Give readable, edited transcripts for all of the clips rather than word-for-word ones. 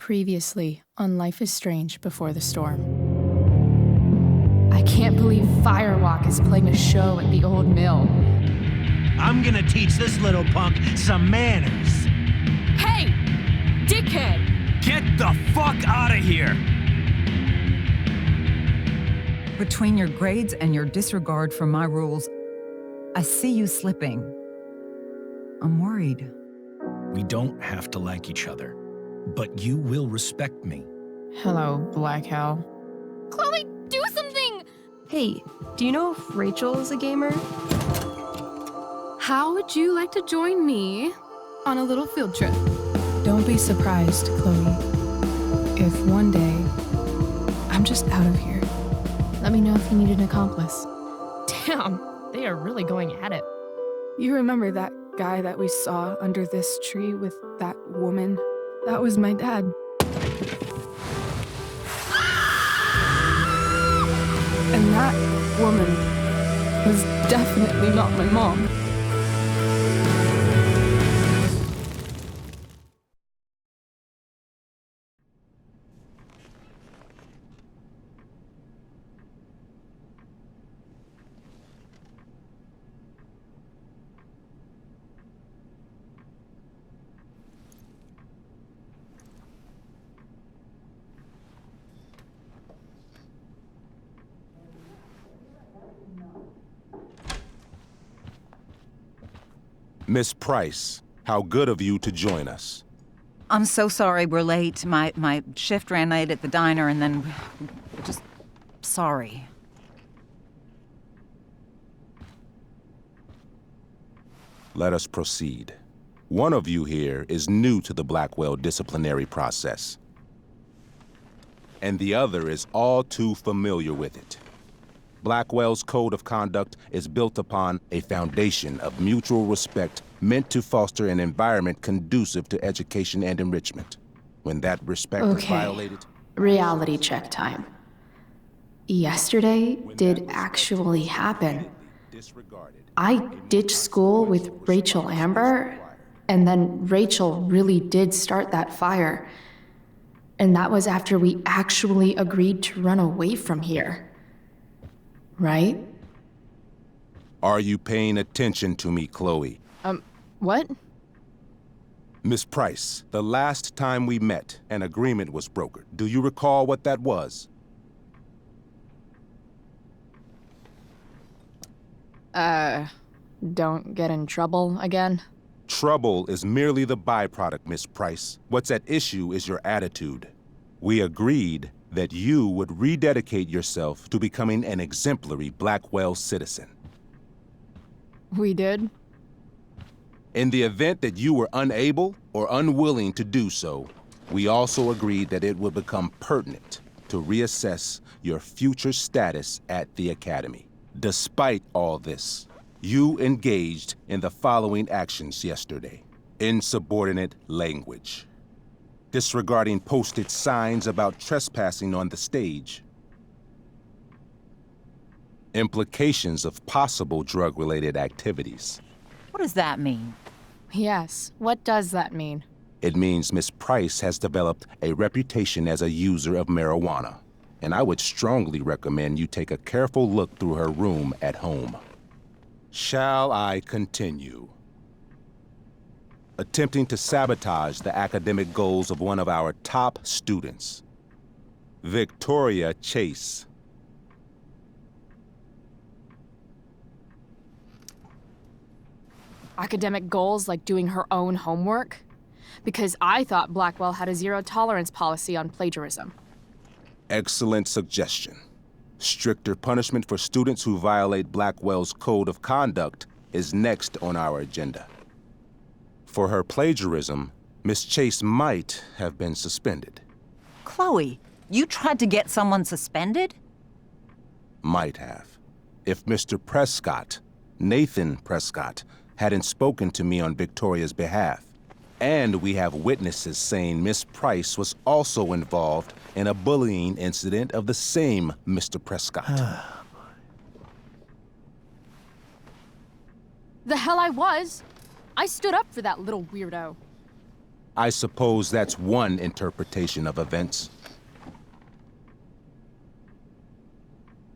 Previously on Life is Strange Before the Storm. I can't believe Firewalk is playing a show at the old mill. I'm gonna teach this little punk some manners. Hey! Dickhead! Get the fuck out of here! Between your grades and your disregard for my rules, I see you slipping. I'm worried. We don't have to like each other, but you will respect me. Hello, Black Hell. Chloe, do something! Hey, do you know if Rachel is a gamer? How would you like to join me on a little field trip? Don't be surprised, Chloe, if one day I'm just out of here. Let me know if you need an accomplice. Damn, they are really going at it. You remember that guy that we saw under this tree with that woman? That was my dad. And that woman was definitely not my mom. Miss Price, how good of you to join us. I'm so sorry we're late. My shift ran late at the diner and then just sorry. Let us proceed. One of you here is new to the Blackwell disciplinary process, and the other is all too familiar with it. Blackwell's code of conduct is built upon a foundation of mutual respect meant to foster an environment conducive to education and enrichment. When that respect is violated... Reality check time. Yesterday did actually happen. I ditched school with Rachel Amber, and then Rachel really did start that fire. And that was after we actually agreed to run away from here. Right? Are you paying attention to me, Chloe? What? Miss Price, the last time we met, an agreement was brokered. Do you recall what that was? Don't get in trouble again? Trouble is merely the byproduct, Miss Price. What's at issue is your attitude. We agreed that you would rededicate yourself to becoming an exemplary Blackwell citizen. We did? In the event that you were unable or unwilling to do so, we also agreed that it would become pertinent to reassess your future status at the Academy. Despite all this, you engaged in the following actions yesterday. Insubordinate language. Disregarding posted signs about trespassing on the stage. Implications of possible drug-related activities. What does that mean? Yes, what does that mean? It means Miss Price has developed a reputation as a user of marijuana, and I would strongly recommend you take a careful look through her room at home. Shall I continue? Attempting to sabotage the academic goals of one of our top students, Victoria Chase. Academic goals like doing her own homework? Because I thought Blackwell had a zero-tolerance policy on plagiarism. Excellent suggestion. Stricter punishment for students who violate Blackwell's code of conduct is next on our agenda. For her plagiarism, Miss Chase might have been suspended. Chloe, you tried to get someone suspended? Might have. If Mr. Prescott, Nathan Prescott, hadn't spoken to me on Victoria's behalf. And we have witnesses saying Miss Price was also involved in a bullying incident of the same Mr. Prescott. The hell I was! I stood up for that little weirdo. I suppose that's one interpretation of events.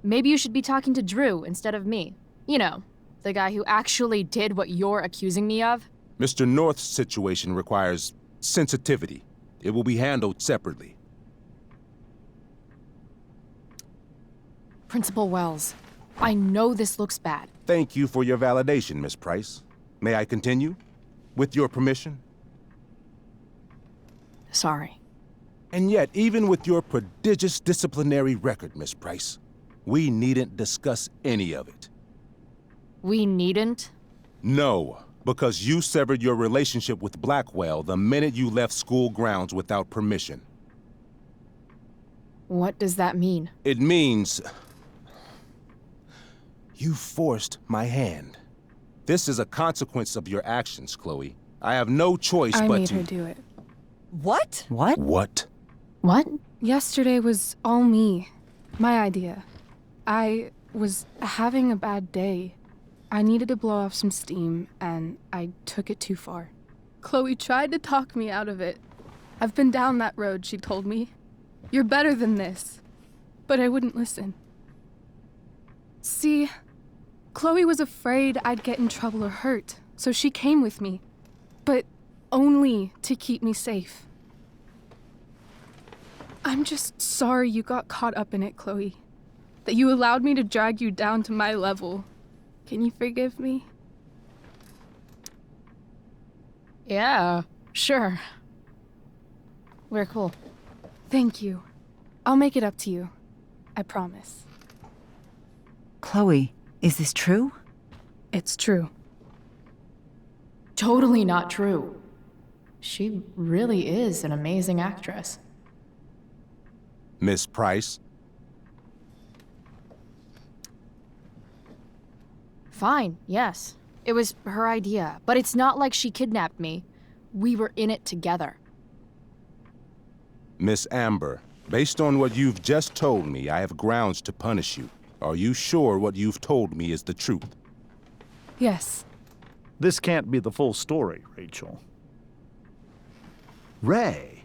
Maybe you should be talking to Drew instead of me. You know, the guy who actually did what you're accusing me of. Mr. North's situation requires sensitivity. It will be handled separately. Principal Wells, I know this looks bad. Thank you for your validation, Miss Price. May I continue? With your permission? Sorry. And yet, even with your prodigious disciplinary record, Miss Price, we needn't discuss any of it. We needn't? No, because you severed your relationship with Blackwell the minute you left school grounds without permission. What does that mean? It means you forced my hand. This is a consequence of your actions, Chloe. I have no choice I but made to... her do it. What? What? What? What? Yesterday was all me. My idea. I was having a bad day. I needed to blow off some steam, and I took it too far. Chloe tried to talk me out of it. I've been down that road, she told me. You're better than this. But I wouldn't listen. See, Chloe was afraid I'd get in trouble or hurt, so she came with me. But only to keep me safe. I'm just sorry you got caught up in it, Chloe. That you allowed me to drag you down to my level. Can you forgive me? Yeah, sure. We're cool. Thank you. I'll make it up to you. I promise. Chloe, is this true? It's true. Totally not true. She really is an amazing actress. Miss Price? Fine, yes. It was her idea, but it's not like she kidnapped me. We were in it together. Miss Amber, based on what you've just told me, I have grounds to punish you. Are you sure what you've told me is the truth? Yes. This can't be the full story, Rachel. Ray.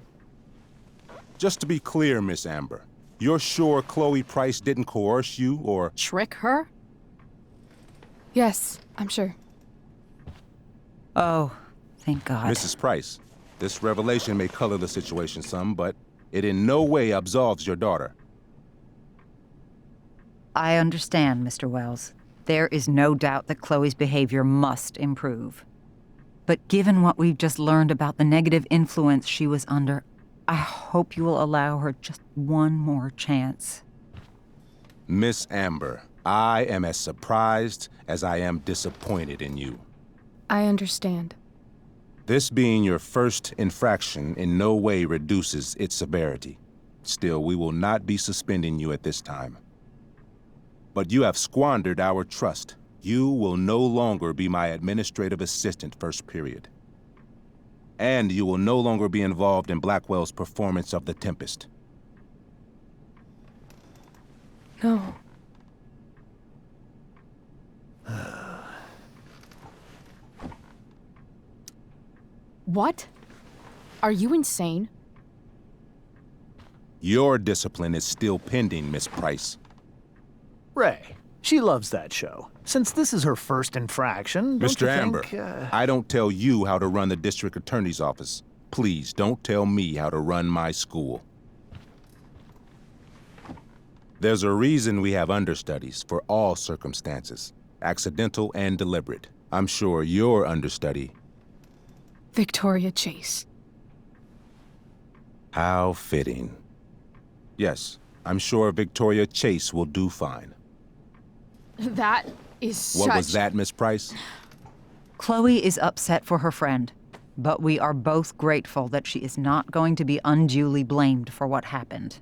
Just to be clear, Miss Amber, you're sure Chloe Price didn't coerce you or... Trick her? Yes, I'm sure. Oh, thank God. Mrs. Price, this revelation may color the situation some, but it in no way absolves your daughter. I understand, Mr. Wells. There is no doubt that Chloe's behavior must improve. But given what we've just learned about the negative influence she was under, I hope you will allow her just one more chance. Miss Amber, I am as surprised as I am disappointed in you. I understand. This being your first infraction in no way reduces its severity. Still, we will not be suspending you at this time. But you have squandered our trust. You will no longer be my administrative assistant first period. And you will no longer be involved in Blackwell's performance of The Tempest. No. What? Are you insane? Your discipline is still pending, Miss Price. Ray. She loves that show. Since this is her first infraction, don't Mr. you Amber, think, I don't tell you how to run the district attorney's office. Please don't tell me how to run my school. There's a reason we have understudies for all circumstances, accidental and deliberate. I'm sure your understudy... Victoria Chase. How fitting. Yes, I'm sure Victoria Chase will do fine. That is What was that, Miss Price? Chloe is upset for her friend, but we are both grateful that she is not going to be unduly blamed for what happened.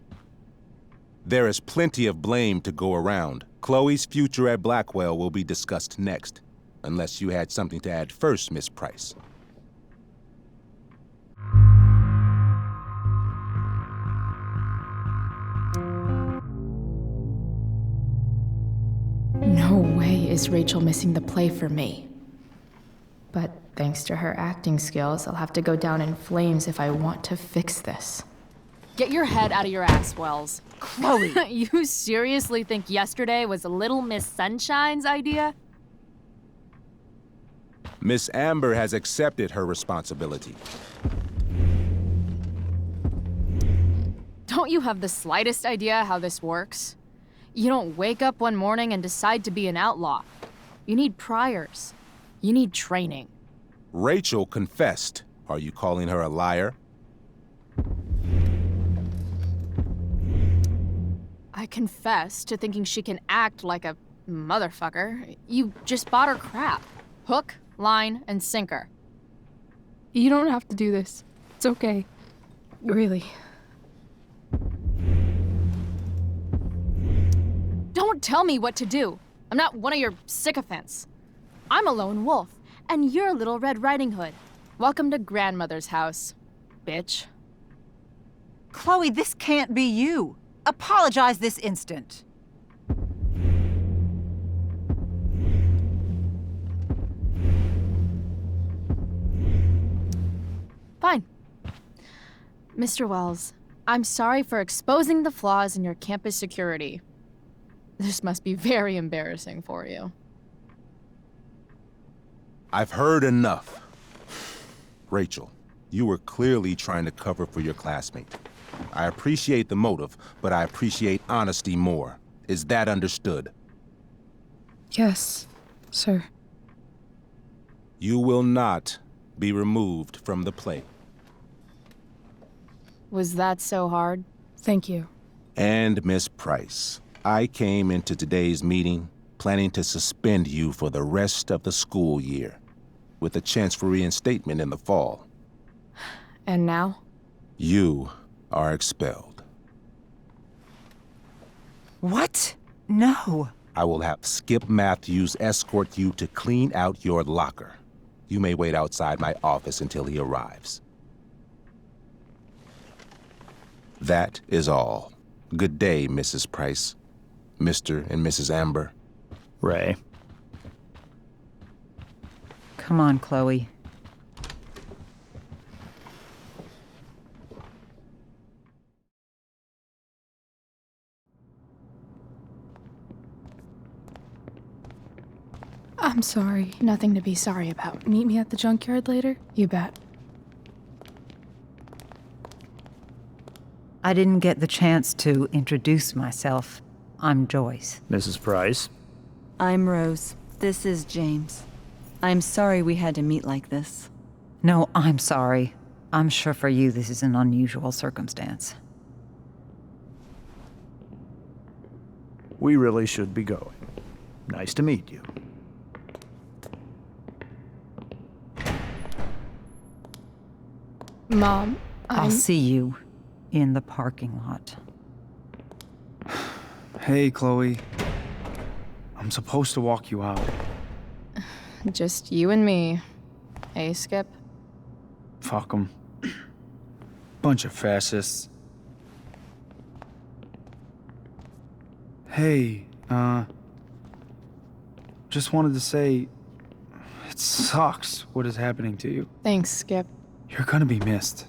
There is plenty of blame to go around. Chloe's future at Blackwell will be discussed next. Unless you had something to add first, Miss Price. No way is Rachel missing the play for me. But Thanks to her acting skills, I'll have to go down in flames if I want to fix this. Get your head out of your ass, Wells. Chloe! You seriously think yesterday was Little Miss Sunshine's idea? Miss Amber has accepted her responsibility. Don't you have the slightest idea how this works? You don't wake up one morning and decide to be an outlaw. You need priors. You need training. Rachel confessed. Are you calling her a liar? I confess to thinking she can act like a motherfucker. You just bought her crap. Hook, line, and sinker. You don't have to do this. It's okay. Really. Don't tell me what to do. I'm not one of your sycophants. I'm a lone wolf, and you're Little Red Riding Hood. Welcome to grandmother's house, bitch. Chloe, this can't be you. Apologize this instant. Fine. Mr. Wells, I'm sorry for exposing the flaws in your campus security. This must be very embarrassing for you. I've heard enough. Rachel, you were clearly trying to cover for your classmate. I appreciate the motive, but I appreciate honesty more. Is that understood? Yes, sir. You will not be removed from the play. Was that so hard? Thank you. And Miss Price, I came into today's meeting planning to suspend you for the rest of the school year, with a chance for reinstatement in the fall. And now? You are expelled. What? No. I will have Skip Matthews escort you to clean out your locker. You may wait outside my office until he arrives. That is all. Good day, Mrs. Price. Mr. and Mrs. Amber. Ray. Come on, Chloe. I'm sorry. Nothing to be sorry about. Meet me at the junkyard later? You bet. I didn't get the chance to introduce myself. I'm Joyce. Mrs. Price. I'm Rose. This is James. I'm sorry we had to meet like this. No, I'm sorry. I'm sure for you this is an unusual circumstance. We really should be going. Nice to meet you. Mom, I'll see you in the parking lot. Hey, Chloe. I'm supposed to walk you out. Just you and me. Hey, Skip? Fuck 'em. Bunch of fascists. Hey, just wanted to say, it sucks what is happening to you. Thanks, Skip. You're gonna be missed.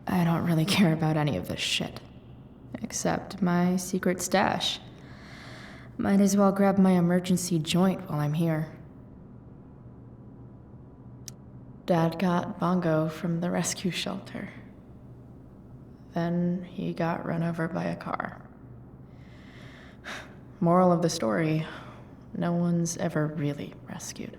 I don't really care about any of this shit. Except my secret stash. Might as well grab my emergency joint while I'm here. Dad got Bongo from the rescue shelter. Then he got run over by a car. Moral of the story, no one's ever really rescued.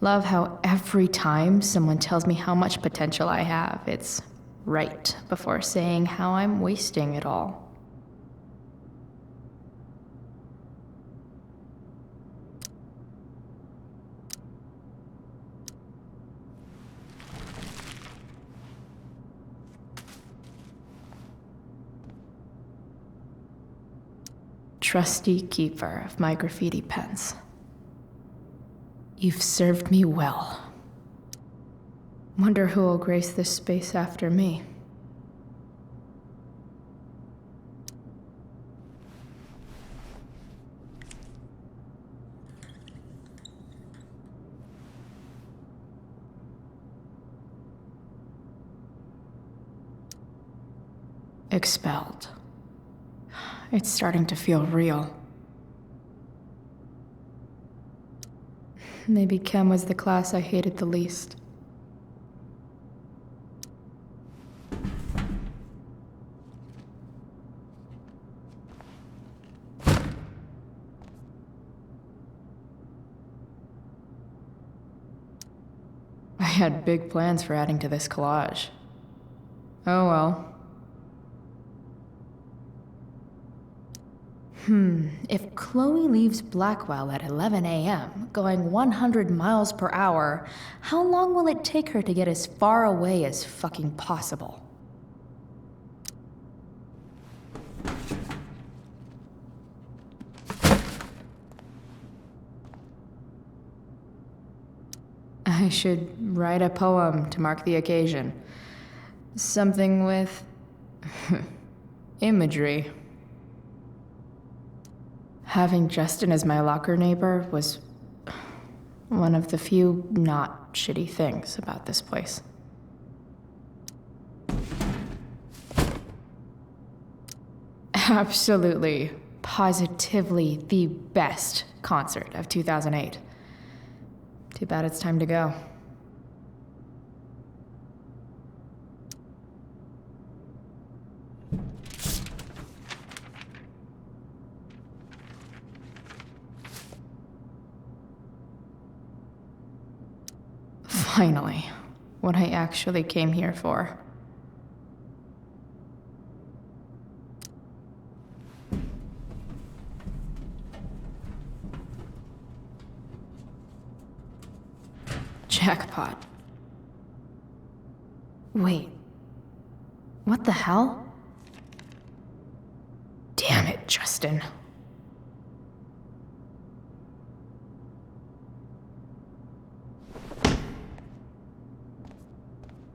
Love how every time someone tells me how much potential I have, it's right before saying how I'm wasting it all. trusty keeper of my graffiti pens. You've served me well. Wonder who will grace this space after me. Expelled. It's starting to feel real. Maybe Chem was the class I hated the least. I had big plans for adding to this collage. Oh well. If Chloe leaves Blackwell at 11 a.m., going 100 miles per hour, how long will it take her to get as far away as fucking possible? I should write a poem to mark the occasion. Something with imagery. Having Justin as my locker neighbor was one of the few not shitty things about this place. Absolutely, positively the best concert of 2008. Too bad it's time to go. Finally, what I actually came here for. Jackpot. Wait. What the hell? Damn it, Justin.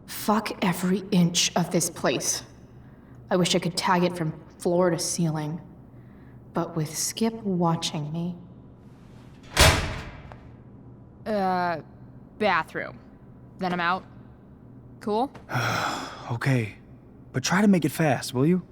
Fuck every inch of this place. I wish I could tag it from floor to ceiling. But with Skip watching me... Bathroom. Then I'm out. Cool? Okay, but try to make it fast, will you?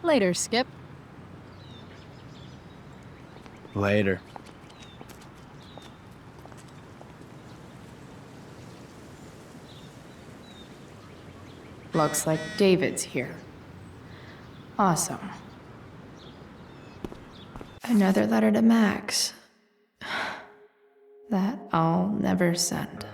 Later, Skip. Later. Looks like David's here. Awesome. Another letter to Max. That I'll never send.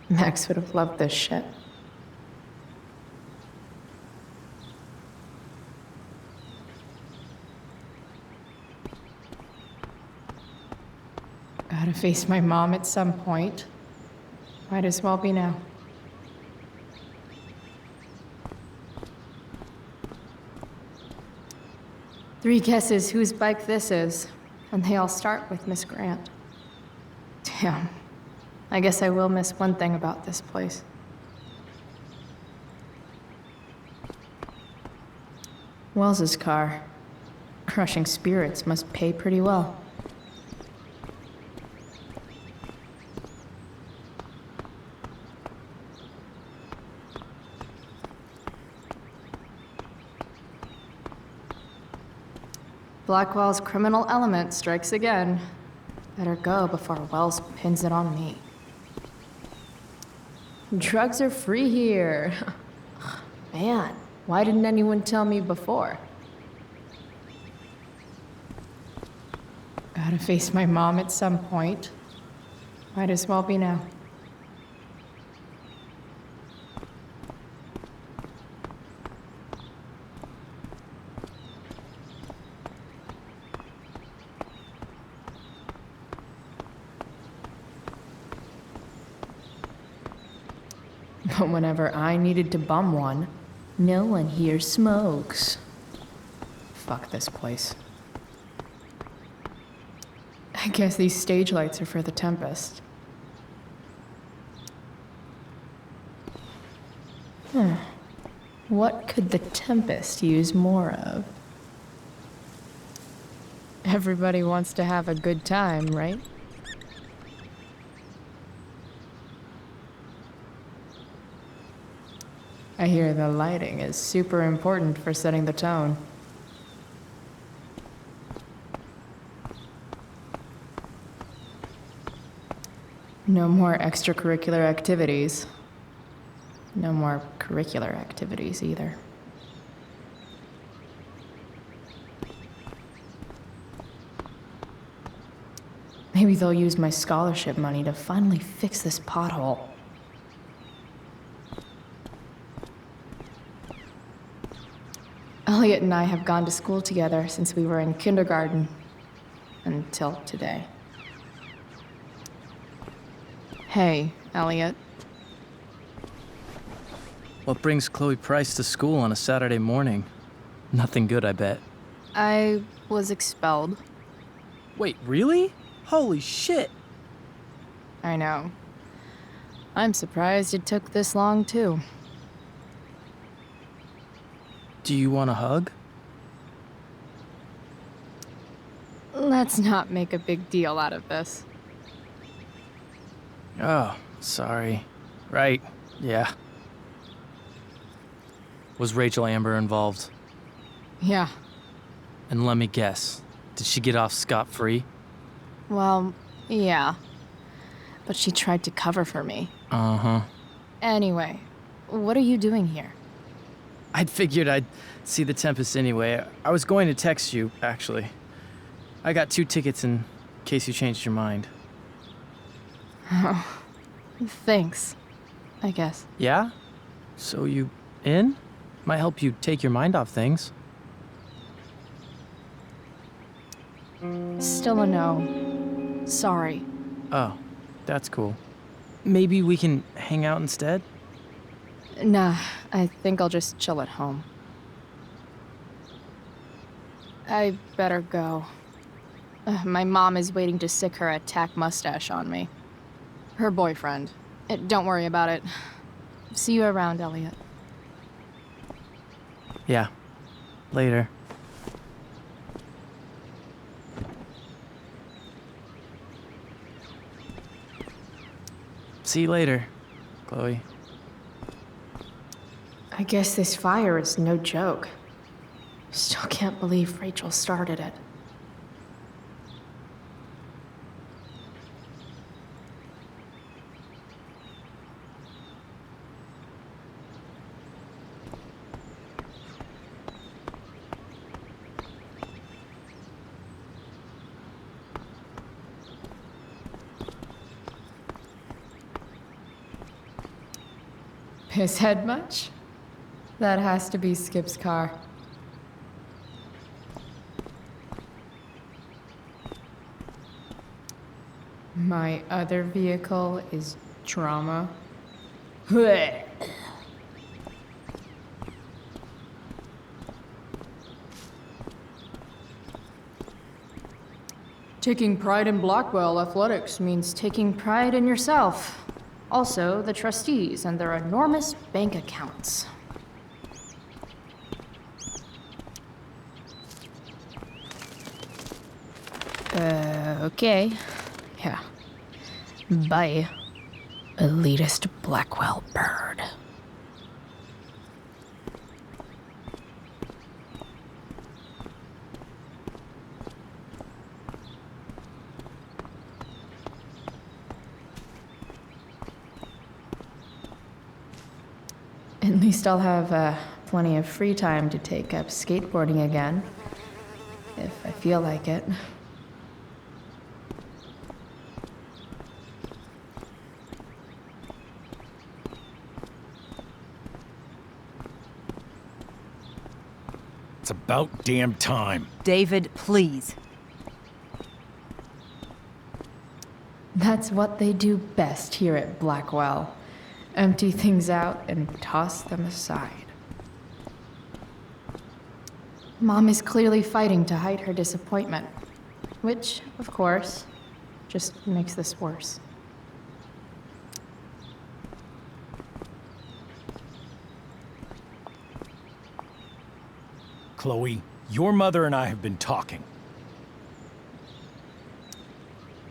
Max would have loved this shit. Gotta face my mom at some point. Might as well be now. Three guesses whose bike this is, and they all start with Miss Grant. Damn. I guess I will miss one thing about this place. Wells's car. Crushing spirits must pay pretty well. Blackwell's criminal element strikes again. Better go before Wells pins it on me. Drugs are free here. Man, why didn't anyone tell me before? Gotta face my mom at some point. Might as well be now. But whenever I needed to bum one, no one here smokes. Fuck this place. I guess these stage lights are for the Tempest. What could the Tempest use more of? Everybody wants to have a good time, right? I hear the lighting is super important for setting the tone. No more extracurricular activities. No more curricular activities either. Maybe they'll use my scholarship money to finally fix this pothole. Elliot and I have gone to school together since we were in kindergarten. Until today. Hey, Elliot. What brings Chloe Price to school on a Saturday morning? Nothing good, I bet. I was expelled. Wait, really? Holy shit! I know. I'm surprised it took this long, too. Do you want a hug? Let's not make a big deal out of this. Oh, sorry. Right, yeah. Was Rachel Amber involved? Yeah. And let me guess, did she get off scot-free? Well, yeah. But she tried to cover for me. Uh-huh. Anyway, what are you doing here? I'd figured I'd see the Tempest anyway. I was going to text you, actually. I got 2 tickets in case you changed your mind. Oh, thanks, I guess. Yeah? So you in? Might help you take your mind off things. Still a no. Sorry. Oh, that's cool. Maybe we can hang out instead? Nah, I think I'll just chill at home. I better go. My mom is waiting to sick her attack mustache on me. Her boyfriend. Don't worry about it. See you around, Elliot. Yeah. Later. See you later, Chloe. I guess this fire is no joke. Still can't believe Rachel started it. His head much? That has to be Skip's car. My other vehicle is trauma. Taking pride in Blackwell athletics means taking pride in yourself. Also, the trustees and their enormous bank accounts. Okay. Yeah. Bye, elitist Blackwell bird. At least I'll have plenty of free time to take up skateboarding again, if I feel like it. It's about damn time. David, please. That's what they do best here at Blackwell. Empty things out and toss them aside. Mom is clearly fighting to hide her disappointment, which, of course, just makes this worse. Chloe, your mother and I have been talking.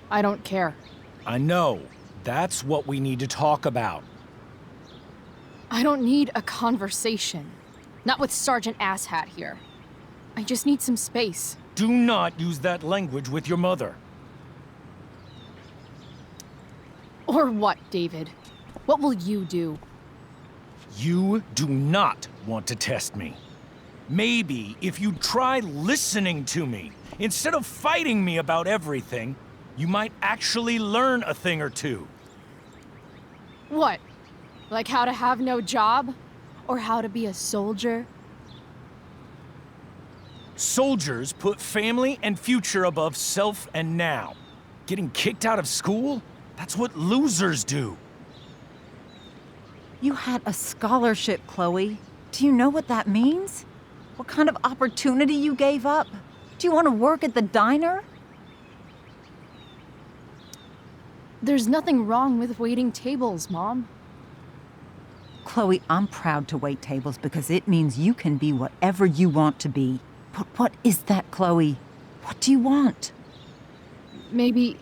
I don't care. I know. That's what we need to talk about. I don't need a conversation. Not with Sergeant Asshat here. I just need some space. Do not use that language with your mother. Or what, David? What will you do? You do not want to test me. Maybe if you try listening to me, instead of fighting me about everything, you might actually learn a thing or two. What? Like how to have no job? Or how to be a soldier? Soldiers put family and future above self and now. Getting kicked out of school? That's what losers do. You had a scholarship, Chloe. Do you know what that means? What kind of opportunity you gave up? Do you want to work at the diner? There's nothing wrong with waiting tables, Mom. Chloe, I'm proud to wait tables because it means you can be whatever you want to be. But what is that, Chloe? What do you want? Maybe...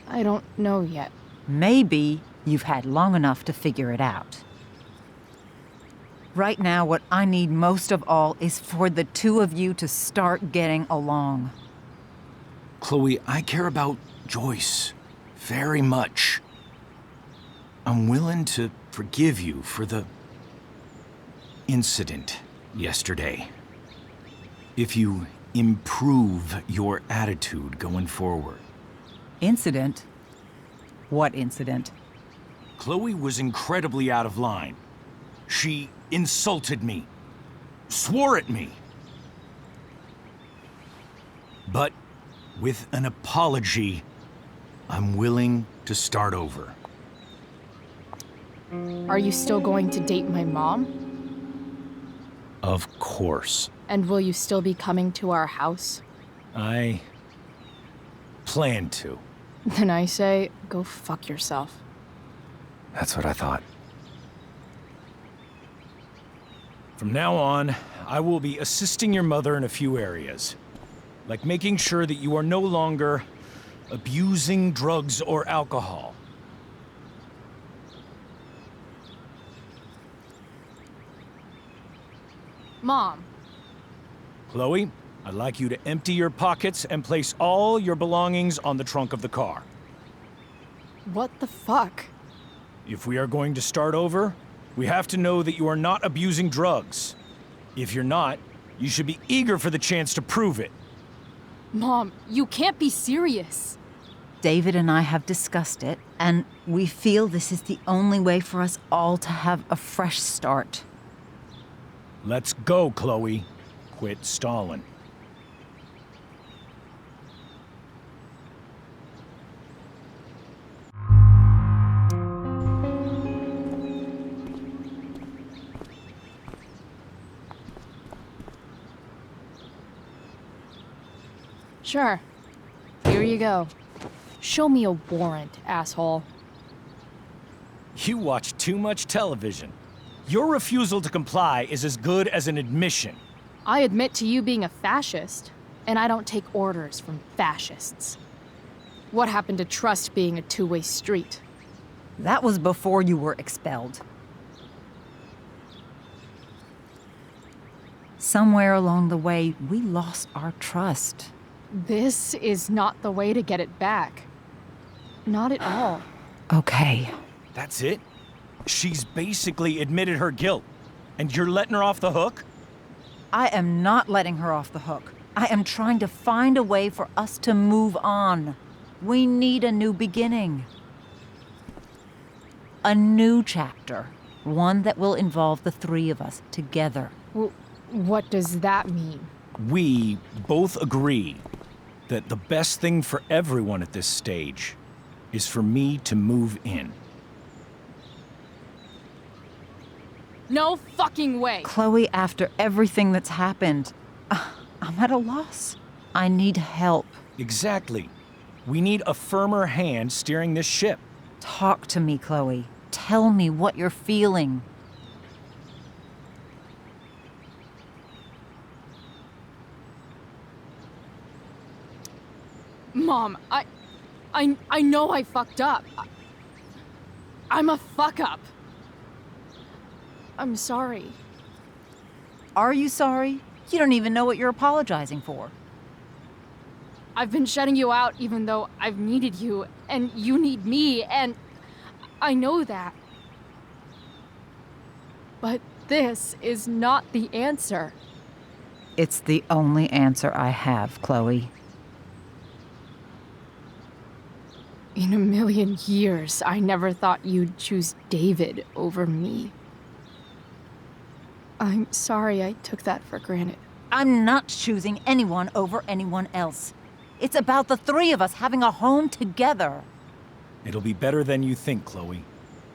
I don't know yet. Maybe you've had long enough to figure it out. Right now, what I need most of all is for the two of you to start getting along. Chloe, I care about Joyce very much. I'm willing to forgive you for the incident yesterday. If you improve your attitude going forward. Incident? What incident? Chloe was incredibly out of line. She insulted me, swore at me. But with an apology, I'm willing to start over. Are you still going to date my mom? Of course. And will you still be coming to our house? I plan to. Then I say, go fuck yourself. That's what I thought. From now on, I will be assisting your mother in a few areas. Like making sure that you are no longer abusing drugs or alcohol. Mom. Chloe, I'd like you to empty your pockets and place all your belongings on the trunk of the car. What the fuck? If we are going to start over, we have to know that you are not abusing drugs. If you're not, you should be eager for the chance to prove it. Mom, you can't be serious. David and I have discussed it, and we feel this is the only way for us all to have a fresh start. Let's go, Chloe. Quit stalling. Sure. Here you go. Show me a warrant, asshole. You watch too much television. Your refusal to comply is as good as an admission. I admit to you being a fascist, and I don't take orders from fascists. What happened to trust being a two-way street? That was before you were expelled. Somewhere along the way, we lost our trust. This is not the way to get it back. Not at all. Okay. That's it? She's basically admitted her guilt, and you're letting her off the hook? I am not letting her off the hook. I am trying to find a way for us to move on. We need a new beginning. A new chapter. One that will involve the three of us together. What does that mean? We both agree that the best thing for everyone at this stage is for me to move in. No fucking way! Chloe, after everything that's happened, I'm at a loss. I need help. Exactly. We need a firmer hand steering this ship. Talk to me, Chloe. Tell me what you're feeling. Mom, I know I fucked up. I'm a fuck up. I'm sorry. Are you sorry? You don't even know what you're apologizing for. I've been shutting you out even though I've needed you, and you need me, and I know that. But this is not the answer. It's the only answer I have, Chloe. In a million years, I never thought you'd choose David over me. I'm sorry I took that for granted. I'm not choosing anyone over anyone else. It's about the three of us having a home together. It'll be better than you think, Chloe.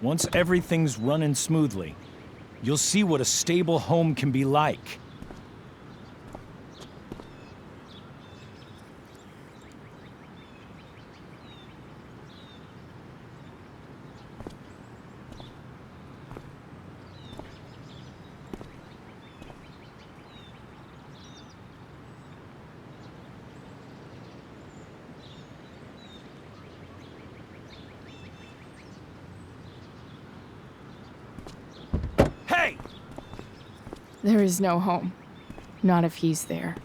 Once everything's running smoothly, you'll see what a stable home can be like. Hey! There is no home. Not if he's there.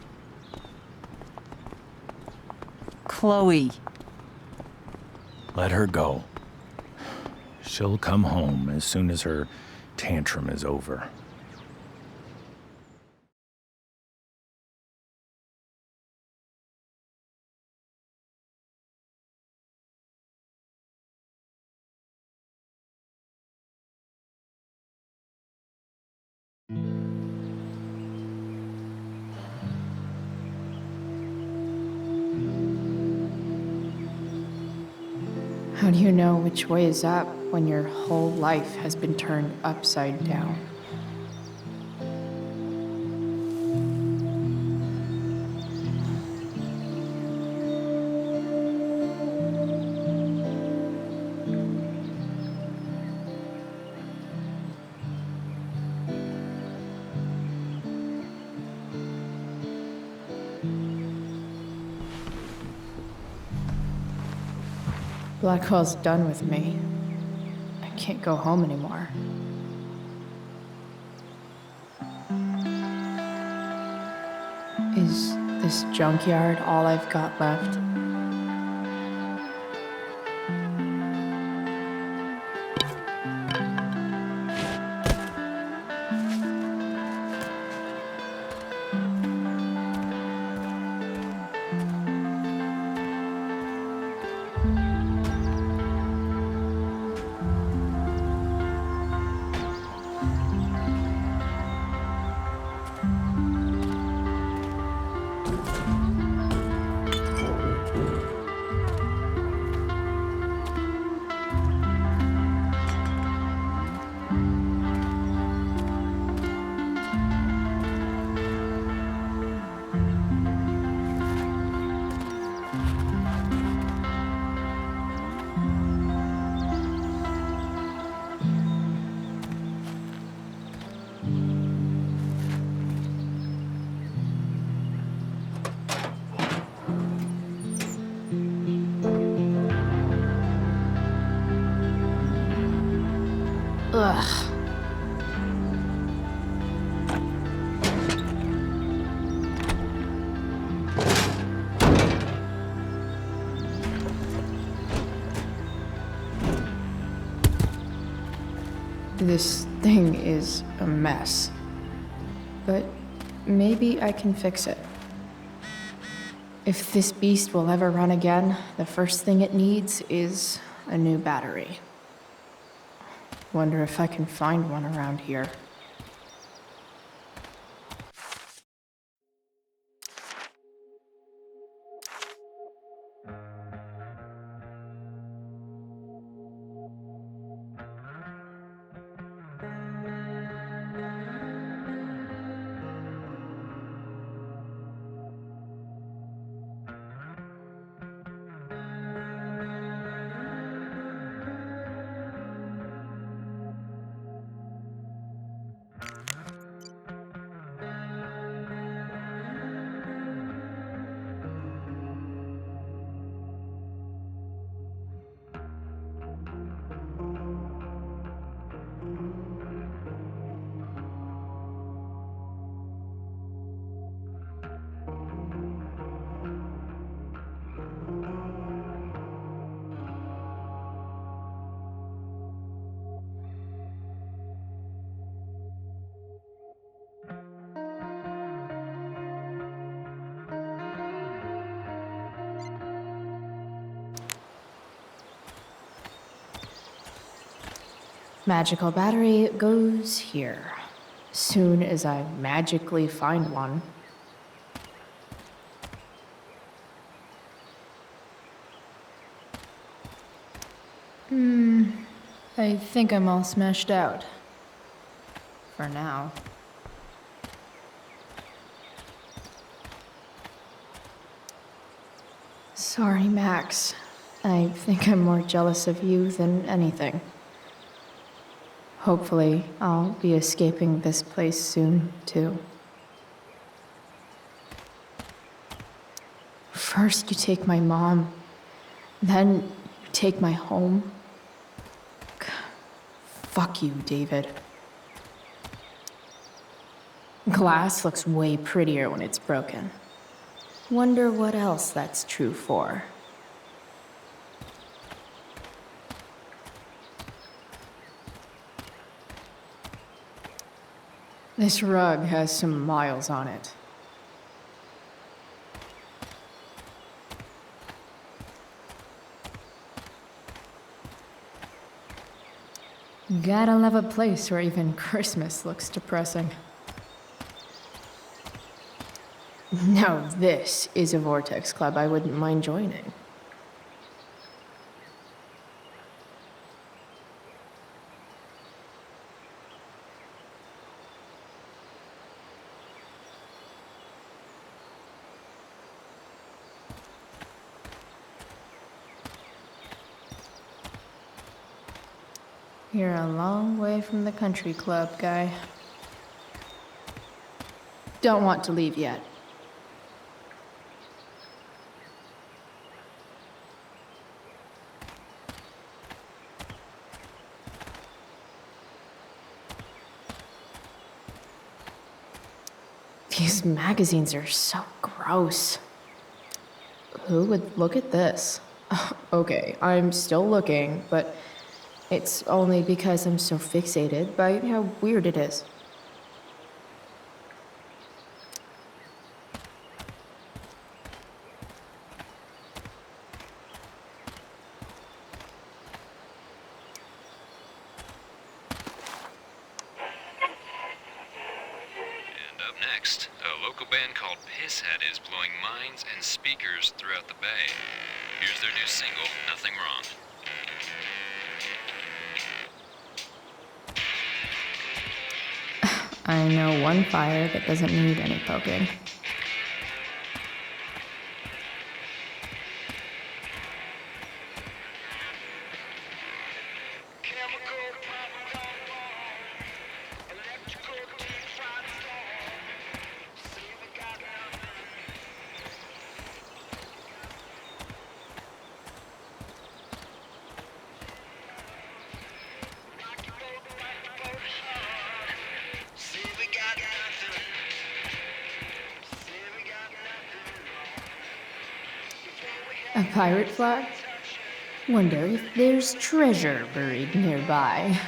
Chloe. Let her go. She'll come home as soon as her tantrum is over. How do you know which way is up when your whole life has been turned upside down? Blackwell's done with me. I can't go home anymore. Is this junkyard all I've got left? Ugh. This thing is a mess. But maybe I can fix it. If this beast will ever run again, the first thing it needs is a new battery. Wonder if I can find one around here. Magical battery goes here. Soon as I magically find one. I think I'm all smashed out. For now. Sorry, Max. I think I'm more jealous of you than anything. Hopefully, I'll be escaping this place soon, too. First, you take my mom. Then, you take my home. Fuck you, David. Glass looks way prettier when it's broken. Wonder what else that's true for. This rug has some miles on it. Gotta love a place where even Christmas looks depressing. Now this is a Vortex Club I wouldn't mind joining. You're a long way from the country club, guy. Don't want to leave yet. These magazines are so gross. Who would look at this? Okay, I'm still looking, but it's only because I'm so fixated by how weird it is. And up next, a local band called Pisshead is blowing minds and speakers throughout the bay. Here's their new single, Nothing Wrong. I know one fire that doesn't need any poking. pirate flag? Wonder if there's treasure buried nearby.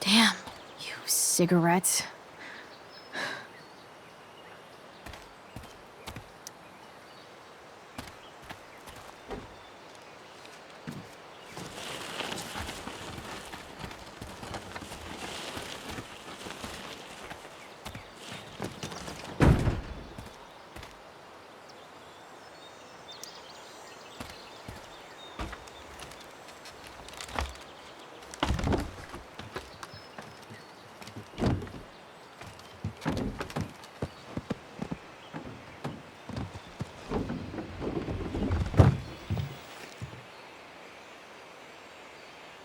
Damn, you cigarettes.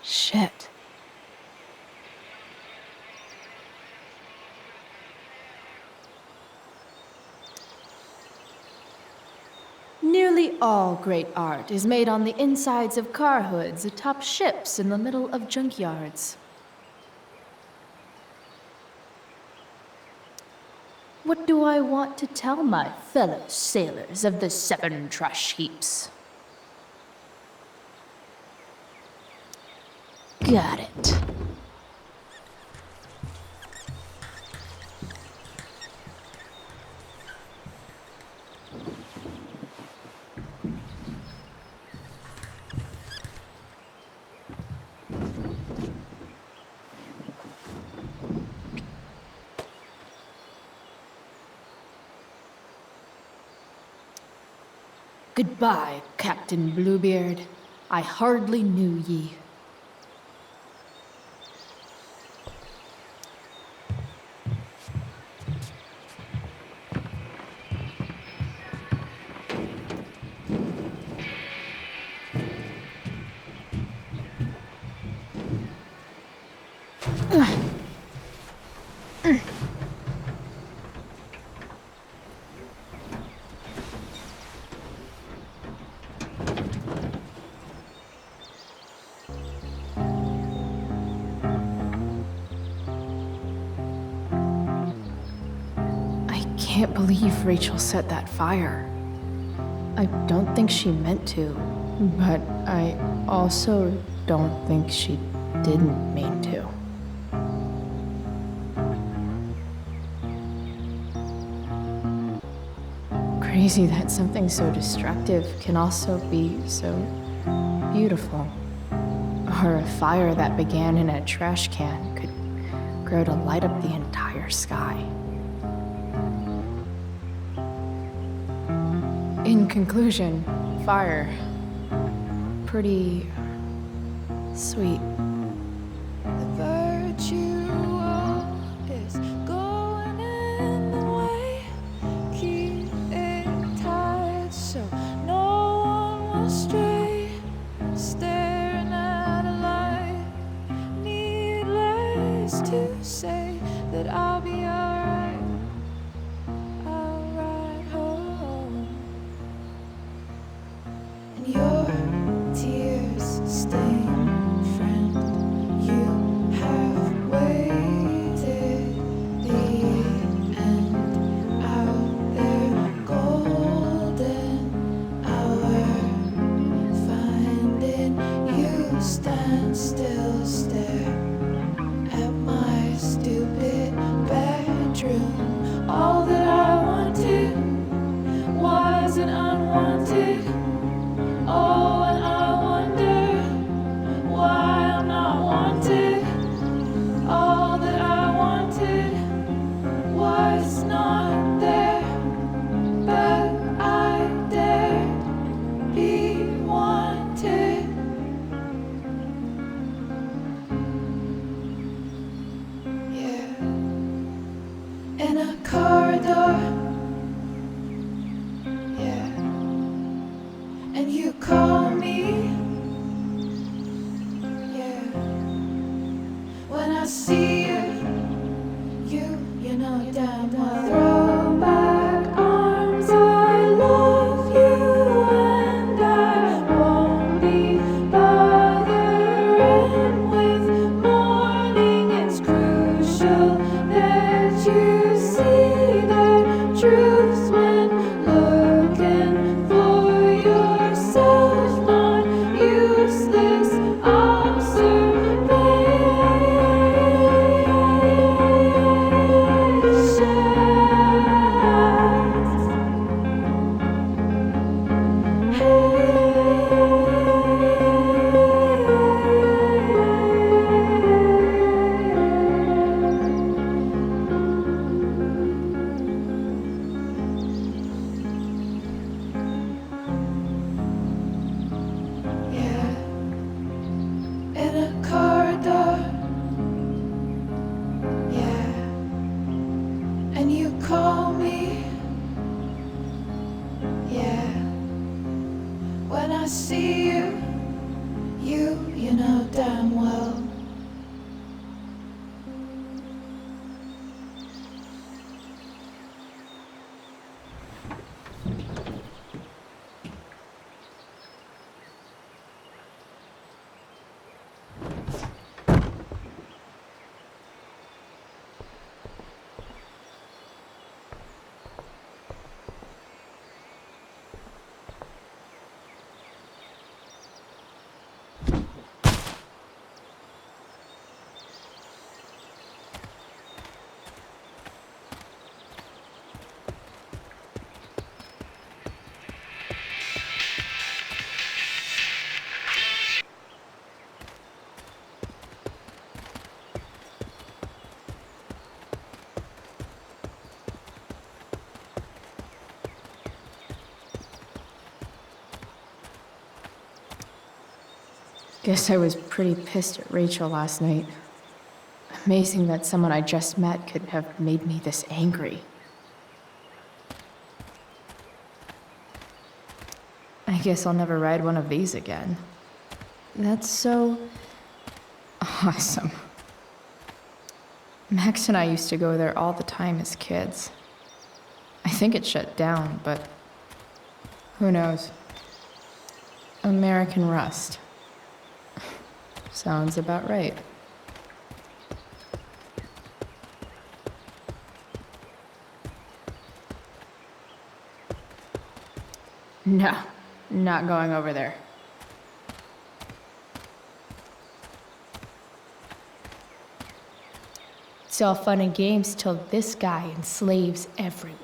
Shit. Nearly all great art is made on the insides of car hoods atop ships in the middle of junkyards. What do I want to tell my fellow sailors of the 7 trash heaps? Got it. Goodbye, Captain Bluebeard. I hardly knew ye. I can't believe Rachel set that fire. I don't think she meant to, but I also don't think she didn't mean to. Crazy that something so destructive can also be so beautiful. Or a fire that began in a trash can could grow to light up the entire sky. In conclusion, fire. Pretty sweet. The virtue is going in the way. Keep it tight so no one will stray. Staring at a light. Needless to say that I'll be alright. I'll ride home. And your tears stain, friend. You have waited the end out there, golden hour. Finding you stand still, stare at my stupid bedroom. All that I wanted was an unwanted. All When I see you, you know damn well. Guess I was pretty pissed at Rachel last night. Amazing that someone I just met could have made me this angry. I guess I'll never ride one of these again. That's so awesome. Max and I used to go there all the time as kids. I think it shut down, but who knows? American Rust. Sounds about right. No, not going over there. It's all fun and games till this guy enslaves everyone.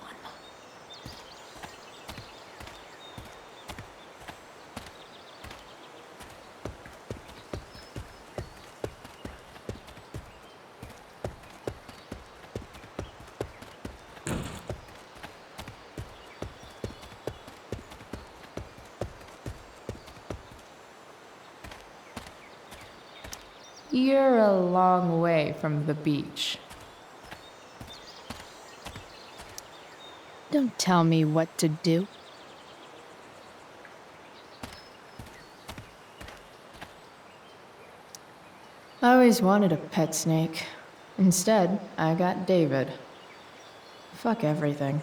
You're a long way from the beach. Don't tell me what to do. I always wanted a pet snake. Instead, I got David. Fuck everything.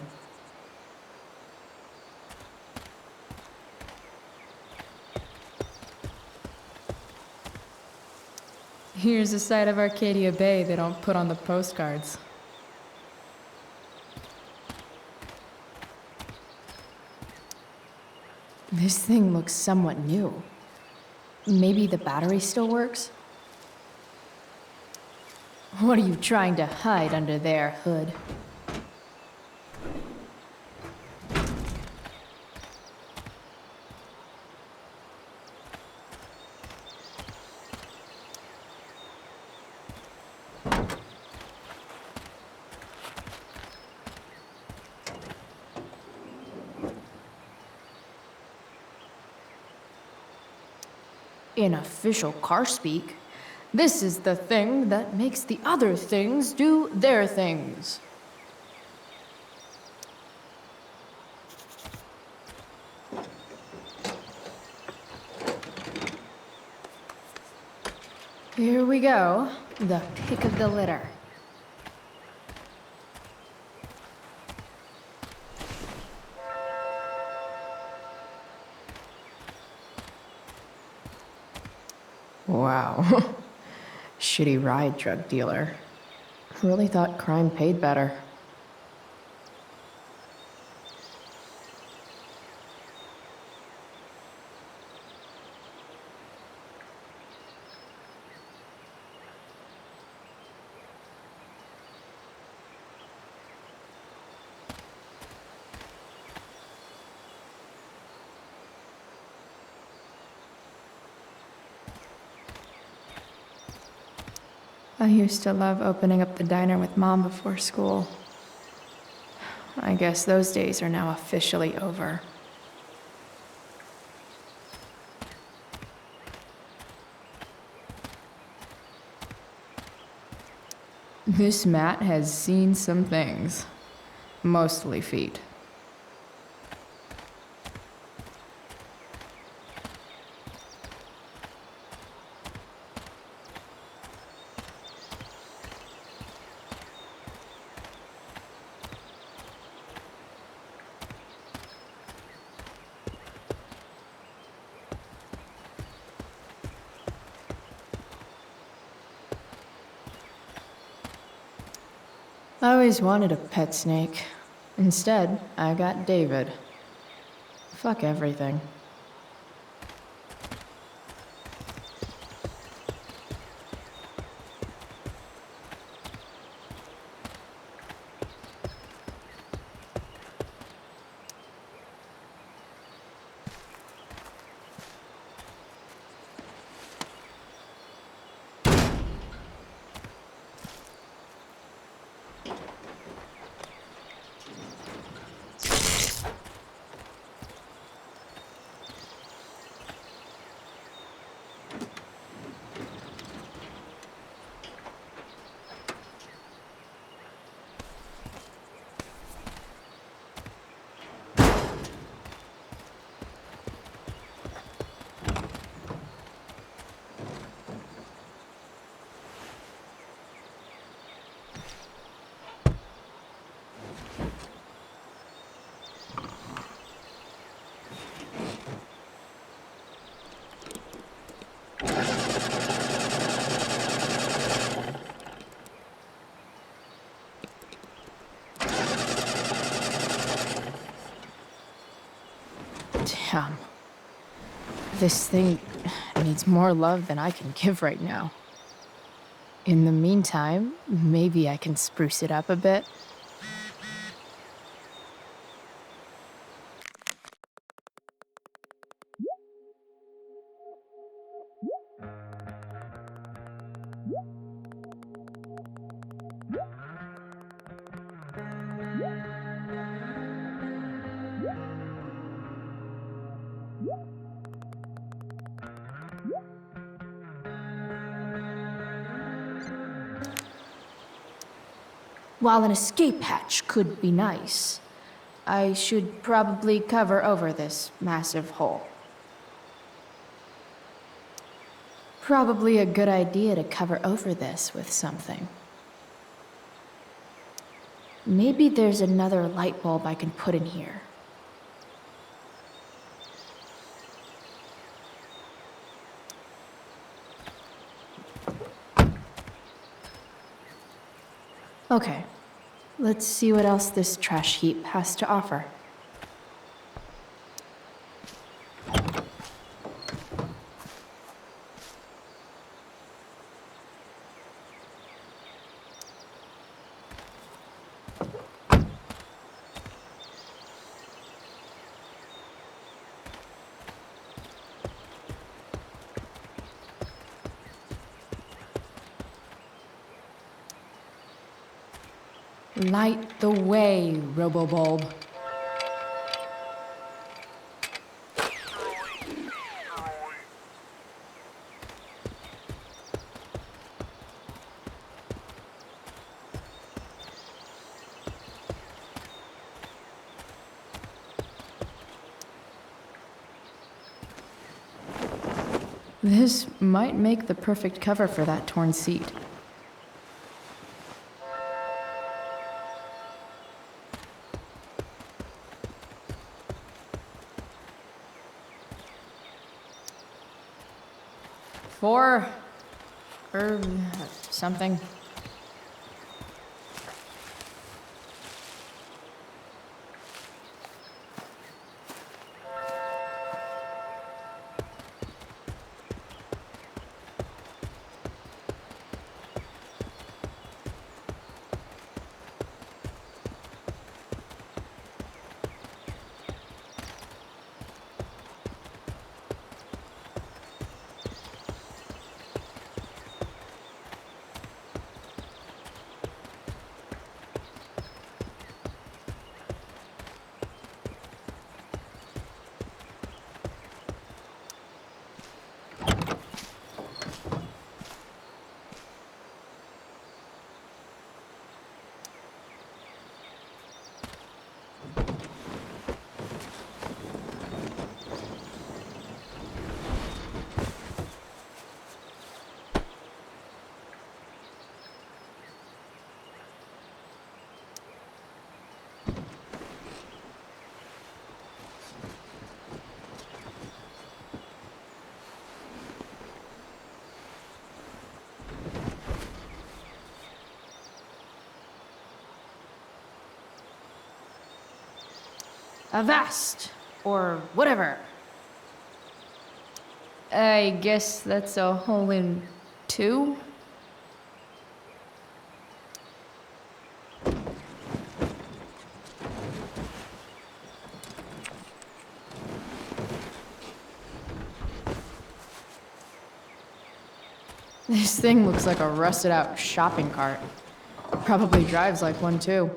Here's a side of Arcadia Bay they don't put on the postcards. This thing looks somewhat new. Maybe the battery still works? What are you trying to hide under there, Hood? In official car speak, this is the thing that makes the other things do their things. Here we go, the pick of the litter. Wow. Shitty ride drug dealer. Really thought crime paid better. I used to love opening up the diner with Mom before school. I guess those days are now officially over. This mat has seen some things. Mostly feet. I always wanted a pet snake. Instead, I got David. Fuck everything. Damn. This thing needs more love than I can give right now. In the meantime, maybe I can spruce it up a bit. While an escape hatch could be nice, I should probably cover over this massive hole. Probably a good idea to cover over this with something. Maybe there's another light bulb I can put in here. Okay, let's see what else this trash heap has to offer. Light the way, Robobulb. This might make the perfect cover for that torn seat. Four, or something. Avast! Or whatever. I guess that's a hole in 2? This thing looks like a rusted out shopping cart. Probably drives like one too.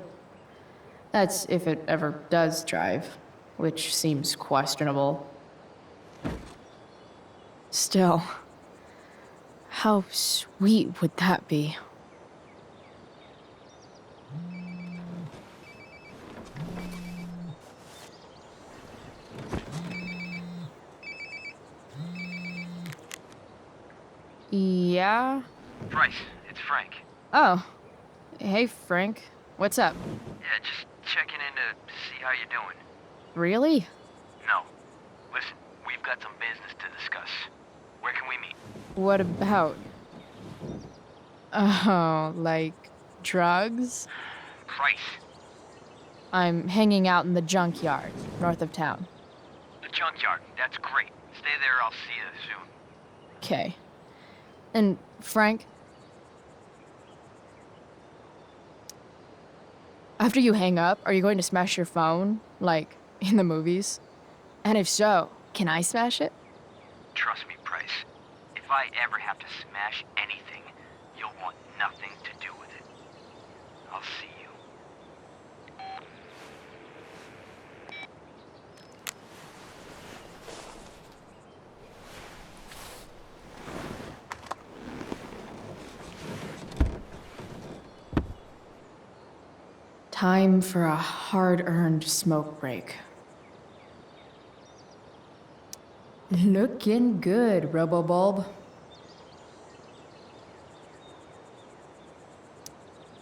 That's if it ever does drive, which seems questionable. Still, how sweet would that be? Yeah? Bryce, it's Frank. Oh. Hey, Frank. What's up? Yeah, just checking in to see how you're doing. Really? No. Listen, we've got some business to discuss. Where can we meet? What about? Oh, like drugs? Bryce. I'm hanging out in the junkyard, north of town. The junkyard. That's great. Stay there, I'll see you soon. Okay. And, Frank? After you hang up, are you going to smash your phone? Like, in the movies? And if so, can I smash it? Trust me, Bryce. If I ever have to smash anything, you'll want nothing to do with it. I'll see you. Time for a hard-earned smoke break. Looking good, Robobulb.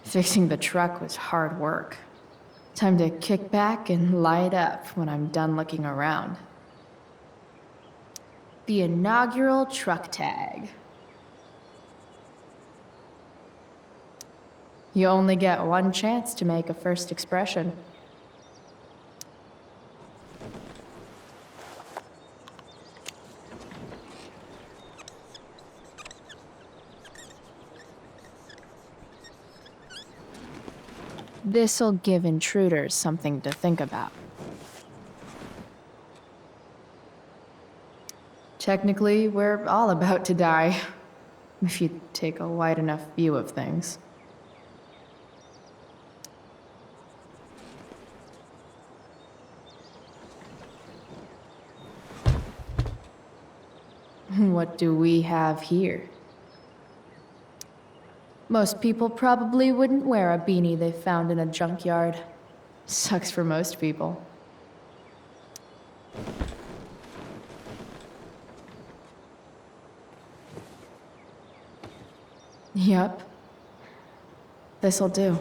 Fixing the truck was hard work. Time to kick back and light up when I'm done looking around. The inaugural truck tag. You only get one chance to make a first expression. This'll give intruders something to think about. Technically, we're all about to die, if you take a wide enough view of things. What do we have here? Most people probably wouldn't wear a beanie they found in a junkyard. Sucks for most people. Yep. This'll do.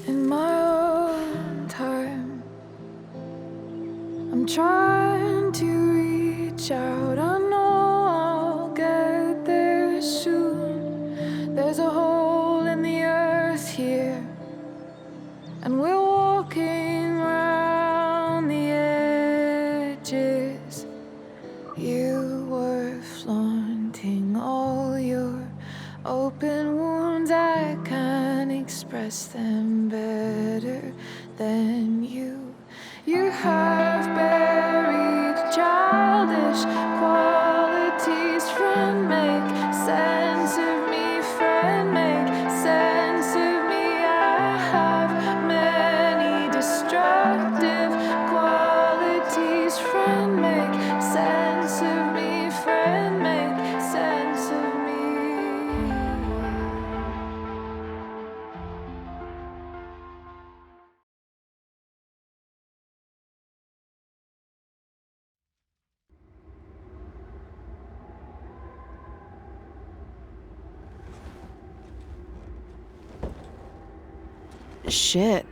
In my own time, I'm trying to reach out. I know I'll get there soon. There's a hole in the earth here, and we're walking around the edges. You were flaunting all your open wounds. I can't express them better than you. You have buried childish qualities. Friend, make sense of me. Friend, make sense of me. I have many destructive qualities. Friend, make sense of me. Friend, make sense of me. Shit.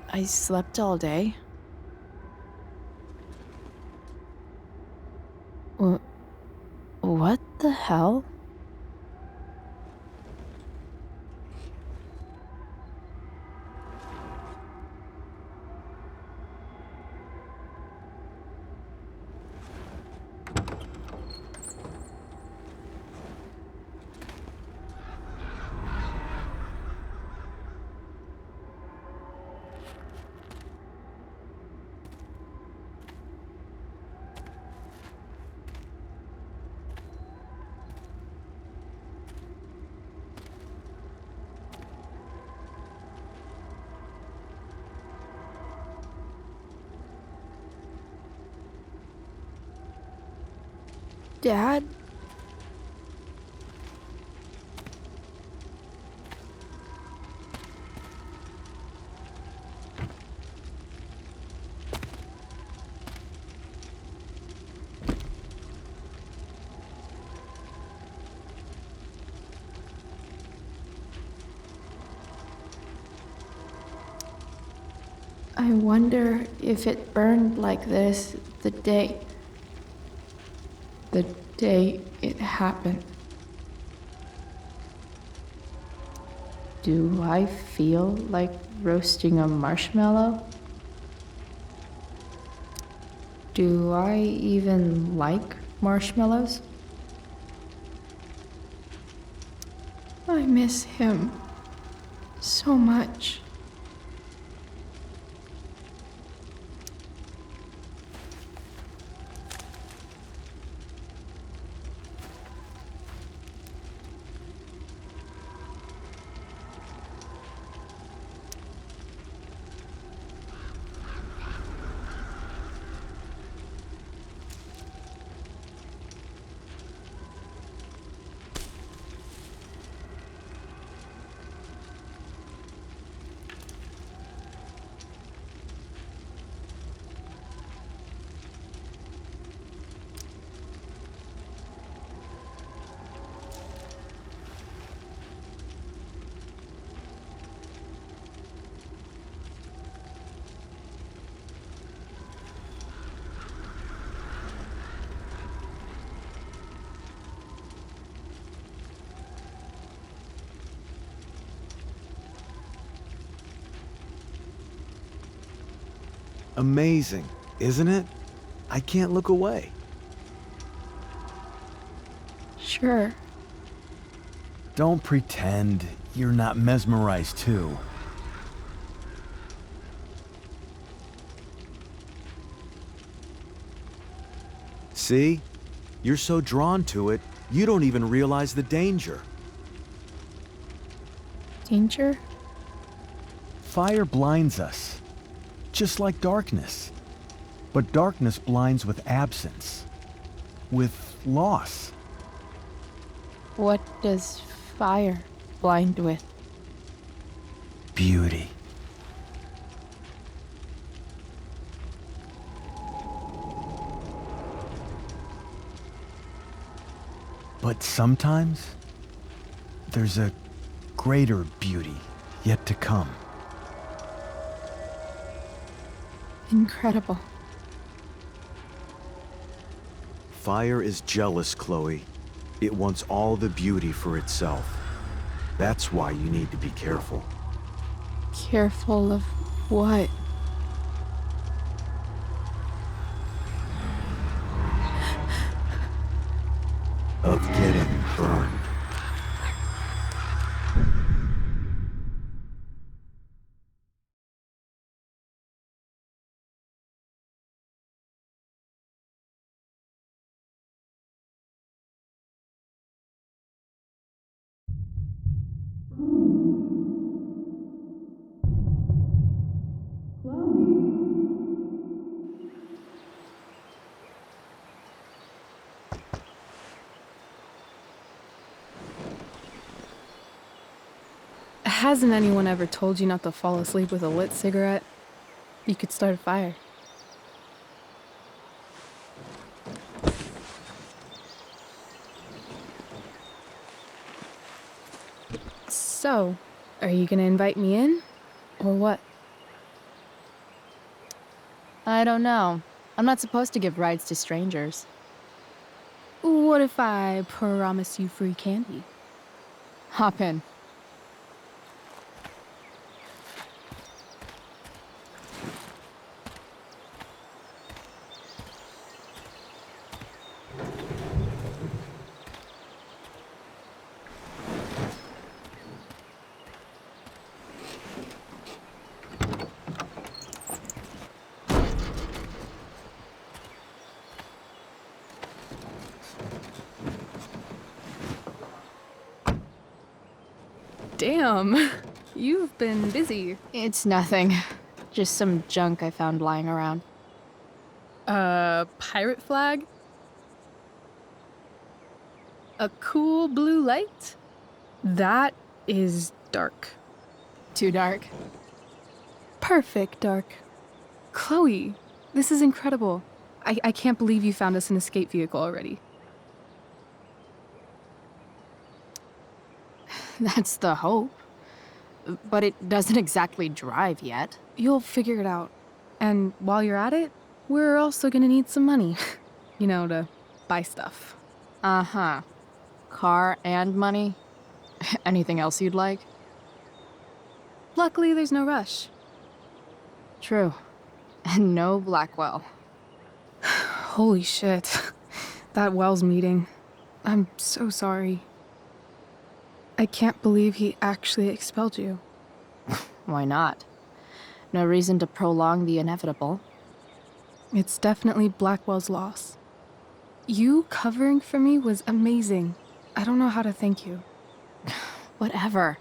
I slept all day. What the hell? Dad? I wonder if it burned like this the day it happened. Do I feel like roasting a marshmallow? Do I even like marshmallows? I miss him so much. Amazing, isn't it? I can't look away. Sure. Don't pretend you're not mesmerized too. See? You're so drawn to it, you don't even realize the danger. Danger? Fire blinds us, just like darkness. But darkness blinds with absence, with loss. What does fire blind with? Beauty. But sometimes, there's a greater beauty yet to come. Incredible. Fire is jealous, Chloe. It wants all the beauty for itself. That's why you need to be careful. Careful of what? Of getting burned. Hasn't anyone ever told you not to fall asleep with a lit cigarette? You could start a fire. So, are you gonna invite me in? Or what? I don't know. I'm not supposed to give rides to strangers. What if I promise you free candy? Hop in. Damn, you've been busy. It's nothing. Just some junk I found lying around. Pirate flag? A cool blue light? That is dark. Too dark? Perfect dark. Chloe, this is incredible. I can't believe you found us an escape vehicle already. That's the hope. But it doesn't exactly drive yet. You'll figure it out. And while you're at it, we're also gonna need some money. You know, to buy stuff. Uh-huh. Car and money? Anything else you'd like? Luckily, there's no rush. True. And no Blackwell. Holy shit. That Wells meeting. I'm so sorry. I can't believe he actually expelled you. Why not? No reason to prolong the inevitable. It's definitely Blackwell's loss. You covering for me was amazing. I don't know how to thank you. Whatever.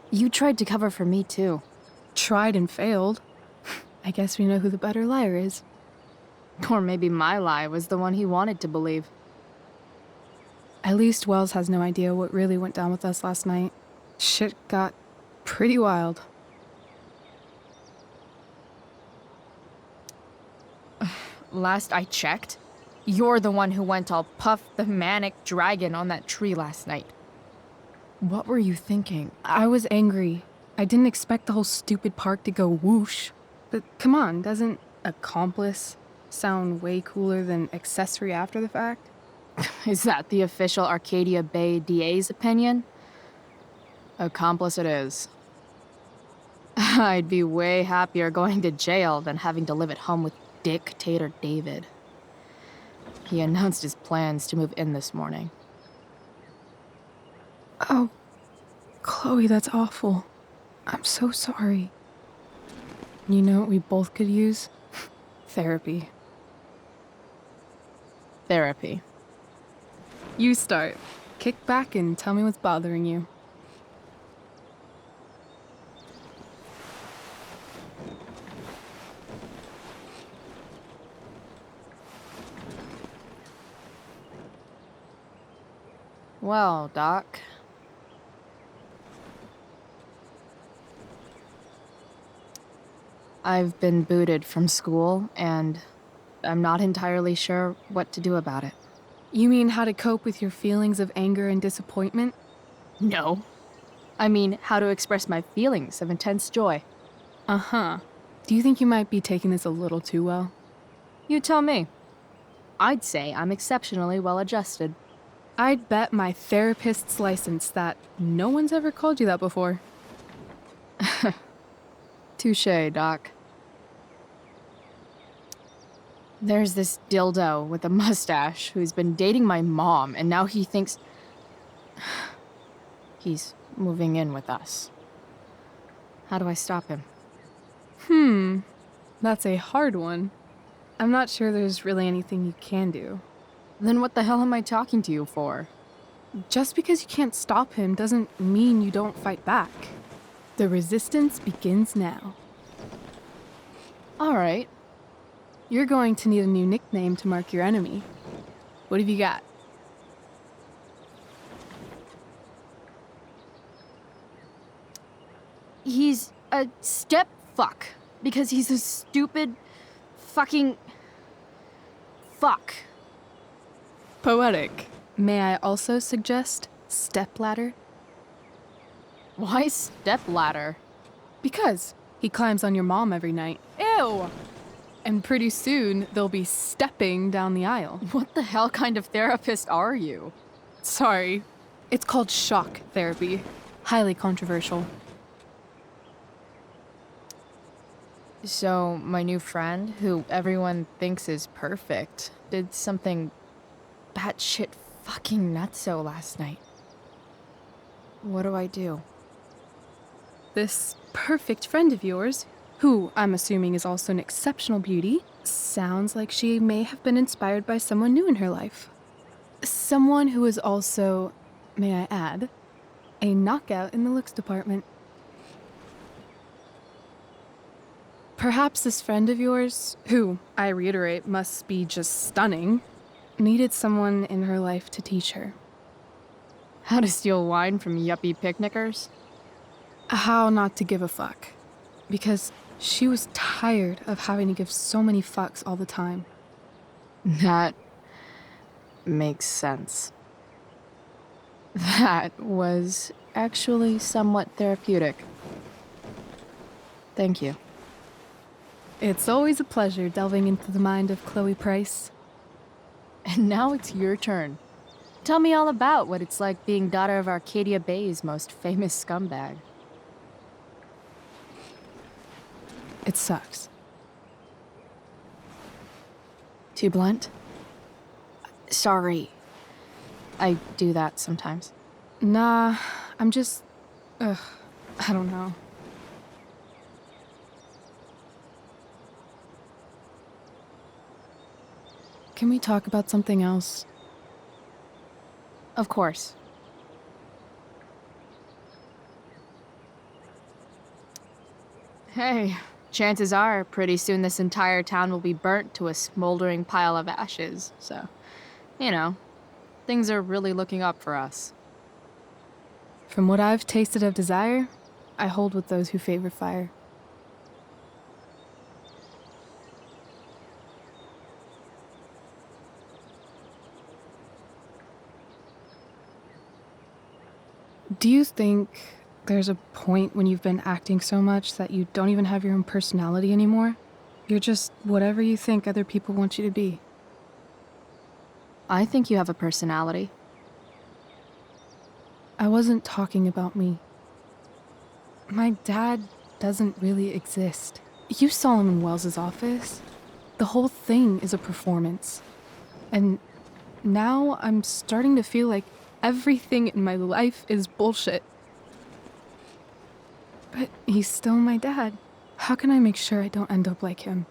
You tried to cover for me too. Tried and failed. I guess we know who the better liar is. Or maybe my lie was the one he wanted to believe. At least Wells has no idea what really went down with us last night. Shit got pretty wild. Last I checked, you're the one who went all Puff the Manic Dragon on that tree last night. What were you thinking? I was angry. I didn't expect the whole stupid park to go whoosh. But come on, doesn't accomplice sound way cooler than accessory after the fact? Is that the official Arcadia Bay DA's opinion? Accomplice it is. I'd be way happier going to jail than having to live at home with Dictator David. He announced his plans to move in this morning. Oh, Chloe, that's awful. I'm so sorry. You know what we both could use? Therapy. Therapy. You start. Kick back and tell me what's bothering you. Well, Doc. I've been booted from school, and I'm not entirely sure what to do about it. You mean how to cope with your feelings of anger and disappointment? No. I mean, how to express my feelings of intense joy. Uh-huh. Do you think you might be taking this a little too well? You tell me. I'd say I'm exceptionally well adjusted. I'd bet my therapist's license that no one's ever called you that before. Touché, Doc. There's this dildo with a mustache who's been dating my mom, and now he thinks he's moving in with us. How do I stop him? That's a hard one. I'm not sure there's really anything you can do. Then what the hell am I talking to you for? Just because you can't stop him doesn't mean you don't fight back. The resistance begins now. All right. You're going to need a new nickname to mark your enemy. What have you got? He's a step fuck because he's a stupid fucking fuck. Poetic. May I also suggest stepladder? Why stepladder? Because he climbs on your mom every night. Ew! And pretty soon, they'll be stepping down the aisle. What the hell kind of therapist are you? Sorry. It's called shock therapy. Highly controversial. So, my new friend, who everyone thinks is perfect, did something batshit fucking nutso last night. What do I do? This perfect friend of yours, who I'm assuming is also an exceptional beauty, sounds like she may have been inspired by someone new in her life. Someone who is also, may I add, a knockout in the looks department. Perhaps this friend of yours, who, I reiterate, must be just stunning, needed someone in her life to teach her. How to steal wine from yuppie picnickers? How not to give a fuck. Because she was tired of having to give so many fucks all the time. That makes sense. That was actually somewhat therapeutic. Thank you. It's always a pleasure delving into the mind of Chloe Price. And now it's your turn. Tell me all about what it's like being daughter of Arcadia Bay's most famous scumbag. It sucks. Too blunt? Sorry. I do that sometimes. Nah, I'm just... I don't know. Can we talk about something else? Of course. Hey, chances are pretty soon this entire town will be burnt to a smoldering pile of ashes, so, you know, things are really looking up for us. From what I've tasted of desire, I hold with those who favor fire. Do you think there's a point when you've been acting so much that you don't even have your own personality anymore? You're just whatever you think other people want you to be. I think you have a personality. I wasn't talking about me. My dad doesn't really exist. You saw him in Wells's office. The whole thing is a performance. And now I'm starting to feel like everything in my life is bullshit. But he's still my dad. How can I make sure I don't end up like him?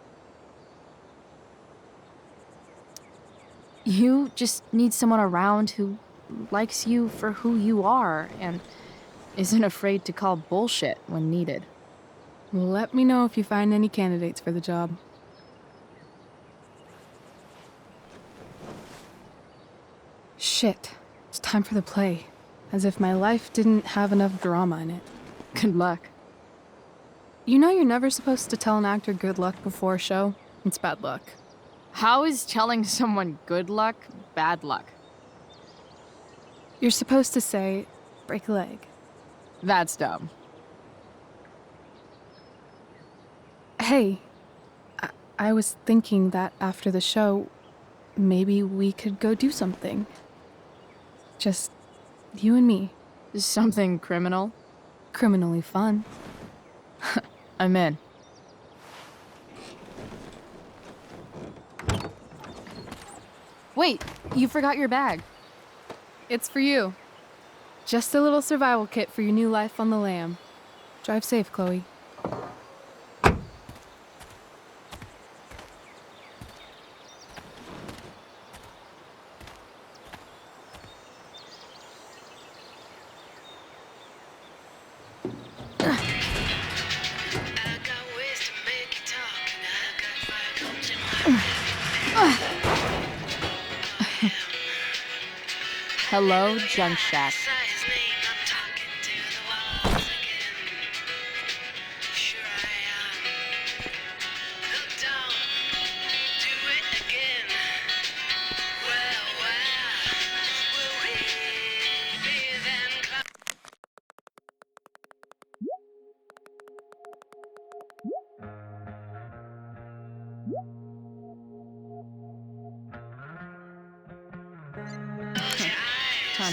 You just need someone around who likes you for who you are and isn't afraid to call bullshit when needed. Let me know if you find any candidates for the job. Shit. It's time for the play. As if my life didn't have enough drama in it. Good luck. You know you're never supposed to tell an actor good luck before a show? It's bad luck. How is telling someone good luck bad luck? You're supposed to say, break a leg. That's dumb. Hey, I was thinking that after the show, maybe we could go do something. Just you and me. Something criminal? Criminally fun. I'm in. Wait, you forgot your bag. It's for you. Just a little survival kit for your new life on the lam. Drive safe, Chloe. Hello, Junk Shack.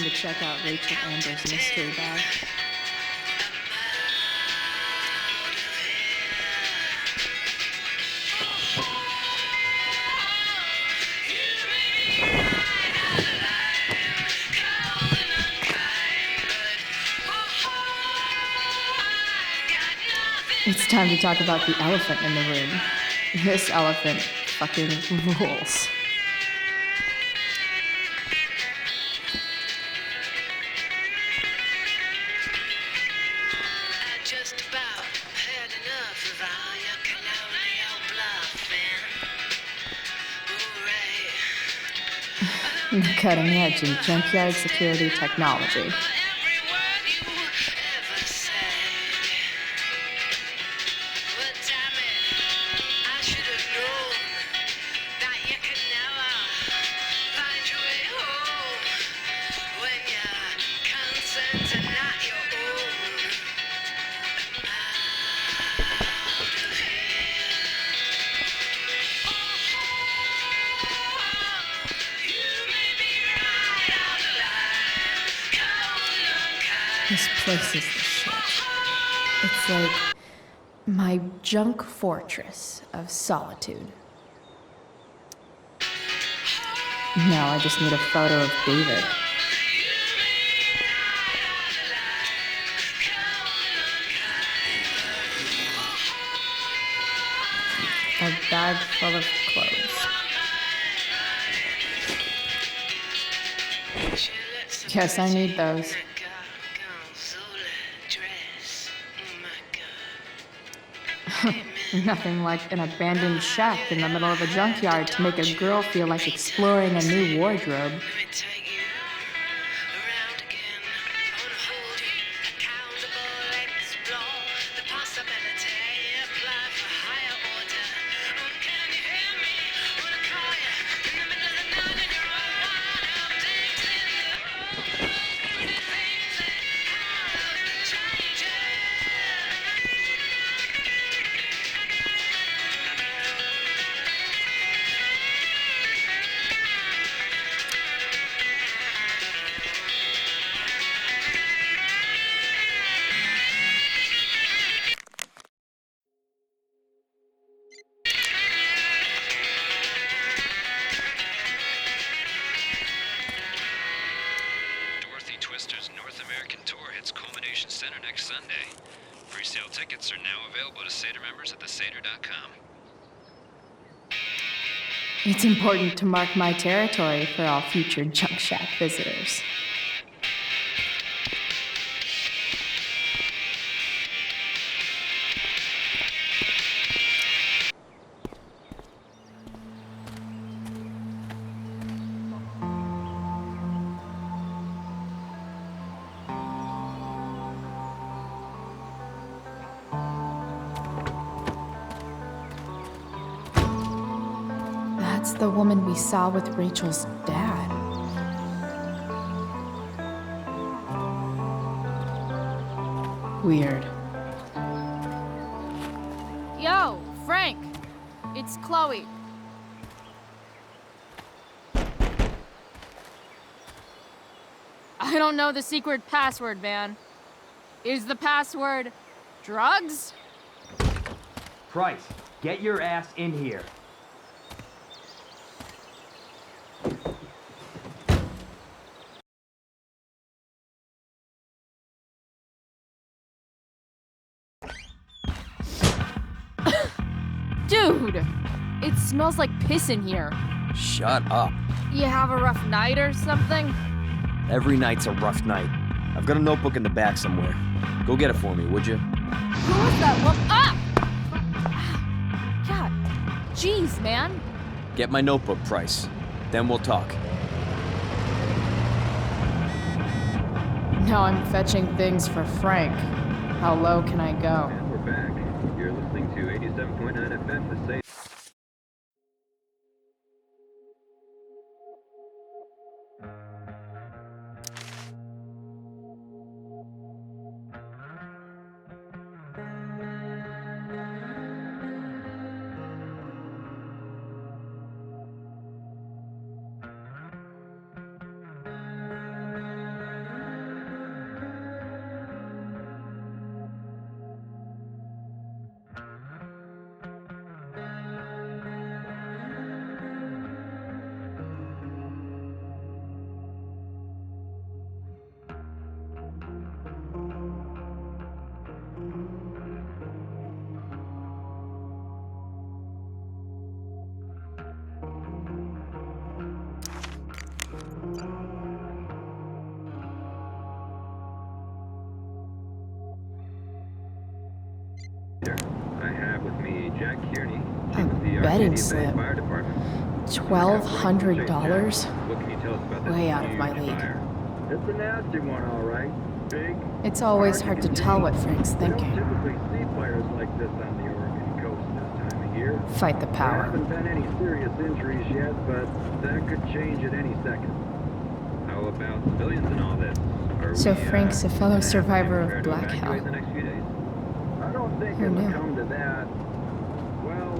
to check out Rachel Amber's mystery bag. It's time to talk about the elephant in the room. This elephant fucking rules. The cutting edge in junkyard security technology. This place is the shit. It's like my junk fortress of solitude. Now I just need a photo of David. A bag full of clothes. Yes, I need those. Nothing like an abandoned shack in the middle of a junkyard to make a girl feel like exploring a new wardrobe. Tickets are now available to Seder members at theseder.com. It's important to mark my territory for all future junk shack visitors. That's the woman we saw with Rachel's dad. Weird. Yo, Frank! It's Chloe. I don't know the secret password, man. Is the password drugs? Price, get your ass in here. Dude! It smells like piss in here. Shut up. You have a rough night or something? Every night's a rough night. I've got a notebook in the back somewhere. Go get it for me, would you? Who was that one? Ah! God. Jeez, man. Get my notebook, Price. Then we'll talk. Now I'm fetching things for Frank. How low can I go? And we're back. You're listening to 87.9 FM, the same. I have with me Jack Kearney, A chief of the betting Arcadia Bay slip. Fire Department. $1,200? What can you tell us about this Way out of my huge league. fire? It's a nasty one, all right. Big. It's always hard to tell what Frank's We don't thinking. typically see fires like this on the Oregon coast this time of year. Fight the There power. haven't been any serious injuries yet, but that could change at any second. How about civilians and all this? Are So we, Frank's a fellow gonna have to be survivor of prepared to Black evacuate Hell. the next few days? I don't think Who it'll knew? come to that. Well,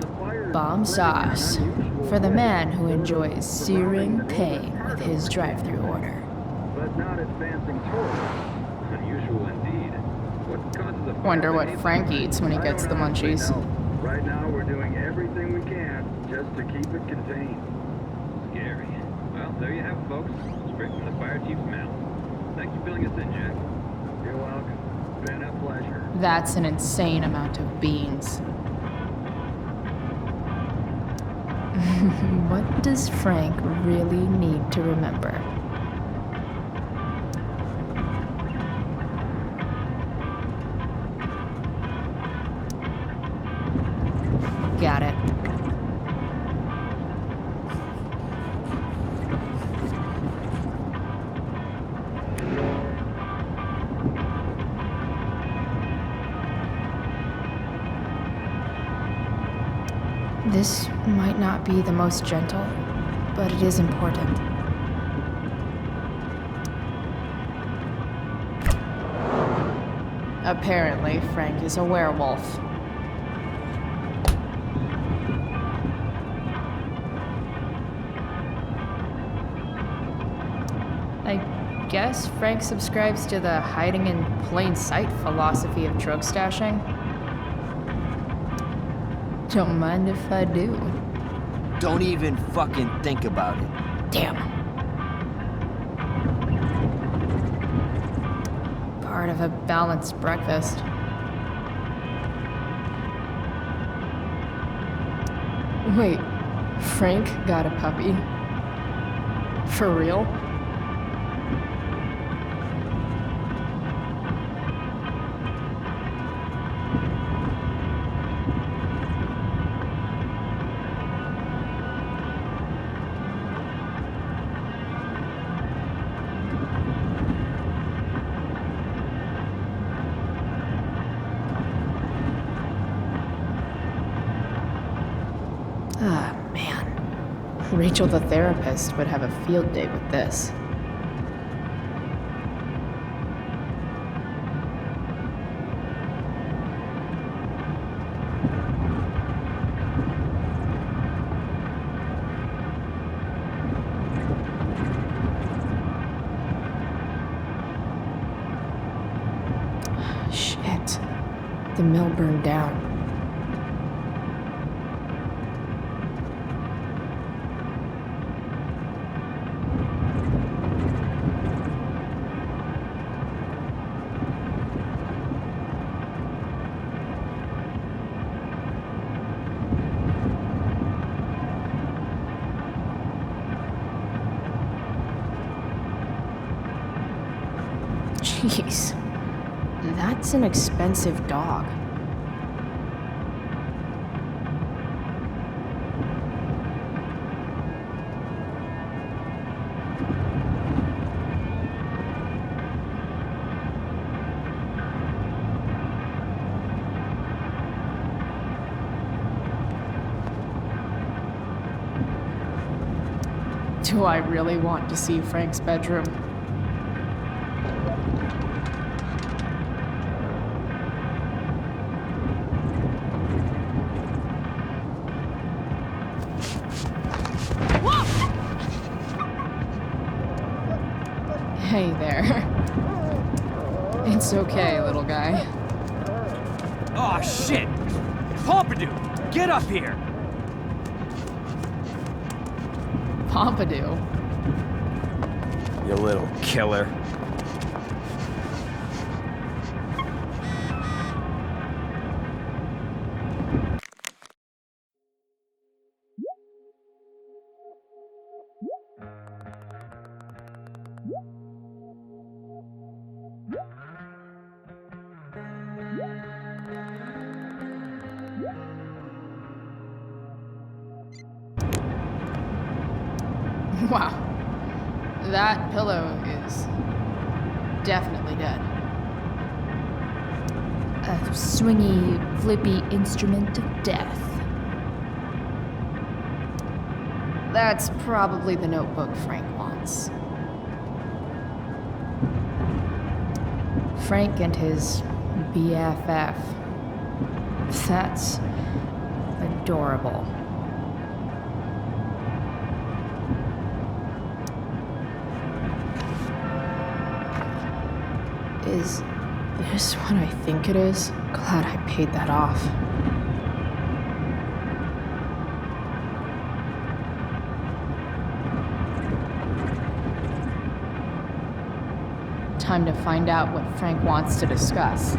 the fire is Bomb spreading in an sauce. unusual For the way, man who sort of enjoys surrounding searing the northern pain part with of his it. drive-through order. But not advancing toward it. Unusual indeed. What causes a fire Wonder to what haze Frank like eats when he I gets the don't honestly munchies. know. Right now, we're doing everything we can just to keep it contained. Scary. Well, there you have it, folks. Straight from the fire chief's mouth. Thanks for filling us in, Jack. You're welcome. Been a pleasure. That's an insane amount of beans. What does Frank really need to remember? Got it. This might not be the most gentle, but it is important. Apparently, Frank is a werewolf. I guess Frank subscribes to the hiding in plain sight philosophy of drug stashing. Don't mind if I do. Don't even fucking think about it. Damn. Part of a balanced breakfast. Wait, Frank got a puppy? For real? Ah, man. Rachel the therapist would have a field day with this. Shit. The mill burned down. Jeez. That's an expensive dog. Do I really want to see Frank's bedroom? Hey there. It's okay, little guy. Aw, shit! Pompidou, get up here! Pompidou. You little killer. Wow. That pillow is definitely dead. A swingy, flippy instrument of death. That's probably the notebook Frank wants. Frank and his BFF. That's adorable. Is this what I think it is? Glad I paid that off. Time to find out what Frank wants to discuss.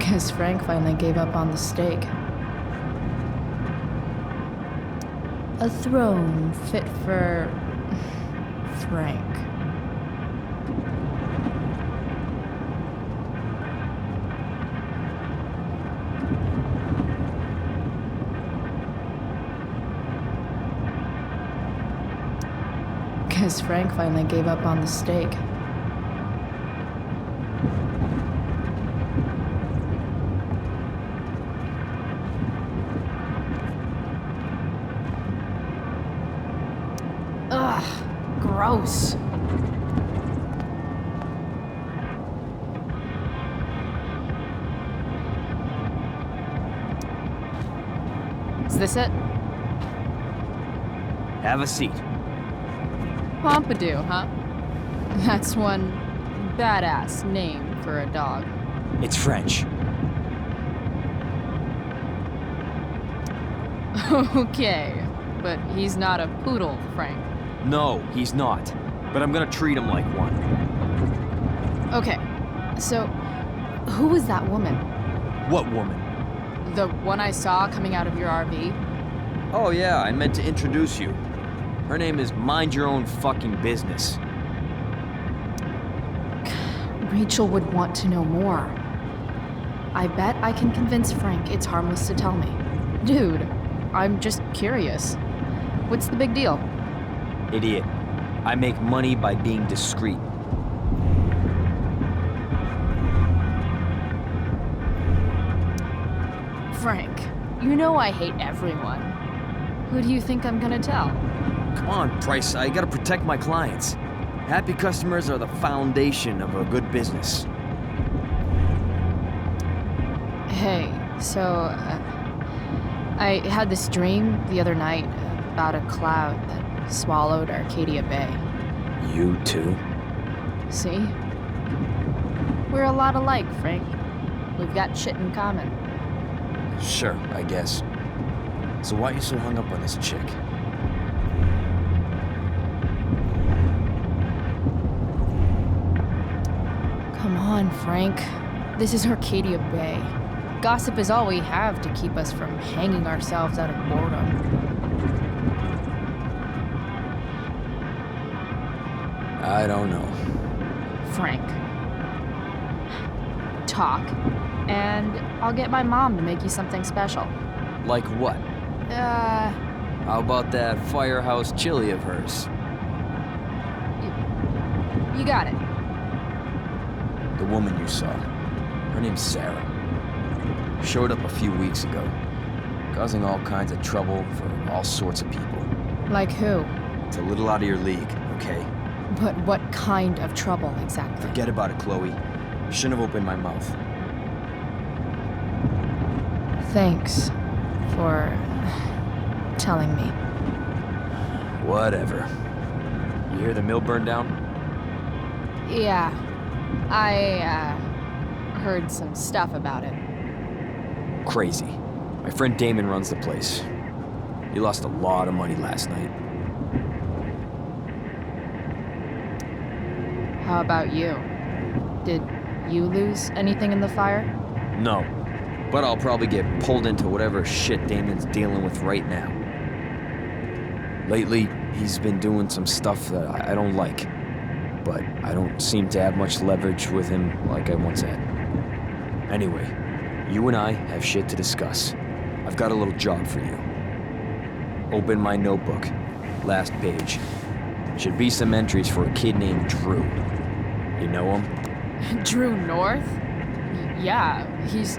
Guess Frank finally gave up on the stake. A throne fit for Frank. Guess Frank finally gave up on the stake. Ugh, gross. Is this it? Have a seat. Pompidou, huh? That's one badass name for a dog. It's French. Okay, but he's not a poodle, Frank. No, he's not. But I'm gonna treat him like one. Okay, so who was that woman? What woman? The one I saw coming out of your RV? Oh yeah, I meant to introduce you. Her name is Mind Your Own Fucking Business. Rachel would want to know more. I bet I can convince Frank it's harmless to tell me. Dude, I'm just curious. What's the big deal? Idiot. I make money by being discreet. Frank, you know I hate everyone. Who do you think I'm gonna tell? Come on, Price, I gotta protect my clients. Happy customers are the foundation of a good business. Hey, so, I had this dream the other night about a cloud that swallowed Arcadia Bay. You too? See? We're a lot alike, Frank. We've got shit in common. Sure, I guess. So why are you so hung up on this chick? Come on, Frank. This is Arcadia Bay. Gossip is all we have to keep us from hanging ourselves out of boredom. I don't know. Frank. Talk, and I'll get my mom to make you something special. Like what? How about that firehouse chili of hers? You got it. The woman you saw. Her name's Sarah. Showed up a few weeks ago, causing all kinds of trouble for all sorts of people. Like who? It's a little out of your league, okay? But what kind of trouble exactly? Forget about it, Chloe. Shouldn't have opened my mouth. Thanks for telling me. Whatever. You hear the mill burn down? Yeah. I, heard some stuff about it. Crazy. My friend Damon runs the place. He lost a lot of money last night. How about you? Did you lose anything in the fire? No. But I'll probably get pulled into whatever shit Damon's dealing with right now. Lately, he's been doing some stuff that I don't like. But I don't seem to have much leverage with him like I once had. Anyway, you and I have shit to discuss. I've got a little job for you. Open my notebook Last page. Should be some entries for a kid named Drew. You know him? Drew North? Yeah, he's...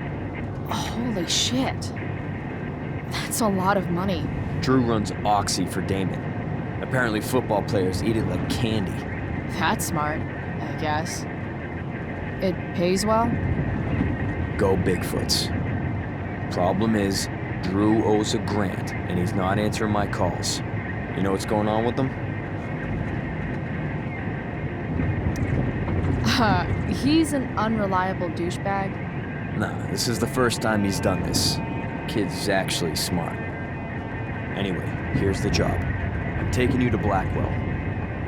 Holy shit. That's a lot of money. Drew runs Oxy for Damon. Apparently football players eat it like candy. That's smart, I guess. It pays well? Go Bigfoots. Problem is, Drew owes a grant, and he's not answering my calls. You know what's going on with him? He's an unreliable douchebag. Nah, this is the first time he's done this. Kid's actually smart. Anyway, here's the job. I'm taking you to Blackwell.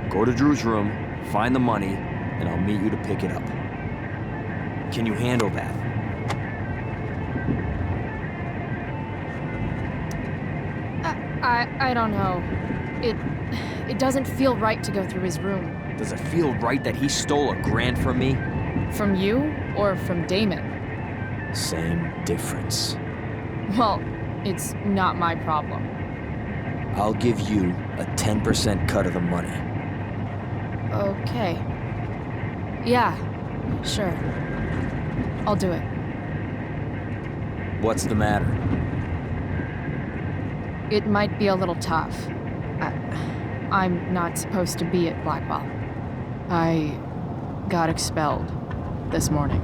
Go to Drew's room, find the money, and I'll meet you to pick it up. Can you handle that? I don't know. It doesn't feel right to go through his room. Does it feel right that he stole a grant from me? From you or from Damon? Same difference. Well, it's not my problem. I'll give you a 10% cut of the money. Okay. Yeah, sure. I'll do it. What's the matter? It might be a little tough. I'm not supposed to be at Blackwell. I got expelled this morning.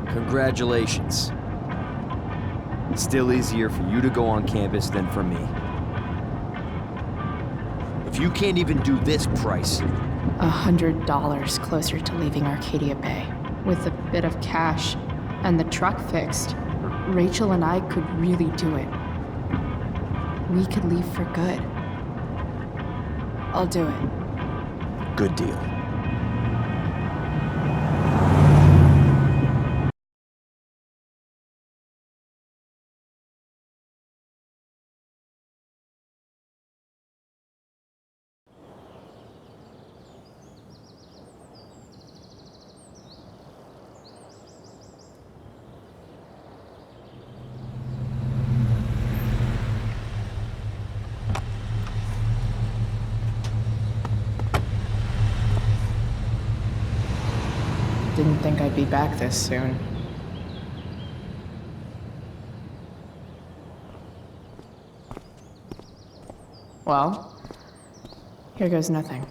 Congratulations. Still easier for you to go on campus than for me. If you can't even do this price... $100 closer to leaving Arcadia Bay. With a bit of cash and the truck fixed, Rachel and I could really do it. We could leave for good. I'll do it. Good deal. Didn't think I'd be back this soon. Well, here goes nothing.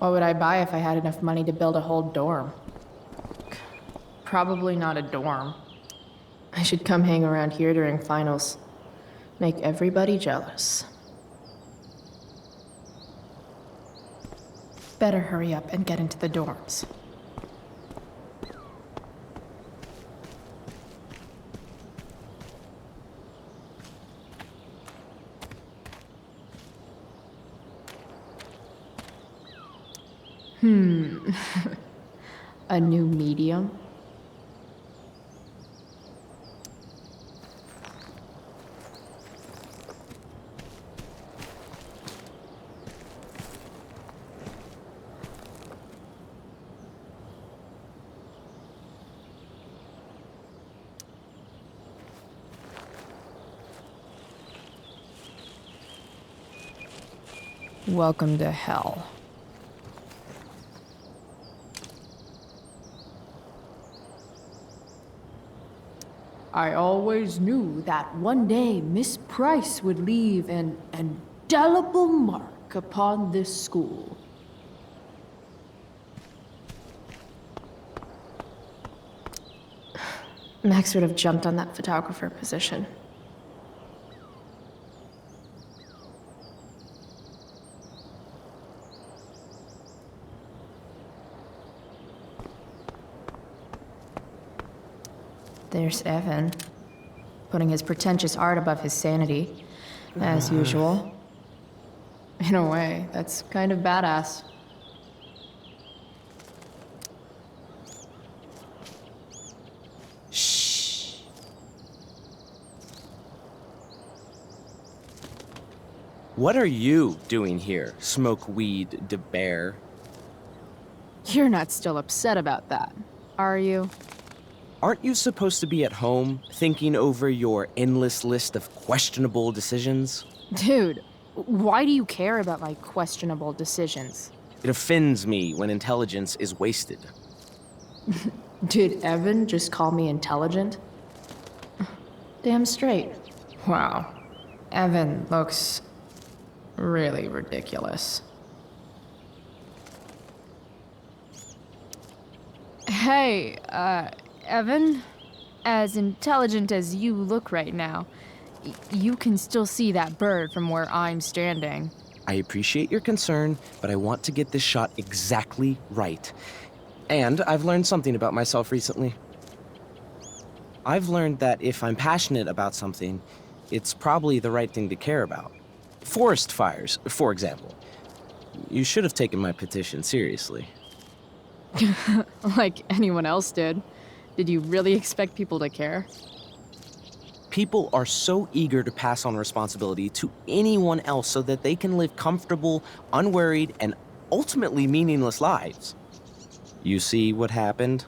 What would I buy if I had enough money to build a whole dorm? Probably not a dorm. I should come hang around here during finals. Make everybody jealous. Better hurry up and get into the dorms. A new medium? Welcome to hell. I always knew that one day Miss Price would leave an indelible mark upon this school. Max would have jumped on that photographer position. There's Evan, putting his pretentious art above his sanity, as usual. In a way, that's kind of badass. Shh. What are you doing here, smoke-weed de bear? You're not still upset about that, are you? Aren't you supposed to be at home, thinking over your endless list of questionable decisions? Dude, why do you care about my questionable decisions? It offends me when intelligence is wasted. Did Evan just call me intelligent? Damn straight. Wow. Evan looks really ridiculous. Hey, Evan, as intelligent as you look right now, you can still see that bird from where I'm standing. I appreciate your concern, but I want to get this shot exactly right. And I've learned something about myself recently. I've learned that if I'm passionate about something, it's probably the right thing to care about. Forest fires, for example. You should have taken my petition seriously. Like anyone else did. Did you really expect people to care? People are so eager to pass on responsibility to anyone else so that they can live comfortable, unworried, and ultimately meaningless lives. You see what happened?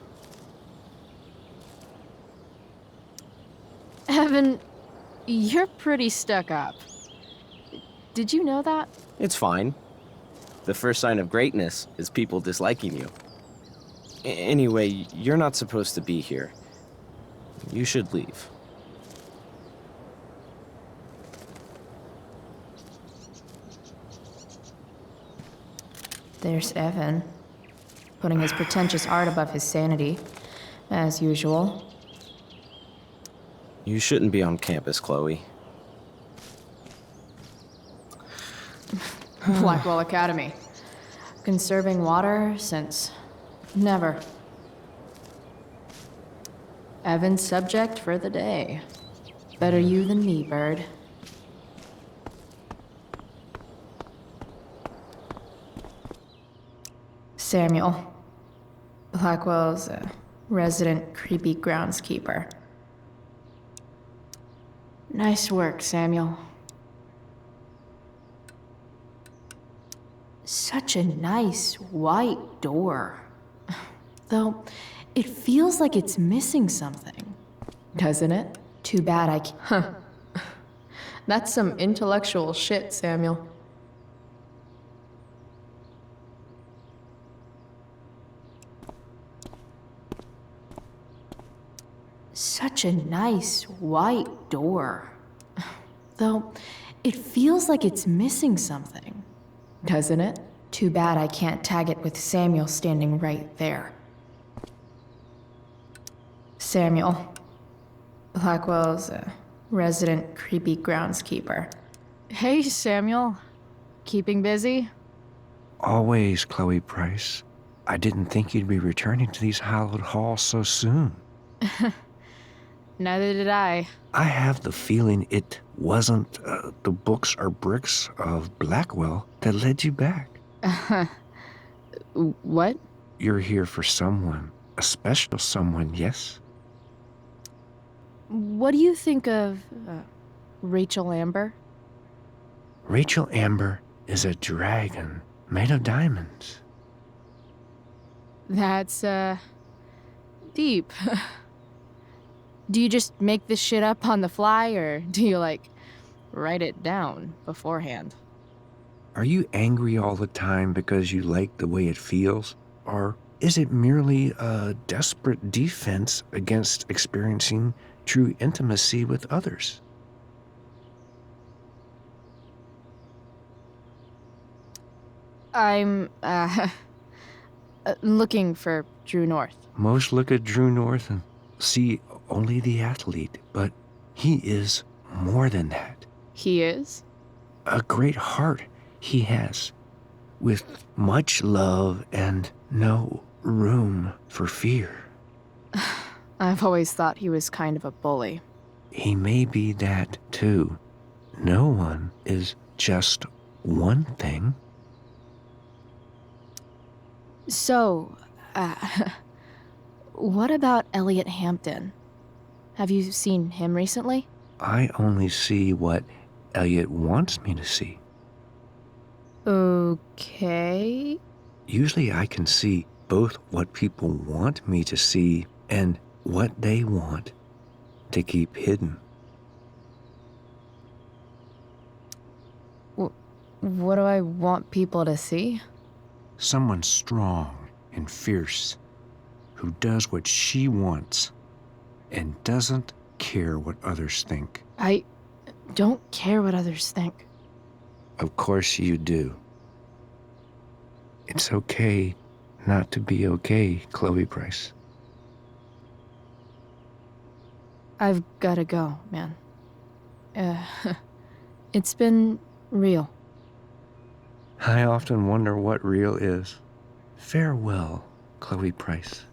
Evan, you're pretty stuck up. Did you know that? It's fine. The first sign of greatness is people disliking you. Anyway, you're not supposed to be here. You should leave. There's Evan, putting his pretentious art above his sanity, as usual. You shouldn't be on campus, Chloe. Blackwell Academy. Conserving water since never. Evan's subject for the day. Better you than me, bird. Samuel. Blackwell's resident creepy groundskeeper. Nice work, Samuel. Such a nice white door. Though, it feels like it's missing something. Doesn't it? Too bad I can't. Huh. That's some intellectual shit, Samuel. Such a nice white door. Though, it feels like it's missing something. Doesn't it? Too bad I can't tag it with Samuel standing right there. Samuel. Blackwell's resident creepy groundskeeper. Hey, Samuel. Keeping busy? Always, Chloe Price. I didn't think you'd be returning to these hallowed halls so soon. Neither did I. I have the feeling it wasn't the books or bricks of Blackwell that led you back. What? You're here for someone. A special someone, yes? What do you think of Rachel Amber? Rachel Amber is a dragon made of diamonds. That's, deep. Do you just make this shit up on the fly, or do you, like, write it down beforehand? Are you angry all the time because you like the way it feels? Or is it merely a desperate defense against experiencing true intimacy with others? I'm, looking for Drew North. Most look at Drew North and see only the athlete, but he is more than that. He is? A great heart he has, with much love and no room for fear. I've always thought he was kind of a bully. He may be that too. No one is just one thing. So, what about Elliot Hampton? Have you seen him recently? I only see what Elliot wants me to see. Okay. Usually I can see both what people want me to see and what they want to keep hidden. What do I want people to see? Someone strong and fierce who does what she wants and doesn't care what others think. I don't care what others think. Of course you do. It's okay not to be okay, Chloe Price. I've gotta go, man. It's been real. I often wonder what real is. Farewell, Chloe Price.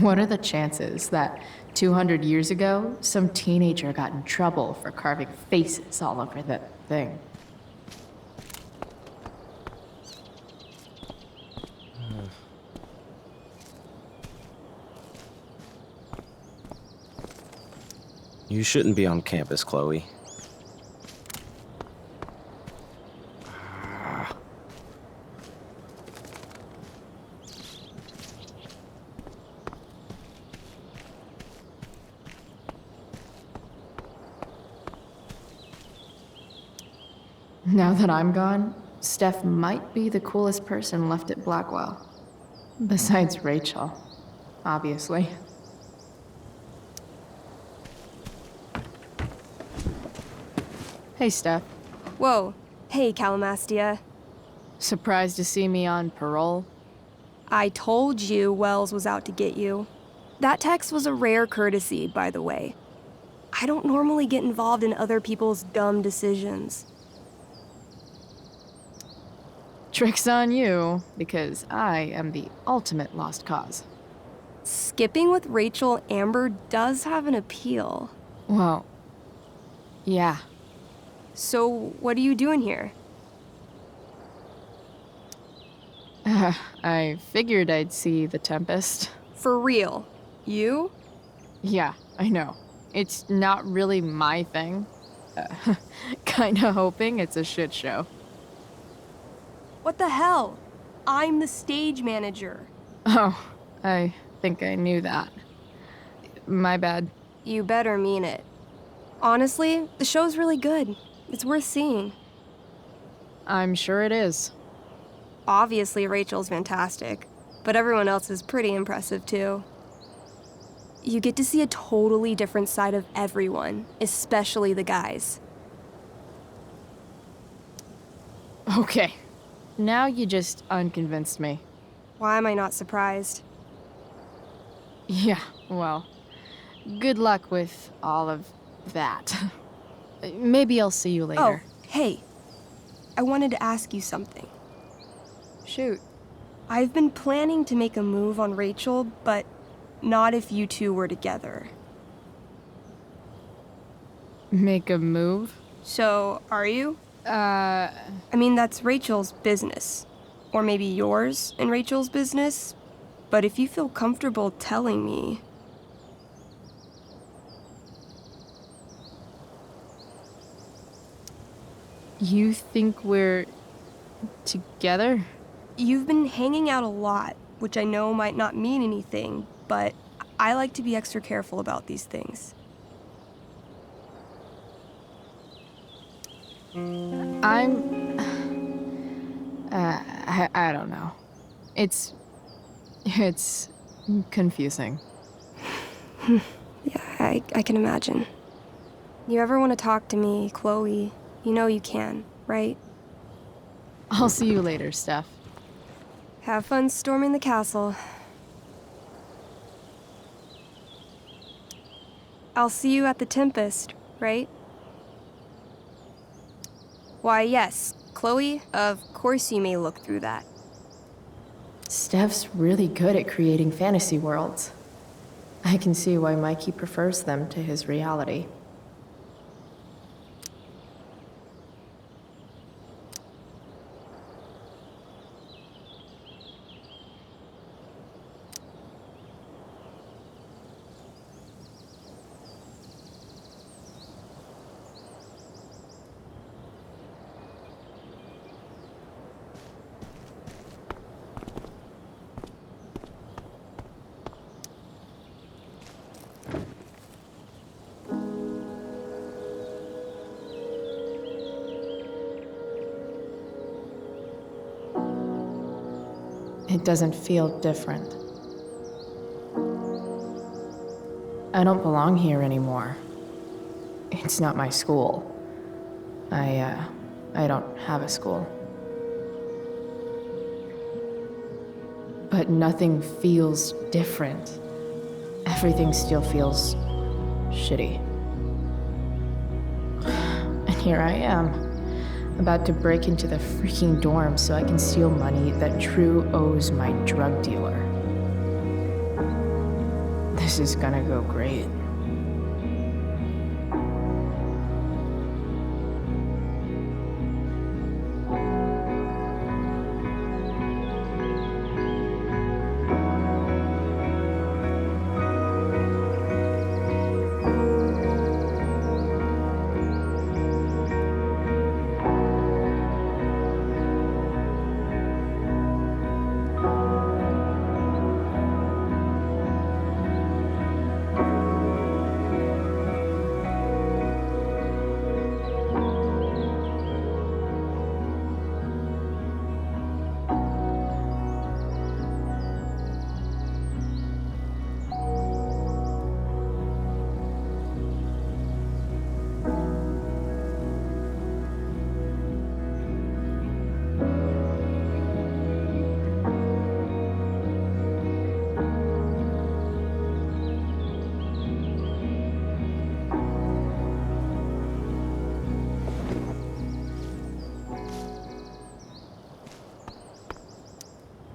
What are the chances that 200 years ago, some teenager got in trouble for carving faces all over that thing? You shouldn't be on campus, Chloe. Now that I'm gone, Steph might be the coolest person left at Blackwell. Besides Rachel, obviously. Hey, Steph. Whoa. Hey, Calamastia. Surprised to see me on parole? I told you Wells was out to get you. That text was a rare courtesy, by the way. I don't normally get involved in other people's dumb decisions. Trick's on you, because I am the ultimate lost cause. Skipping with Rachel Amber does have an appeal. Well, yeah. So, what are you doing here? I figured I'd see the Tempest. For real? You? Yeah, I know. It's not really my thing. Kinda hoping it's a shit show. What the hell? I'm the stage manager. Oh, I think I knew that. My bad. You better mean it. Honestly, the show's really good. It's worth seeing. I'm sure it is. Obviously, Rachel's fantastic, but everyone else is pretty impressive too. You get to see a totally different side of everyone, especially the guys. Okay. Now you just unconvinced me. Why am I not surprised? Yeah, well, good luck with all of that. Maybe I'll see you later. Oh, hey. I wanted to ask you something. Shoot. I've been planning to make a move on Rachel, but not if you two were together. Make a move? So, are you? I mean, that's Rachel's business. Or maybe yours and Rachel's business. But if you feel comfortable telling me... You think we're together? You've been hanging out a lot, which I know might not mean anything, but I like to be extra careful about these things. I don't know. It's confusing. Yeah, I can imagine. You ever want to talk to me, Chloe, you know you can, right? I'll see you later, Steph. Have fun storming the castle. I'll see you at the Tempest, right? Why, yes. Chloe, of course you may look through that. Steph's really good at creating fantasy worlds. I can see why Mikey prefers them to his reality. It doesn't feel different. I don't belong here anymore. It's not my school. I don't have a school. But nothing feels different. Everything still feels shitty. And here I am, about to break into the freaking dorm so I can steal money that Drew owes my drug dealer. This is gonna go great.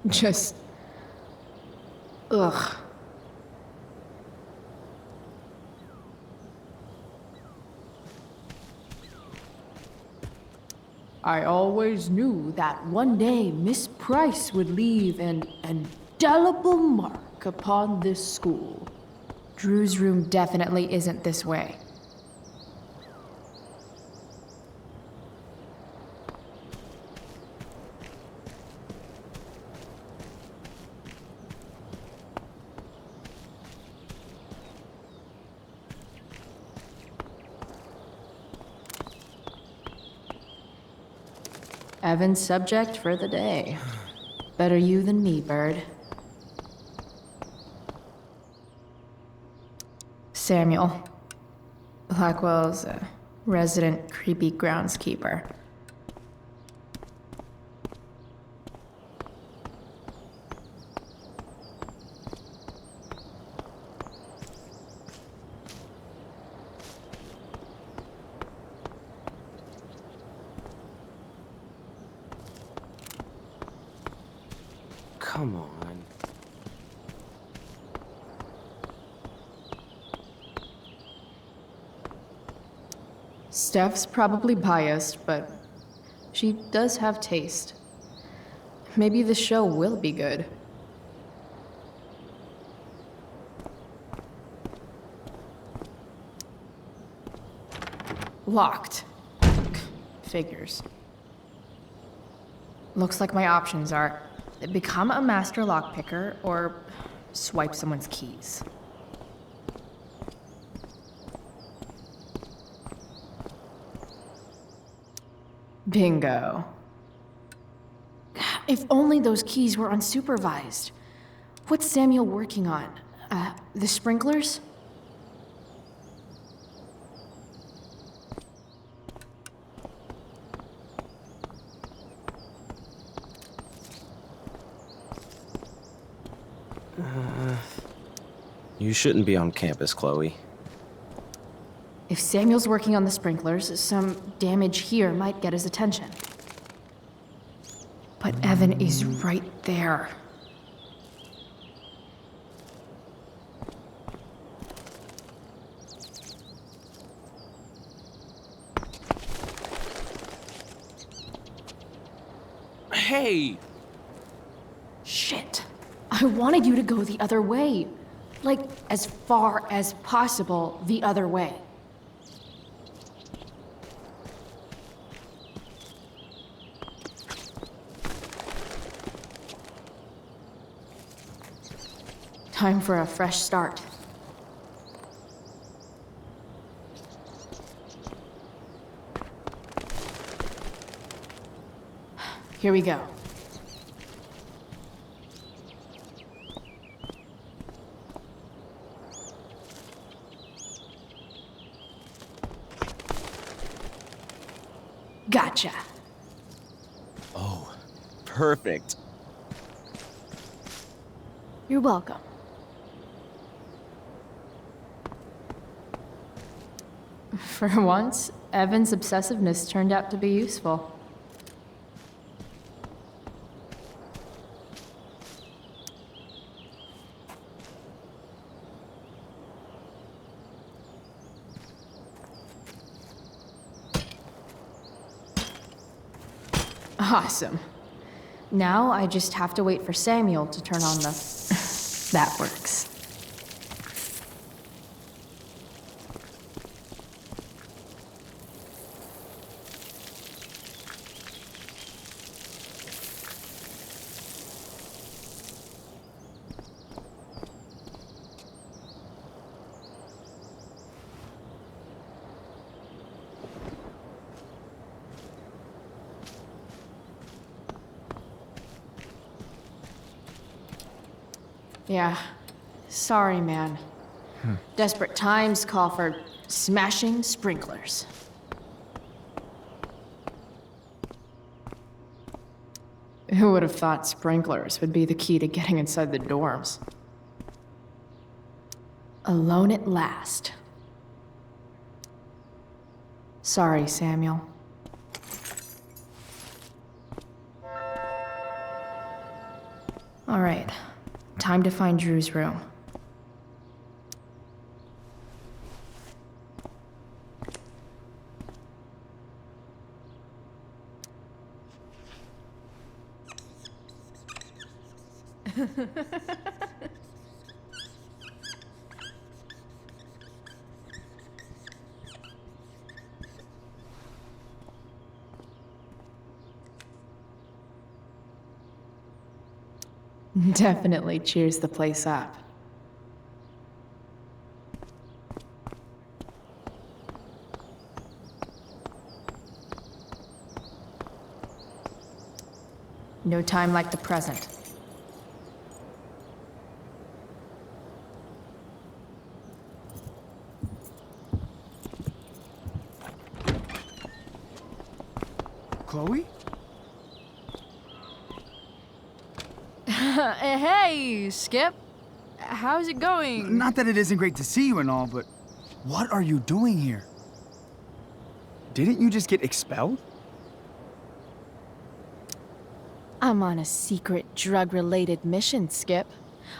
Just... ugh. I always knew that one day Miss Price would leave an indelible mark upon this school. Drew's room definitely isn't this way. Evan's subject for the day. Better you than me, Bird. Samuel. Blackwell's resident creepy groundskeeper. Come on. Steph's probably biased, but she does have taste. Maybe the show will be good. Locked. figures. Looks like my options are become a master lockpicker or swipe someone's keys. Bingo. If only those keys were unsupervised. What's Samuel working on? The sprinklers? You shouldn't be on campus, Chloe. If Samuel's working on the sprinklers, some damage here might get his attention. But Evan is right there. Hey! Shit. I wanted you to go the other way. Like, as far as possible the other way. Time for a fresh start. Here we go. Gotcha. Oh, perfect. You're welcome. For once, Evan's obsessiveness turned out to be useful. Awesome. Now I just have to wait for Samuel to turn on the... That works. Yeah. Sorry, man. Desperate times call for smashing sprinklers. Who would have thought sprinklers would be the key to getting inside the dorms? Alone at last. Sorry, Samuel. All right. Time to find Drew's room. Definitely cheers the place up. No time like the present. Chloe? Hey, Skip. How's it going? Not that it isn't great to see you and all, but what are you doing here? Didn't you just get expelled? I'm on a secret drug-related mission, Skip.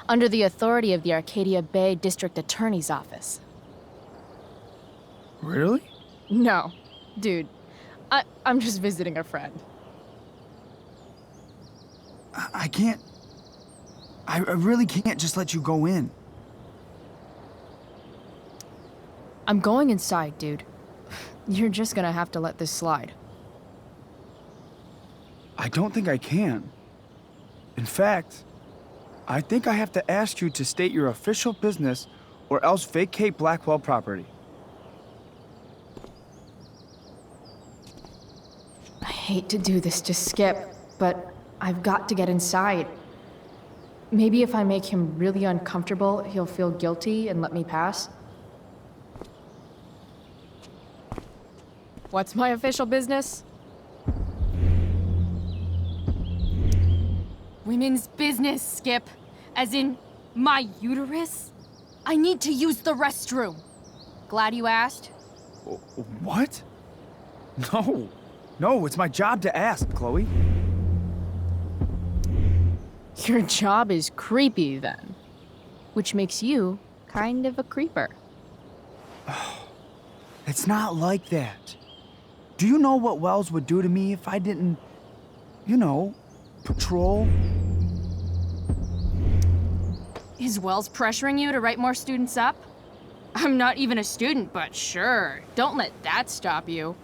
Under the authority of the Arcadia Bay District Attorney's Office. Really? No. Dude, I'm just visiting a friend. I can't... I really can't just let you go in. I'm going inside, dude. You're just gonna have to let this slide. I don't think I can. In fact, I think I have to ask you to state your official business or else vacate Blackwell property. I hate to do this to Skip, but I've got to get inside. Maybe if I make him really uncomfortable, he'll feel guilty and let me pass. What's my official business? Women's business, Skip. As in, my uterus? I need to use the restroom. Glad you asked. What? No. No, it's my job to ask, Chloe. Your job is creepy, then. Which makes you kind of a creeper. It's not like that. Do you know what Wells would do to me if I didn't, you know, patrol? Is Wells pressuring you to write more students up? I'm not even a student, but sure. Don't let that stop you.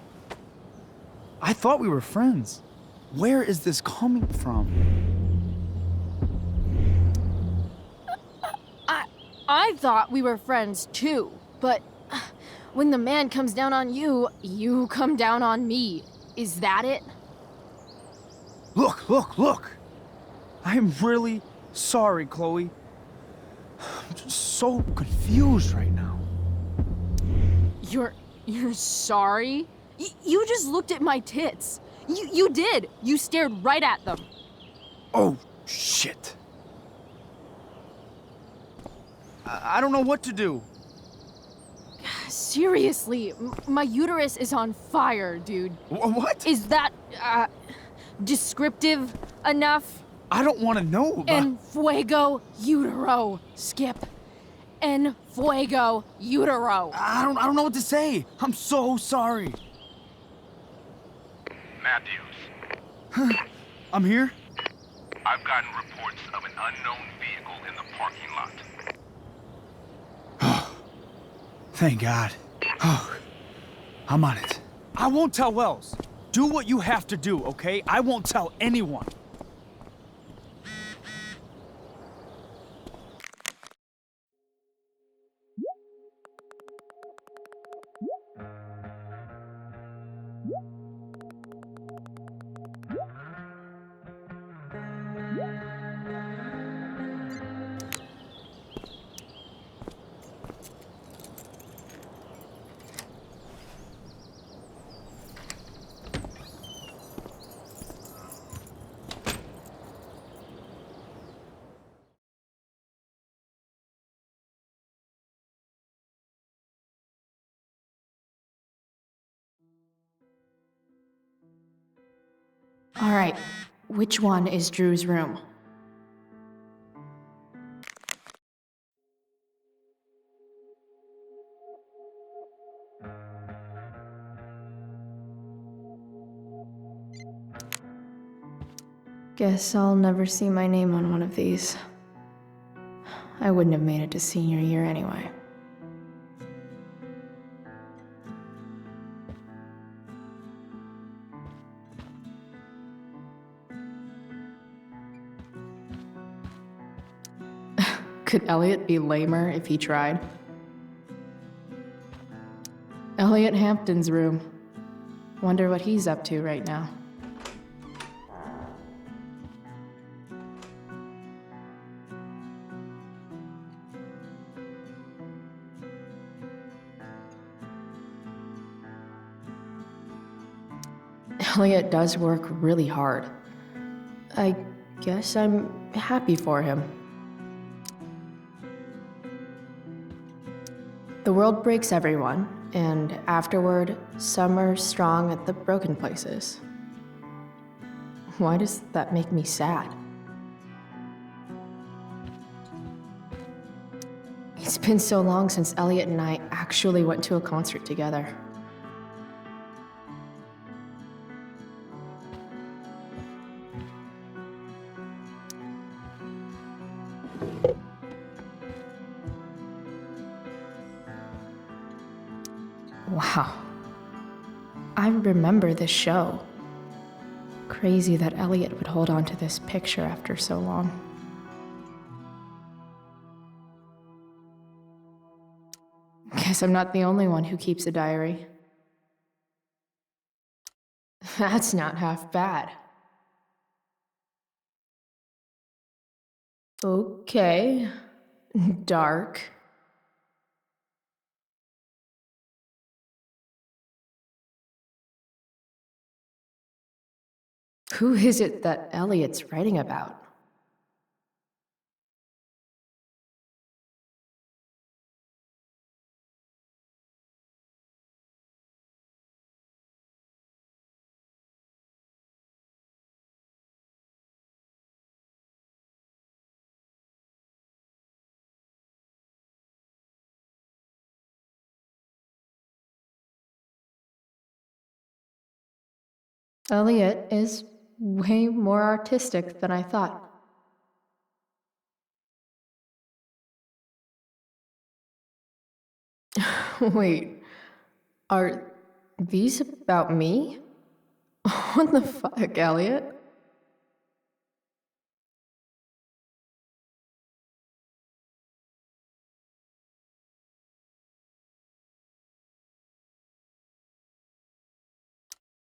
I thought we were friends. Where is this coming from? I thought we were friends too, but when the man comes down on you, you come down on me. Is that it? Look! I am really sorry, Chloe. I'm just so confused right now. You're sorry? You just looked at my tits. You did. You stared right at them. Oh, shit. I don't know what to do. Seriously, my uterus is on fire, dude. What? Is that, descriptive enough? I don't want to know about... En fuego utero, Skip. En fuego utero. I don't know what to say. I'm so sorry. Matthews. I'm here? I've gotten reports of an unknown vehicle in the parking lot. Thank God. Oh, I'm on it. I won't tell Wells. Do what you have to do, okay? I won't tell anyone. All right, which one is Drew's room? Guess I'll never see my name on one of these. I wouldn't have made it to senior year anyway. Could Elliot be lamer if he tried? Elliot Hampton's room. Wonder what he's up to right now. Elliot does work really hard. I guess I'm happy for him. The world breaks everyone, and afterward, some are strong at the broken places. Why does that make me sad? It's been so long since Elliot and I actually went to a concert together. Wow. I remember this show. Crazy that Elliot would hold on to this picture after so long. Guess I'm not the only one who keeps a diary. That's not half bad. Okay. Dark. Who is it that Elliot's writing about? Elliot is way more artistic than I thought. Wait, are these about me? What the fuck, Elliot?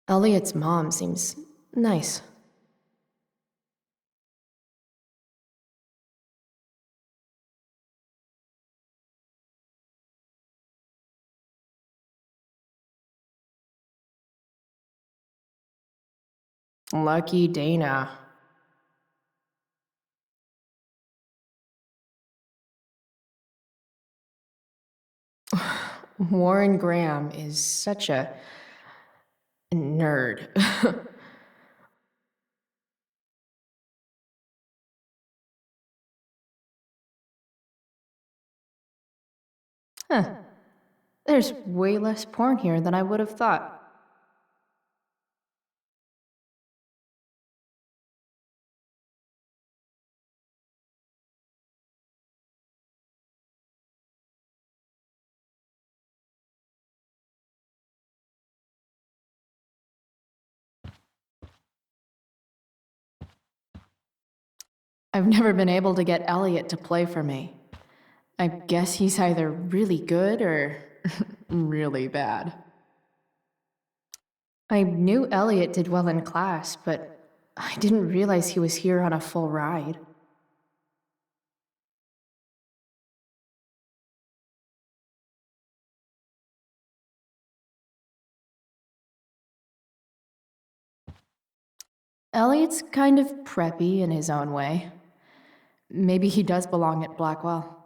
Elliot's mom seems nice. Lucky Dana. Warren Graham is such a nerd. Huh. There's way less porn here than I would have thought. I've never been able to get Elliot to play for me. I guess he's either really good or really bad. I knew Elliot did well in class, but I didn't realize he was here on a full ride. Elliot's kind of preppy in his own way. Maybe he does belong at Blackwell.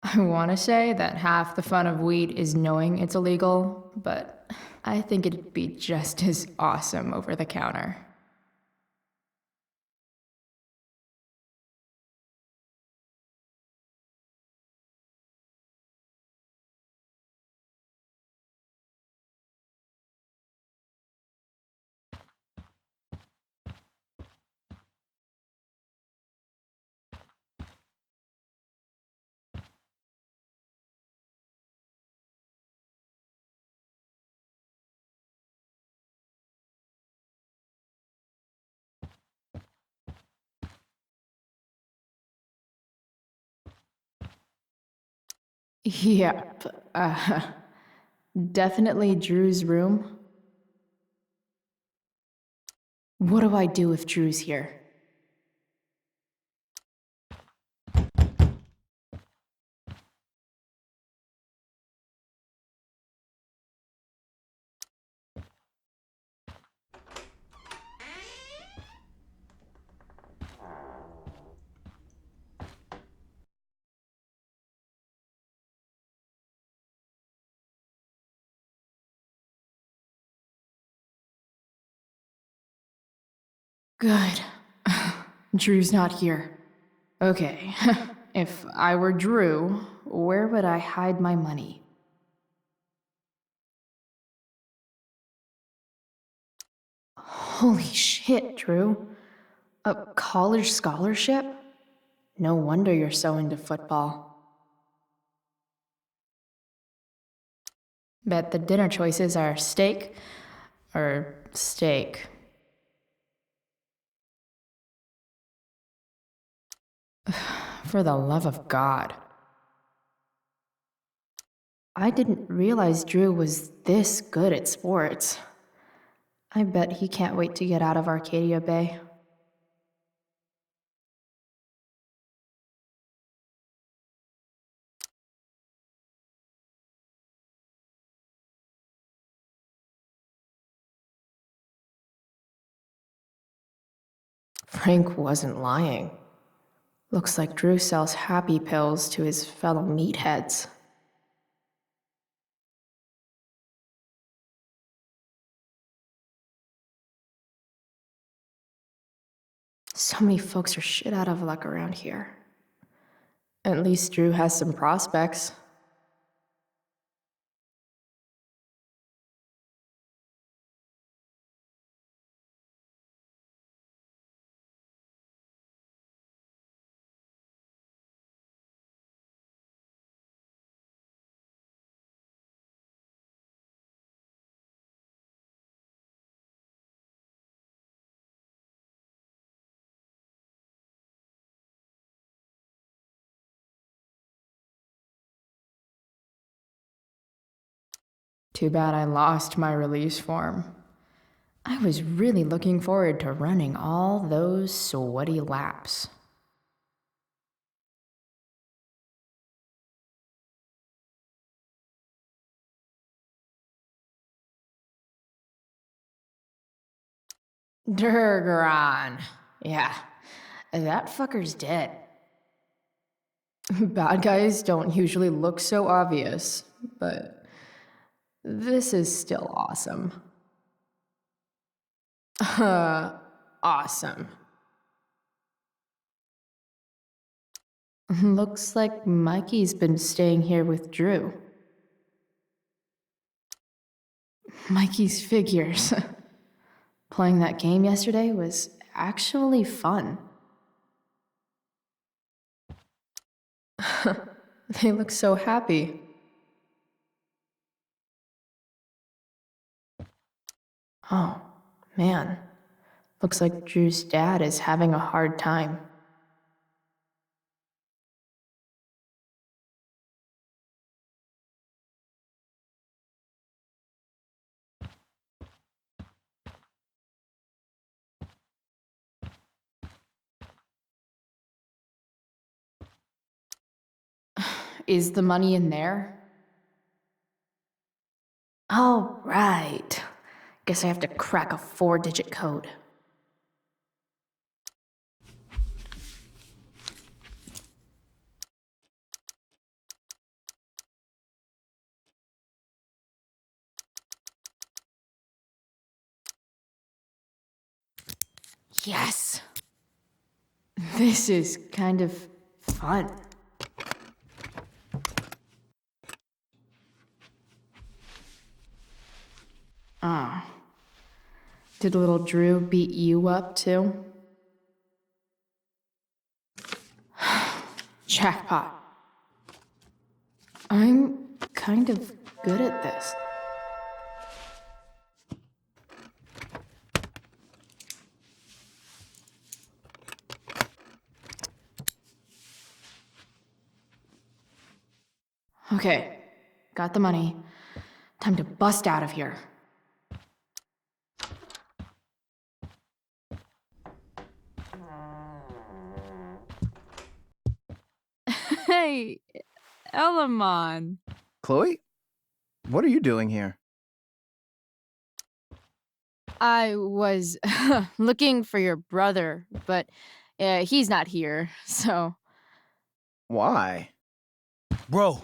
I want to say that half the fun of weed is knowing it's illegal, but I think it'd be just as awesome over the counter. Yep. Definitely Drew's room. What do I do if Drew's here? Good. Drew's not here. Okay. If I were Drew, where would I hide my money? Holy shit, Drew. A college scholarship? No wonder you're so into football. Bet the dinner choices are steak or steak. For the love of God. I didn't realize Drew was this good at sports. I bet he can't wait to get out of Arcadia Bay. Frank wasn't lying. Looks like Drew sells happy pills to his fellow meatheads. So many folks are shit out of luck around here. At least Drew has some prospects. Too bad I lost my release form. I was really looking forward to running all those sweaty laps. Durgaron. Yeah, that fucker's dead. Bad guys don't usually look so obvious, but this is still awesome. Awesome. Looks like Mikey's been staying here with Drew. Mikey's figures. Playing that game yesterday was actually fun. They look so happy. Oh, man. Looks like Drew's dad is having a hard time. Is the money in there? Oh, right. Guess I have to crack a 4-digit code. Yes! This is kind of fun. Oh. Did little Drew beat you up, too? Jackpot. I'm kind of good at this. Okay, got the money. Time to bust out of here. Hey, Elamon. Chloe? What are you doing here? I was looking for your brother, but he's not here, so... Why? Bro,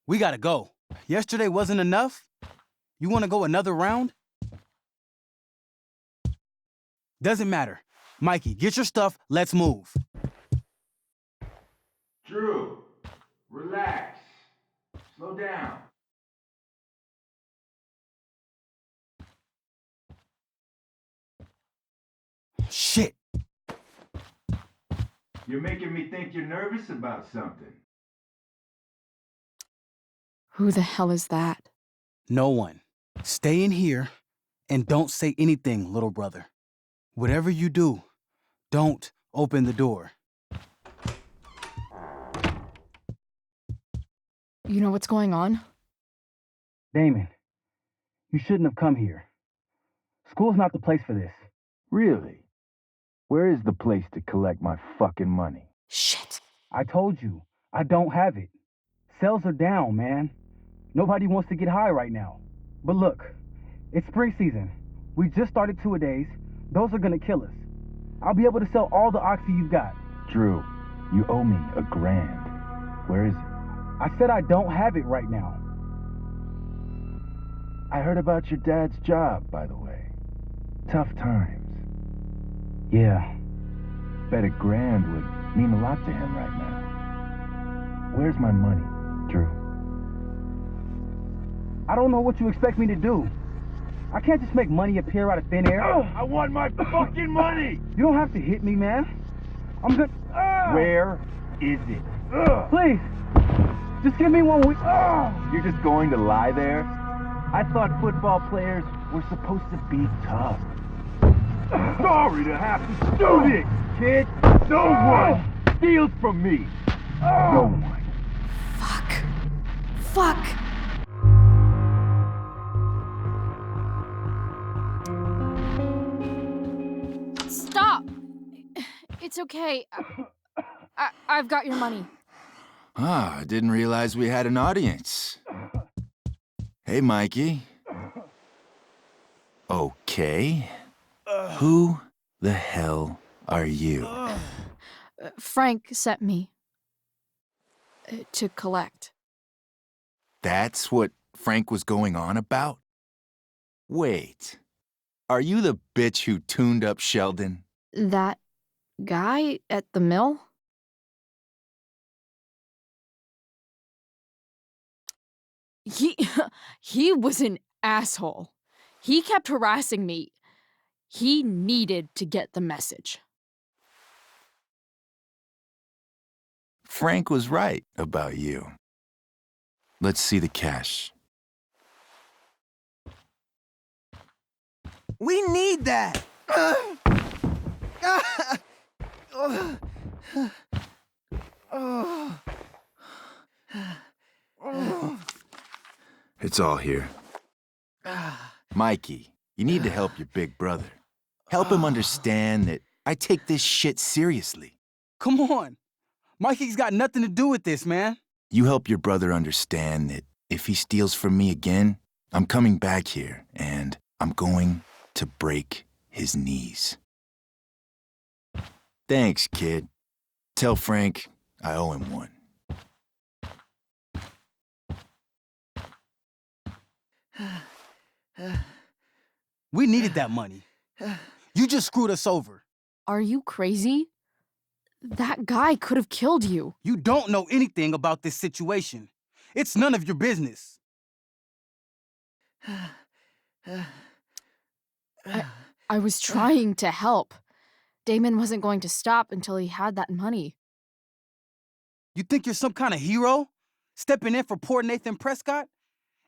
we gotta go. Yesterday wasn't enough? You wanna go another round? Doesn't matter. Mikey, get your stuff. Let's move. Drew, relax. Slow down. Shit. You're making me think you're nervous about something. Who the hell is that? No one. Stay in here and don't say anything, little brother. Whatever you do, don't open the door. You know what's going on? Damon, you shouldn't have come here. School's not the place for this. Really? Where is the place to collect my fucking money? Shit. I told you, I don't have it. Sales are down, man. Nobody wants to get high right now. But look, it's spring season. We just started two-a-days. Those are gonna kill us. I'll be able to sell all the oxy you've got. Drew, you owe me $1,000. Where is it? I said I don't have it right now. I heard about your dad's job, by the way. Tough times. Yeah. Bet $1,000 would mean a lot to him right now. Where's my money, Drew? I don't know what you expect me to do. I can't just make money appear out of thin air. I want my fucking money! You don't have to hit me, man. I'm good. Where is it? Please, just give me 1 week. You're just going to lie there? I thought football players were supposed to be tough. Sorry to have to do this, kid. No one steals from me. No one. Fuck. Stop! It's okay. I've got your money. Ah, I didn't realize we had an audience. Hey, Mikey. Okay. Who the hell are you? Frank sent me to collect. That's what Frank was going on about? Wait. Are you the bitch who tuned up Sheldon? That guy at the mill? He was an asshole. He kept harassing me. He needed to get the message. Frank was right about you. Let's see the cash. We need that. It's all here. Mikey, you need to help your big brother. Help him understand that I take this shit seriously. Come on. Mikey's got nothing to do with this, man. You help your brother understand that if he steals from me again, I'm coming back here and I'm going to break his knees. Thanks, kid. Tell Frank I owe him one. We needed that money. You just screwed us over. Are you crazy? That guy could have killed you. You don't know anything about this situation. It's none of your business. I was trying to help. Damon wasn't going to stop until he had that money. You think you're some kind of hero? Stepping in for poor Nathan Prescott?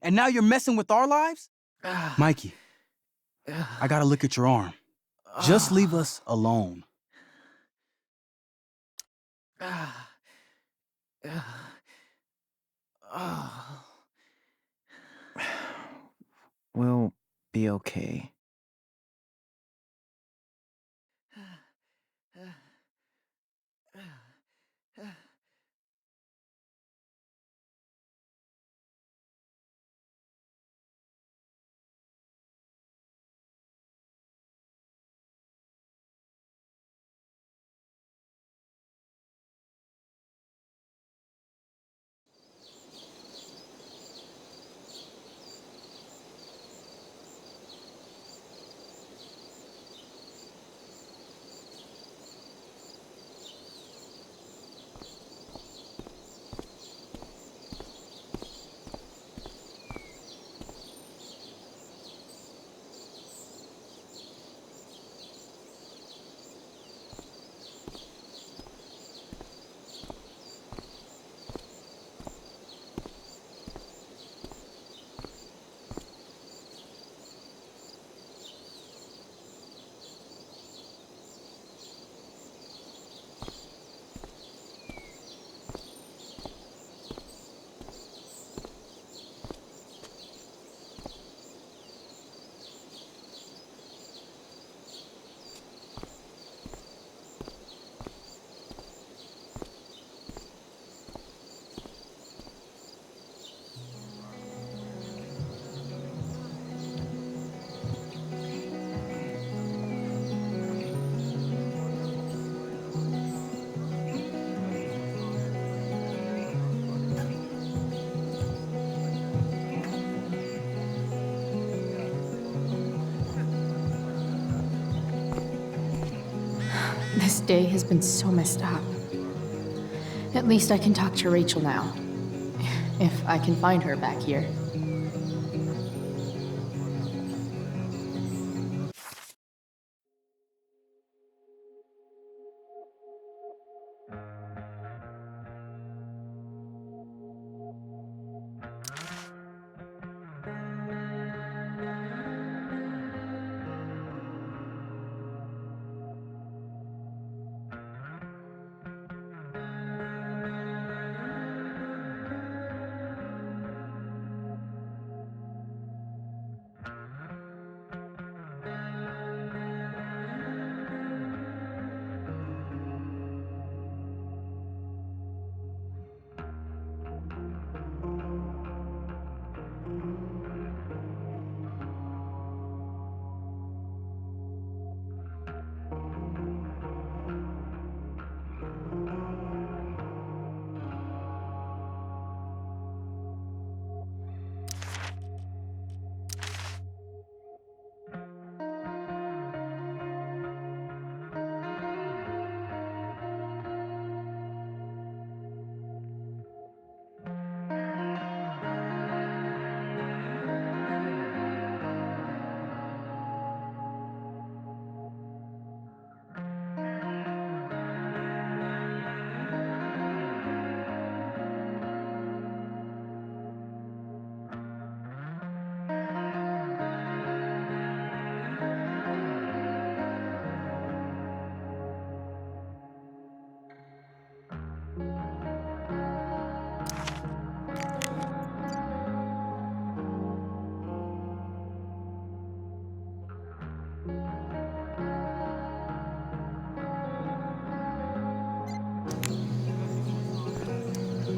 And now you're messing with our lives? Mikey, I gotta look at your arm. Just leave us alone. We'll be okay. This day has been so messed up. At least I can talk to Rachel now. If I can find her back here.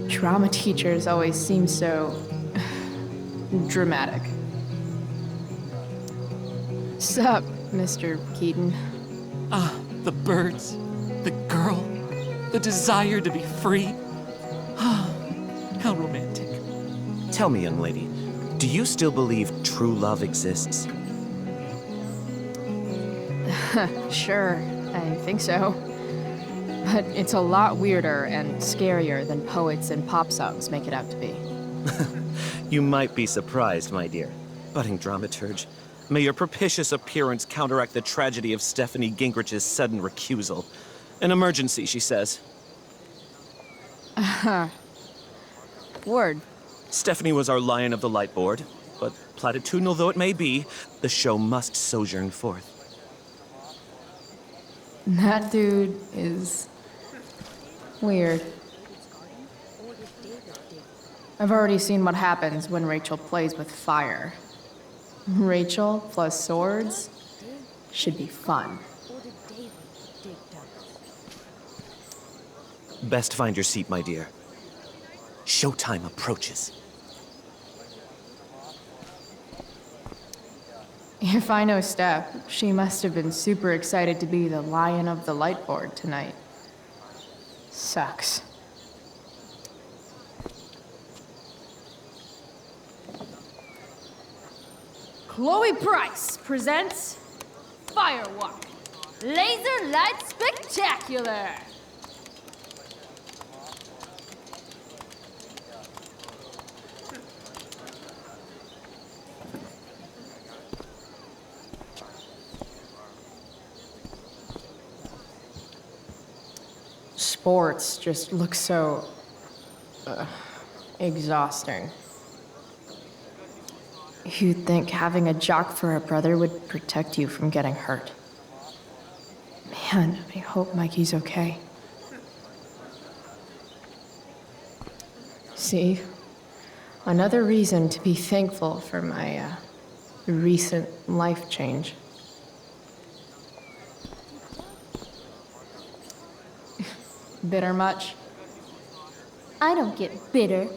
Drama teachers always seem so dramatic. Sup, Mr. Keaton? Ah, the birds, the girl, the desire to be free. Ah, how romantic. Tell me, young lady, do you still believe true love exists? Sure, I think so. But it's a lot weirder and scarier than poets and pop songs make it out to be. You might be surprised, my dear. Budding dramaturge, may your propitious appearance counteract the tragedy of Stephanie Gingrich's sudden recusal. An emergency, she says. Word. Stephanie was our Lion of the Light Board, but platitudinal though it may be, the show must sojourn forth. That dude is weird. I've already seen what happens when Rachel plays with fire. Rachel plus swords should be fun. Best find your seat, my dear. Showtime approaches. If I know Steph, she must have been super excited to be the Lion of the Light Board tonight. Sucks. Chloe Price presents Firewalk Laser Light Spectacular. Sports just look so exhausting. You'd think having a jock for a brother would protect you from getting hurt. Man, I hope Mikey's okay. See? Another reason to be thankful for my recent life change. Bitter much? I don't get bitter.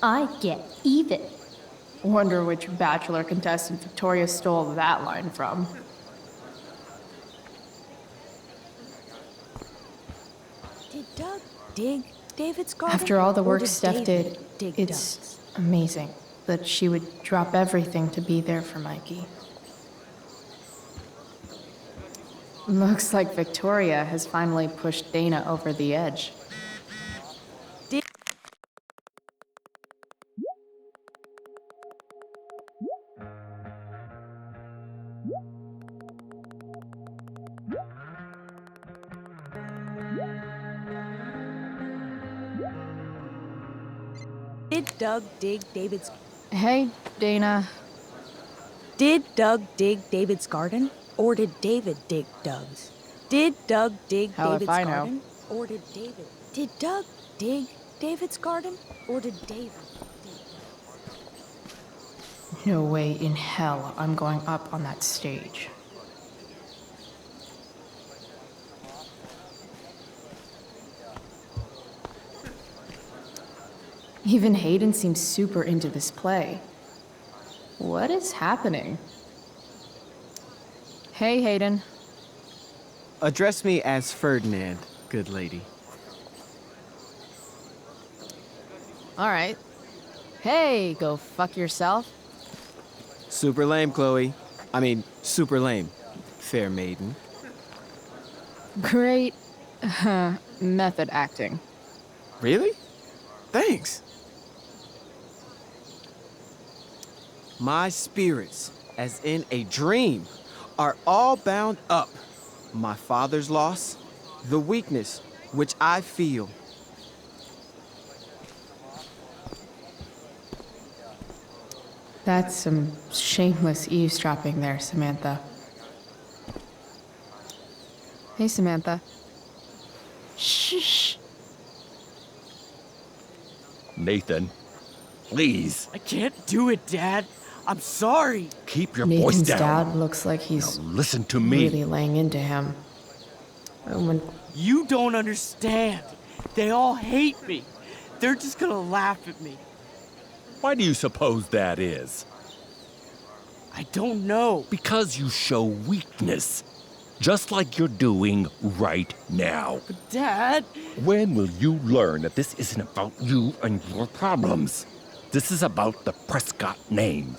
I get even. Wonder which Bachelor contestant Victoria stole that line from. Did Doug dig David's garden? After all the Or work did Steph David did, dig it's Doug's? amazing that she would drop everything to be there for Mikey. Looks like Victoria has finally pushed Dana over the edge. Did Doug dig David's... Hey, Dana. Did Doug dig David's garden? Or did David dig Doug's? Did Doug dig Hell if David's I know. garden? Or did David... Did Doug dig David's garden? Or did David... No way in hell I'm going up on that stage. Even Hayden seems super into this play. What is happening? Hey, Hayden. Address me as Ferdinand, good lady. All right. Hey, go fuck yourself. Super lame, Chloe. I mean, super lame. Fair maiden. Great method acting. Really? Thanks. My spirits, as in a dream, are all bound up. My father's loss, the weakness which I feel. That's some shameless eavesdropping there, Samantha. Hey, Samantha. Shh. Nathan, please. I can't do it, Dad. I'm sorry. Keep your Nathan's voice down. dad looks like he's Now listen to me. really laying into him. When You don't understand. They all hate me. They're just gonna laugh at me. Why do you suppose that is? I don't know. Because you show weakness. Just like you're doing right now. But Dad... When will you learn that this isn't about you and your problems? This is about the Prescott name.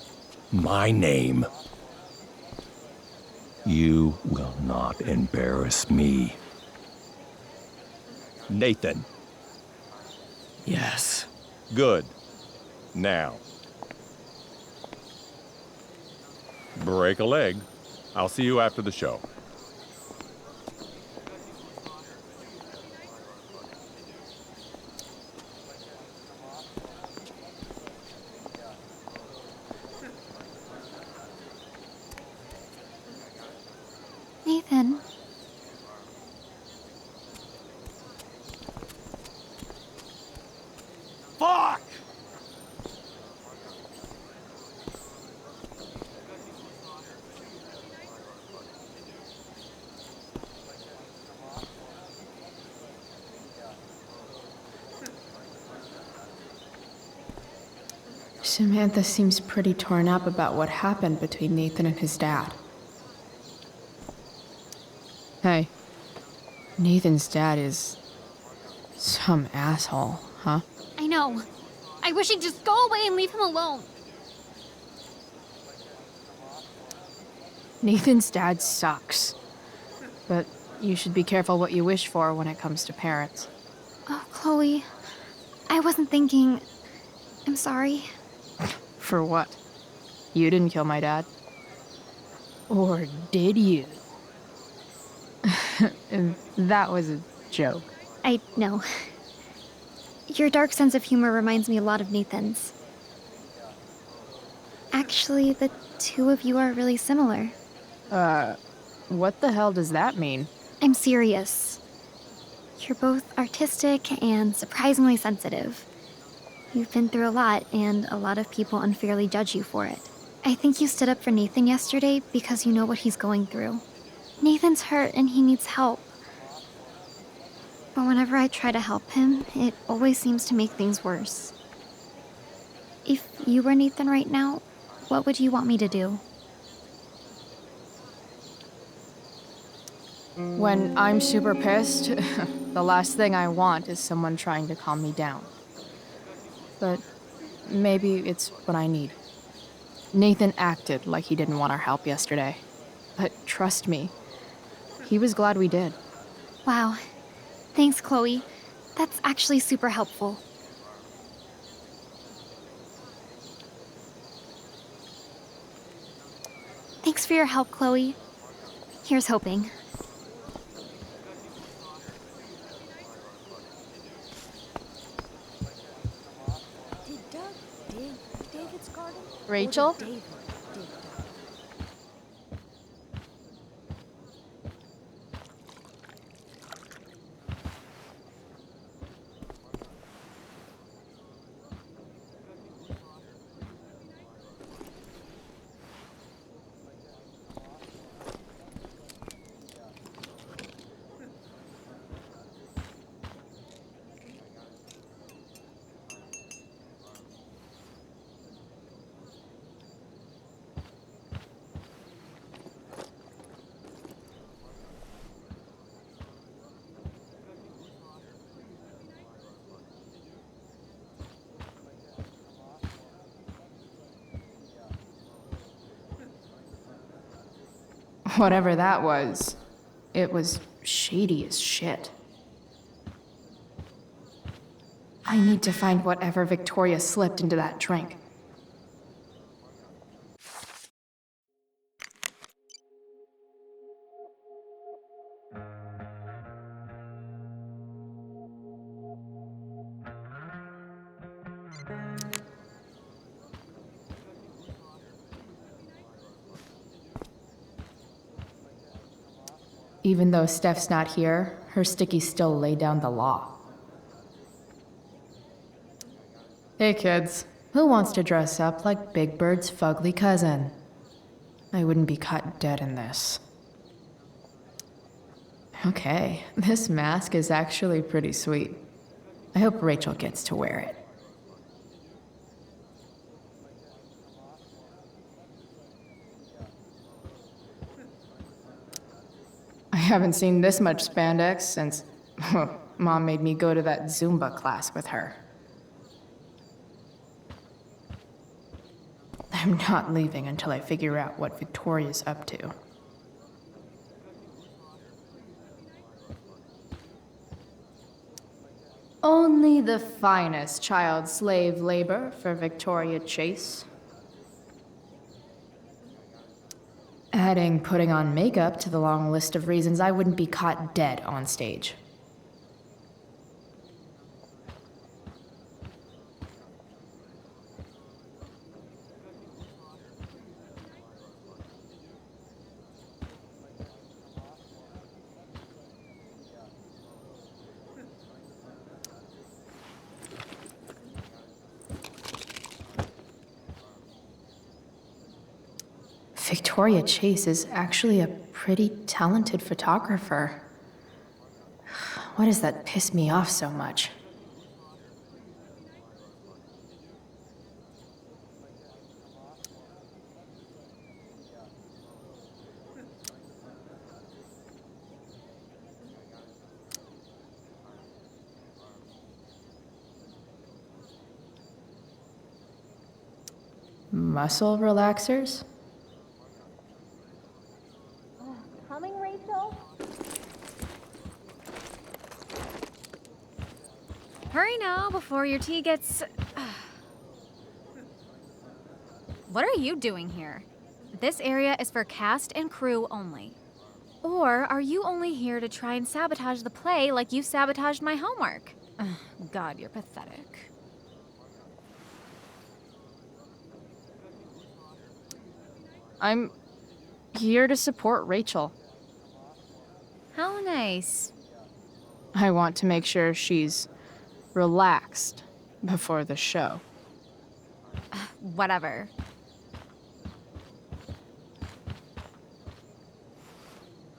My name. You will not embarrass me. Nathan. Yes. Good. Now. Break a leg. I'll see you after the show. Nathan. Fuck! Samantha seems pretty torn up about what happened between Nathan and his dad. Hey. Nathan's dad is some asshole, huh? I know. I wish he'd just go away and leave him alone. Nathan's dad sucks. But you should be careful what you wish for when it comes to parents. Oh, Chloe. I wasn't thinking... I'm sorry. For what? You didn't kill my dad? Or did you? That was a joke. I know. Your dark sense of humor reminds me a lot of Nathan's. Actually, the two of you are really similar. What the hell does that mean? I'm serious. You're both artistic and surprisingly sensitive. You've been through a lot, and a lot of people unfairly judge you for it. I think you stood up for Nathan yesterday because you know what he's going through. Nathan's hurt and he needs help. But whenever I try to help him, it always seems to make things worse. If you were Nathan right now, what would you want me to do? When I'm super pissed, the last thing I want is someone trying to calm me down. But maybe it's what I need. Nathan acted like he didn't want our help yesterday. But trust me, he was glad we did. Wow. Thanks, Chloe. That's actually super helpful. Thanks for your help, Chloe. Here's hoping. Did Doug dig David's garden? Rachel? Or did David dig Doug? Whatever that was, it was shady as shit. I need to find whatever Victoria slipped into that drink. Even though Steph's not here, her stickies still lay down the law. Hey kids, who wants to dress up like Big Bird's fugly cousin? I wouldn't be caught dead in this. Okay, this mask is actually pretty sweet. I hope Rachel gets to wear it. I haven't seen this much spandex since Mom made me go to that Zumba class with her. I'm not leaving until I figure out what Victoria's up to. Only the finest child slave labor for Victoria Chase. Adding putting on makeup to the long list of reasons I wouldn't be caught dead on stage. Victoria Chase is actually a pretty talented photographer. Why does that piss me off so much? Muscle relaxers? Coming, Rachel? Hurry now before your tea gets... What are you doing here? This area is for cast and crew only. Or are you only here to try and sabotage the play like you sabotaged my homework? God, you're pathetic. I'm here to support Rachel. How nice. I want to make sure she's relaxed before the show. Whatever.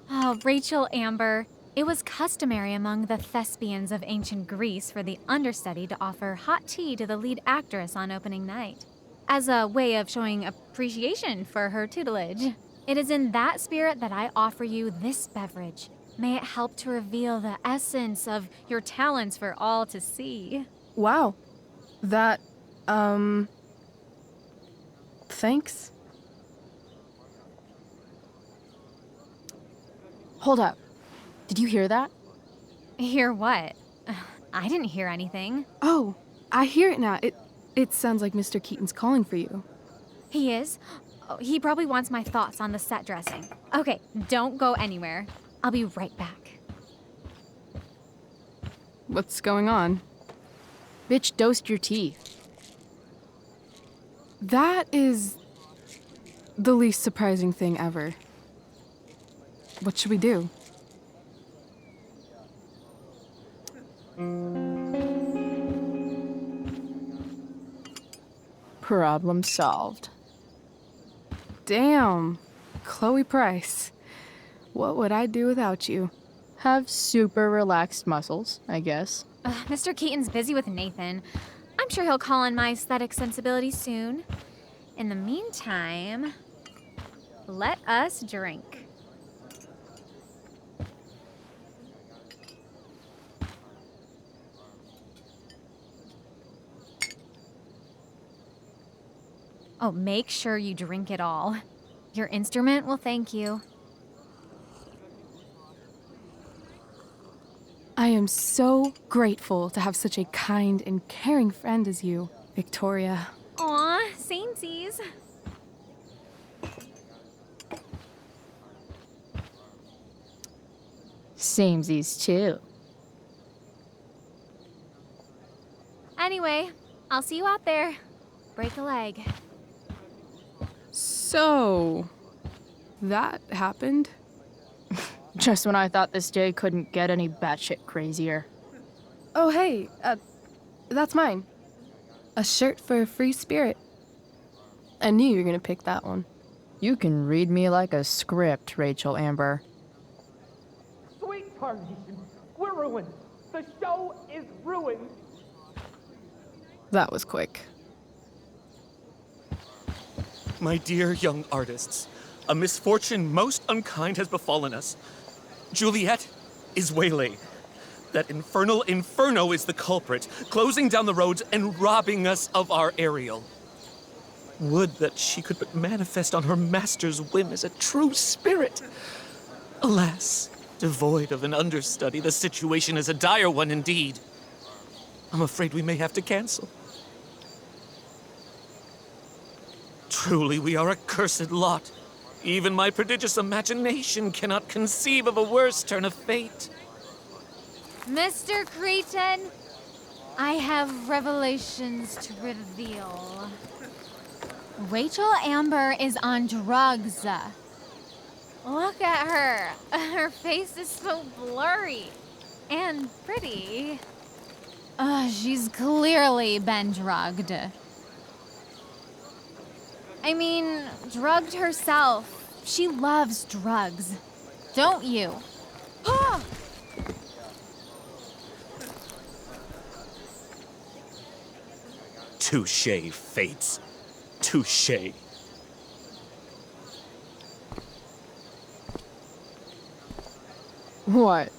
Oh, Rachel Amber. It was customary among the thespians of ancient Greece for the understudy to offer hot tea to the lead actress on opening night, as a way of showing appreciation for her tutelage. It is in that spirit that I offer you this beverage. May it help to reveal the essence of your talents for all to see. Wow. That, thanks. Hold up. Did you hear that? Hear what? I didn't hear anything. Oh, I hear it now. It sounds like Mr. Keaton's calling for you. He is? Oh, he probably wants my thoughts on the set dressing. Okay, don't go anywhere. I'll be right back. What's going on? Bitch dosed your teeth. That is the least surprising thing ever. What should we do? Problem solved. Damn, Chloe Price. What would I do without you? Have super relaxed muscles, I guess. Mr. Keaton's busy with Nathan. I'm sure he'll call on my aesthetic sensibilities soon. In the meantime, let us drink. Oh, make sure you drink it all. Your instrument will thank you. I am so grateful to have such a kind and caring friend as you, Victoria. Aw, samesies. Samesies too. Anyway, I'll see you out there. Break a leg. So, that happened? Just when I thought this day couldn't get any batshit crazier. Oh, hey, that's mine. A shirt for a free spirit. I knew you were gonna pick that one. You can read me like a script, Rachel Amber. Sweet Tarnation, we're ruined. The show is ruined. That was quick. My dear young artists, a misfortune most unkind has befallen us. Juliet is waylaid. That infernal inferno is the culprit, closing down the roads and robbing us of our Ariel. Would that she could but manifest on her master's whim as a true spirit. Alas, devoid of an understudy, the situation is a dire one indeed. I'm afraid we may have to cancel. Truly, we are a cursed lot. Even my prodigious imagination cannot conceive of a worse turn of fate. Mr. Creighton, I have revelations to reveal. Rachel Amber is on drugs. Look at her. Her face is so blurry and pretty. She's clearly been drugged. I mean, drugged herself. She loves drugs. Don't you? Touché, fates. Touché. What?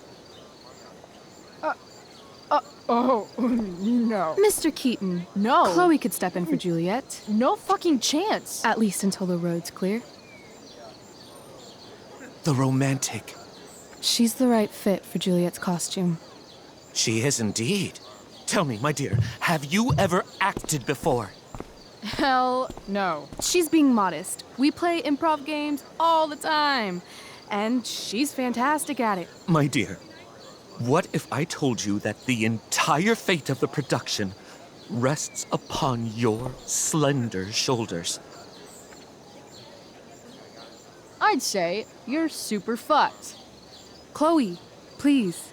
Oh, no. Mr. Keaton. No. Chloe could step in for Juliet. No fucking chance. At least until the road's clear. The romantic. She's the right fit for Juliet's costume. She is indeed. Tell me, my dear, have you ever acted before? Hell no. She's being modest. We play improv games all the time. And she's fantastic at it. My dear, what if I told you that the entire fate of the production rests upon your slender shoulders? I'd say you're super fucked. Chloe, please.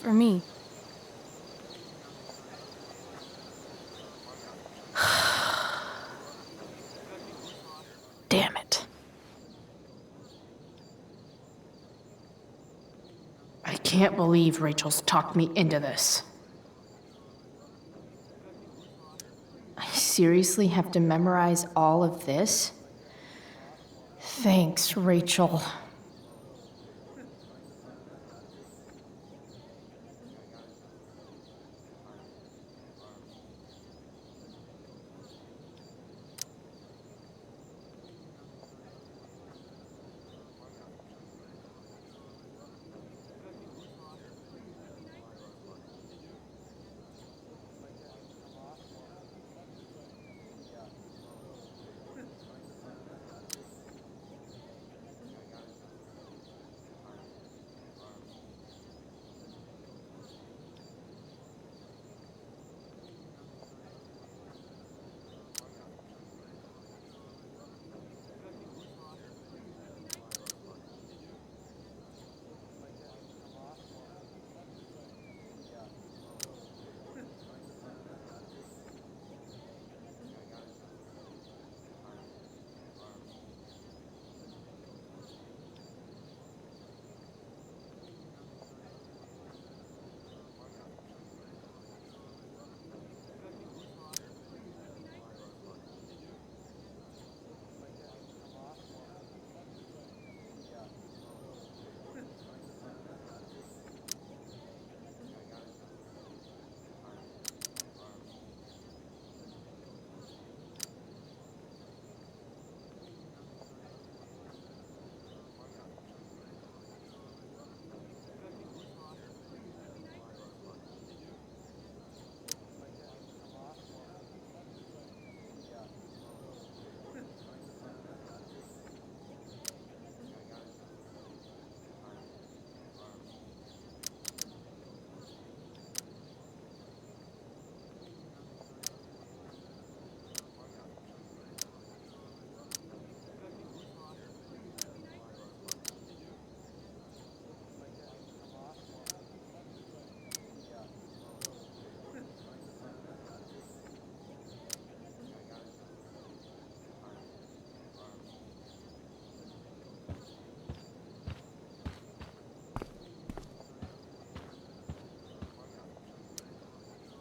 For me. Damn it. I can't believe Rachel's talked me into this. I seriously have to memorize all of this? Thanks, Rachel.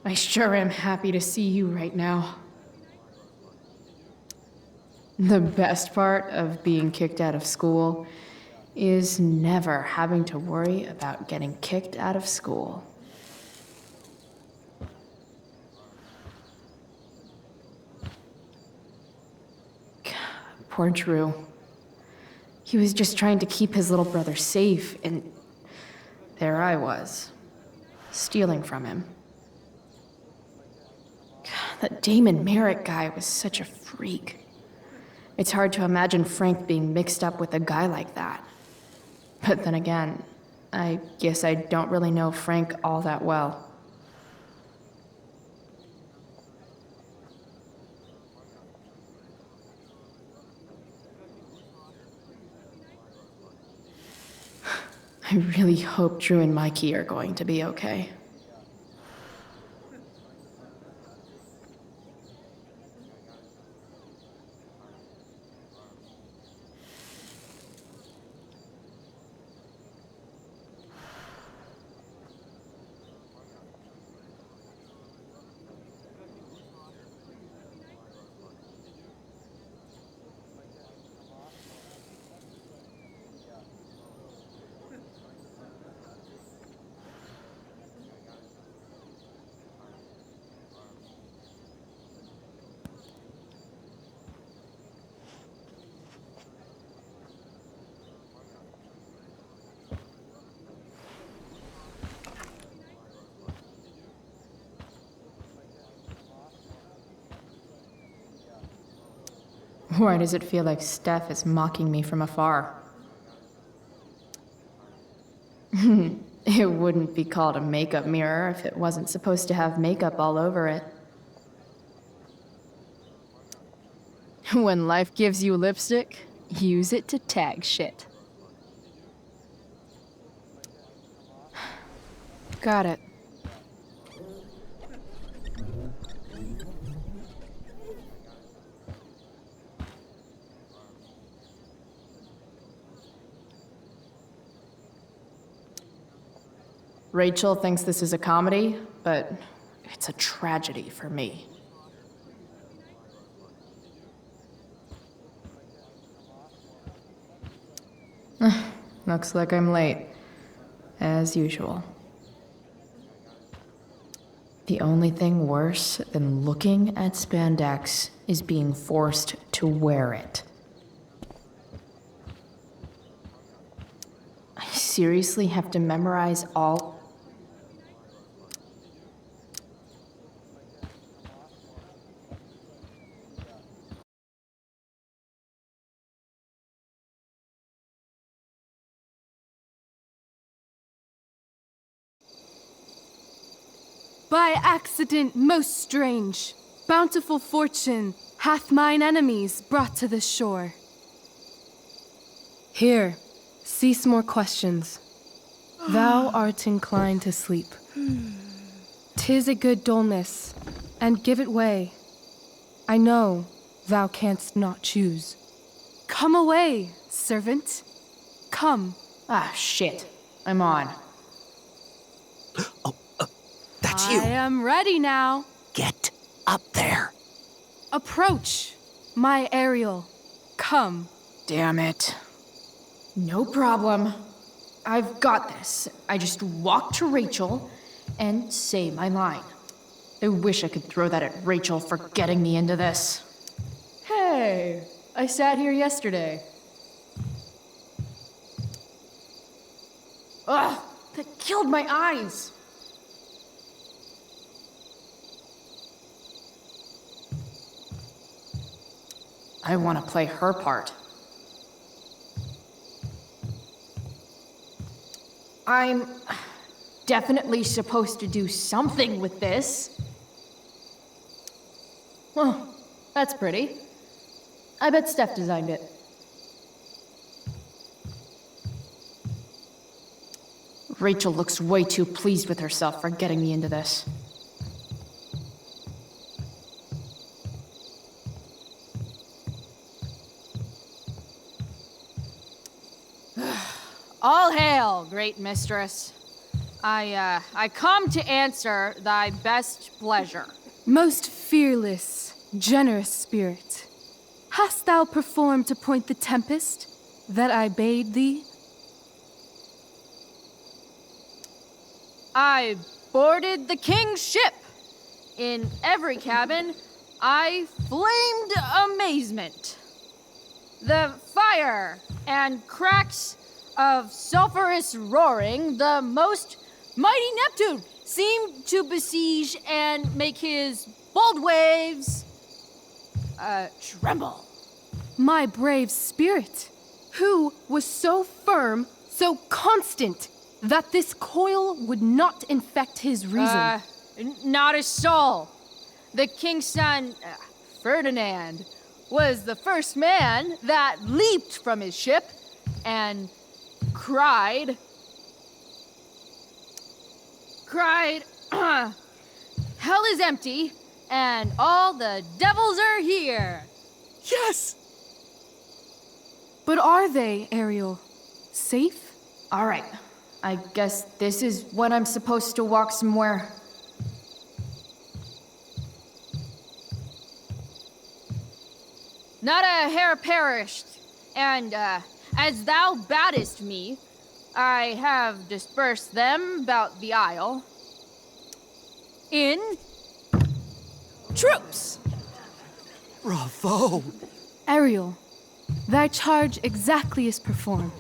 I sure am happy to see you right now. The best part of being kicked out of school is never having to worry about getting kicked out of school. Poor Drew. He was just trying to keep his little brother safe, and there I was, stealing from him. That Damon Merritt guy was such a freak. It's hard to imagine Frank being mixed up with a guy like that. But then again, I guess I don't really know Frank all that well. I really hope Drew and Mikey are going to be okay. Why does it feel like Steph is mocking me from afar? It wouldn't be called a makeup mirror if it wasn't supposed to have makeup all over it. When life gives you lipstick, use it to tag shit. Got it. Rachel thinks this is a comedy, but it's a tragedy for me. Looks like I'm late, as usual. The only thing worse than looking at spandex is being forced to wear it. I seriously have to memorize all... By accident most strange, bountiful fortune hath mine enemies brought to the shore. Here, cease more questions. Thou art inclined to sleep. 'Tis a good dullness, and give it way. I know thou canst not choose. Come away, servant. Come. Ah, shit. I'm on. That's you. I am ready now. Get up there. Approach, my Ariel. Come. Damn it. No problem. I've got this. I just walk to Rachel and say my line. I wish I could throw that at Rachel for getting me into this. Hey, I sat here yesterday. Ugh, that killed my eyes. I want to play her part. I'm definitely supposed to do something with this. Well, that's pretty. I bet Steph designed it. Rachel looks way too pleased with herself for getting me into this. All hail, great mistress. I come to answer thy best pleasure. Most fearless, generous spirit, hast thou performed to point the tempest that I bade thee? I boarded the king's ship. In every cabin, I flamed amazement. The fire and cracks of sulphurous roaring, the most mighty Neptune seemed to besiege and make his bold waves tremble. My brave spirit, who was so firm, so constant, that this coil would not infect his reason. Not a soul. The king's son, Ferdinand, was the first man that leaped from his ship and cried, hell is empty and all the devils are here. Yes! But are they, Ariel? Safe? All right. I guess this is when I'm supposed to walk somewhere. Not a hair perished, and as thou badest me, I have dispersed them about the isle in troops. Bravo! Ariel, thy charge exactly is performed.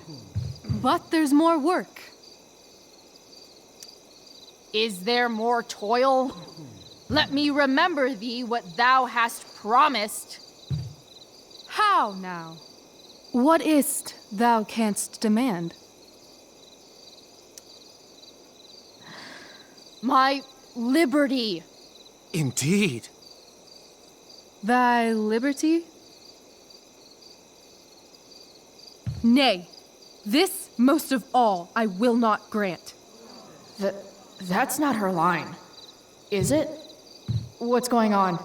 But there's more work. Is there more toil? Let me remember thee what thou hast promised. How now? What is't thou canst demand? My liberty. Indeed. Thy liberty? Nay, this most of all I will not grant. That's not her line, is it? What's going on?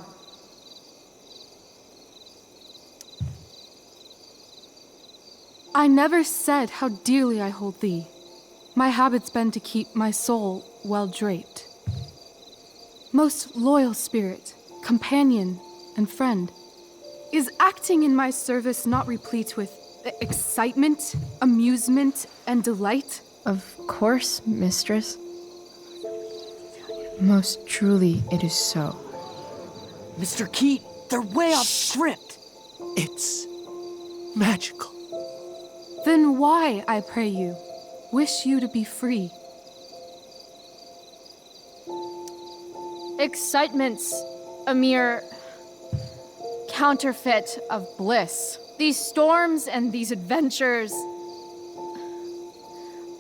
I never said how dearly I hold thee. My habit's been to keep my soul well draped. Most loyal spirit, companion, and friend, is acting in my service not replete with excitement, amusement, and delight? Of course, mistress. Most truly, it is so. Mr. Keat, they're way off script. It's magical. Then why, I pray you, wish you to be free? Excitement's a mere counterfeit of bliss. These storms and these adventures,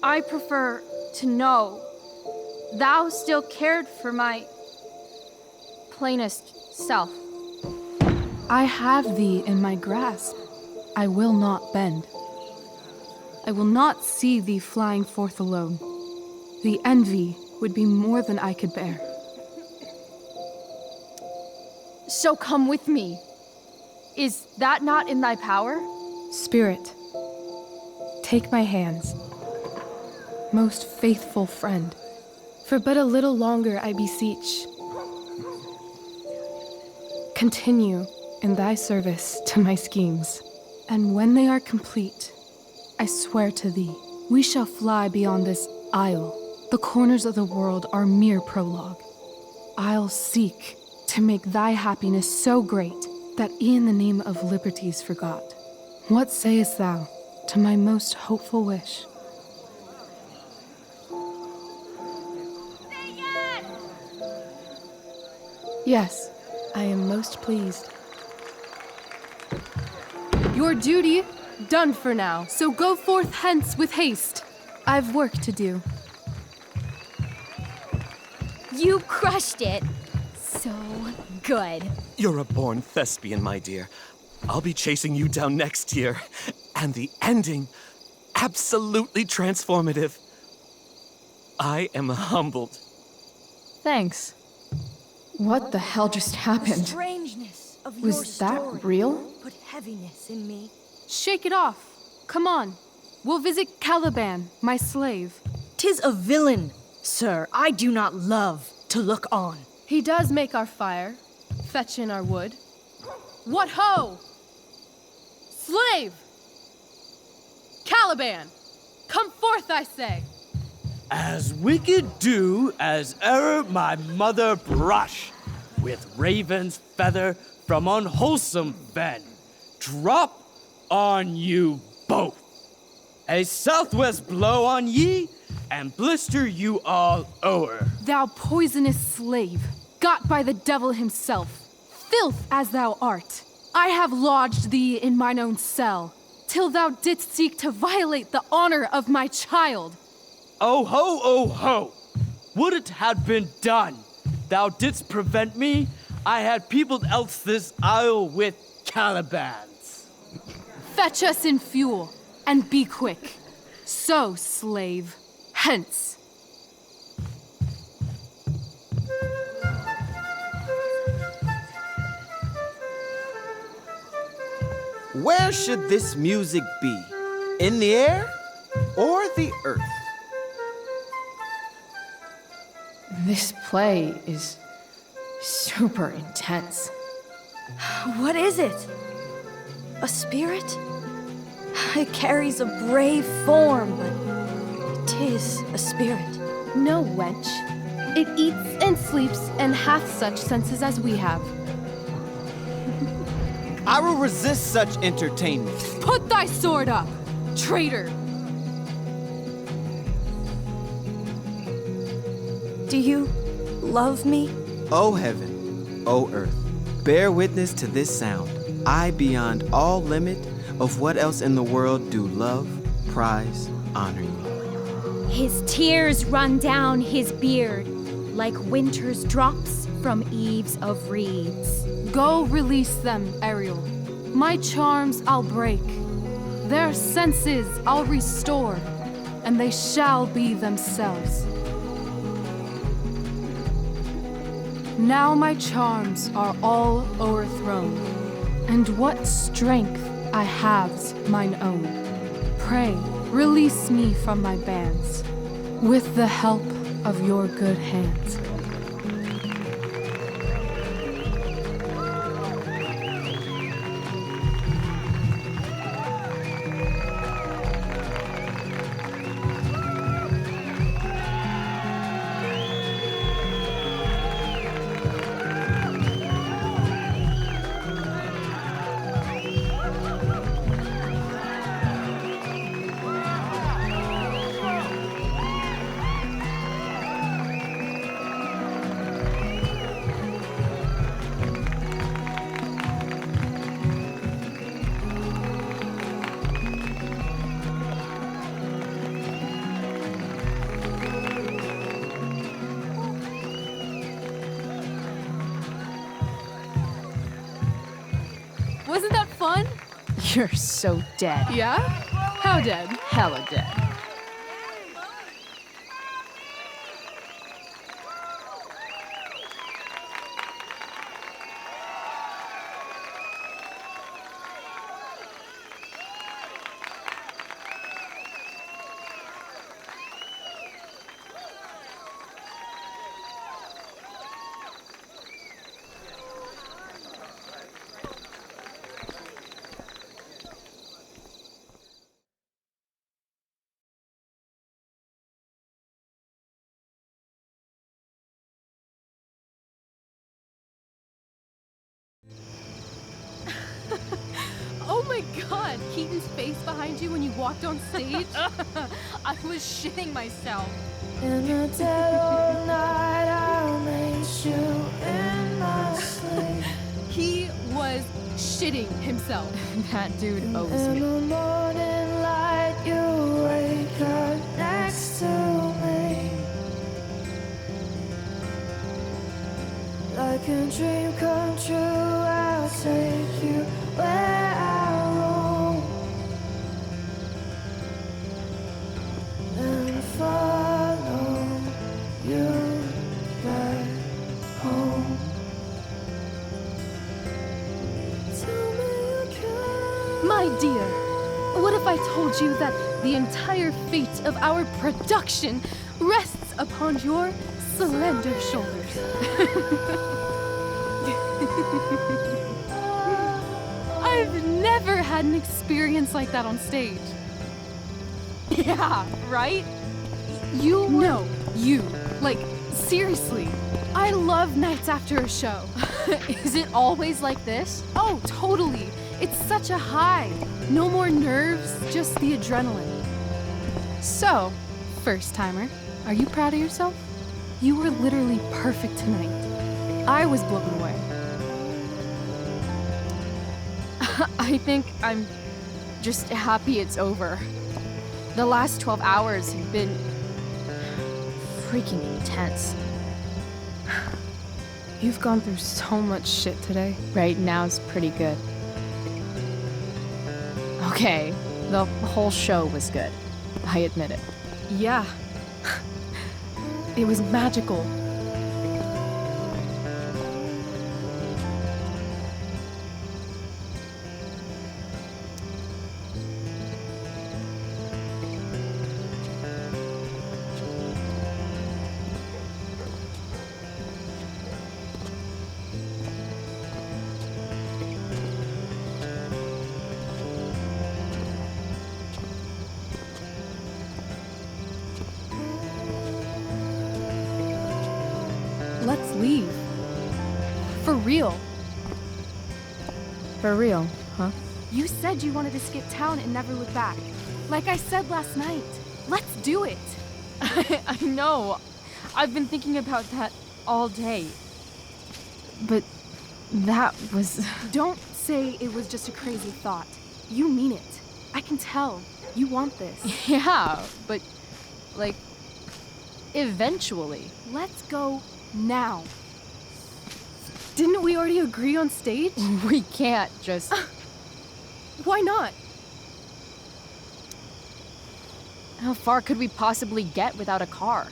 I prefer to know thou still cared for my plainest self. I have thee in my grasp. I will not bend. I will not see thee flying forth alone. The envy would be more than I could bear. So come with me. Is that not in thy power? Spirit, take my hands. Most faithful friend, for but a little longer I beseech. Continue in thy service to my schemes, and when they are complete, I swear to thee, we shall fly beyond this isle. The corners of the world are mere prologue. I'll seek to make thy happiness so great that e'en the name of liberty's forgot. What sayest thou to my most hopeful wish? Yes, I am most pleased. Your duty done for now, so go forth hence with haste. I've work to do. You crushed it. So good. You're a born thespian, my dear. I'll be chasing you down next year. And the ending, absolutely transformative. I am humbled. Thanks. What the hell just happened? Strangeness of your Was that story real? put heaviness in me. Shake it off. Come on. We'll visit Caliban, my slave. 'Tis a villain, Sir, I do not love to look on. He does make our fire, fetch in our wood. What ho! Slave! Caliban! Come forth, I say! As wicked do as e'er my mother brush, with raven's feather from unwholesome fen, drop on you both. A southwest blow on ye, and blister you all o'er. Thou poisonous slave, got by the devil himself, filth as thou art, I have lodged thee in mine own cell, till thou didst seek to violate the honor of my child. Oh ho, oh ho! Would it had been done! Thou didst prevent me, I had peopled else this isle with Calibans. Fetch us in fuel, and be quick. So, slave, hence. Where should this music be? In the air or the earth? This play is super intense. What is it? A spirit? It carries a brave form, but 'tis a spirit. No, wench. It eats and sleeps and hath such senses as we have. I will resist such entertainment. Put thy sword up, traitor! Do you love me? O heaven, O earth, bear witness to this sound. I, beyond all limit of what else in the world do love, prize, honor you. His tears run down his beard like winter's drops from eaves of reeds. Go release them, Ariel. My charms I'll break. Their senses I'll restore, and they shall be themselves. Now my charms are all o'erthrown, and what strength I have's mine own. Pray, release me from my bands, with the help of your good hands. Wasn't that fun? You're so dead. Yeah? How dead? Hella dead. Oh my god, Keaton's face behind you when you walked on stage? I was shitting myself. In the dead of night, I'll meet you in my sleep. He was shitting himself. That dude owes In me. the morning light, you wake up next to me. Like a dream come true, I'll take you where I roam. And follow you back home. Tell me you care. My dear, what if I told you that The entire fate of our production rests upon your slender shoulders. I've never had an experience like that on stage. Yeah, right? You were... No, you. Like, seriously. I love nights after a show. Is it always like this? Oh, totally. It's such a high. No more nerves, just the adrenaline. So, first timer, are you proud of yourself? You were literally perfect tonight. I was blown away. I think I'm just happy it's over. The last 12 hours have been freaking intense. You've gone through so much shit today. Right now's pretty good. Okay, the whole show was good. I admit it. Yeah. It was magical. Let's leave. For real. For real, huh? You said you wanted to skip town and never look back. Like I said last night. Let's do it. I know. I've been thinking about that all day. But that was... Don't say it was just a crazy thought. You mean it. I can tell. You want this. Yeah, but... like... eventually. Let's go now. Didn't we already agree on stage? We can't just... Why not? How far could we possibly get without a car?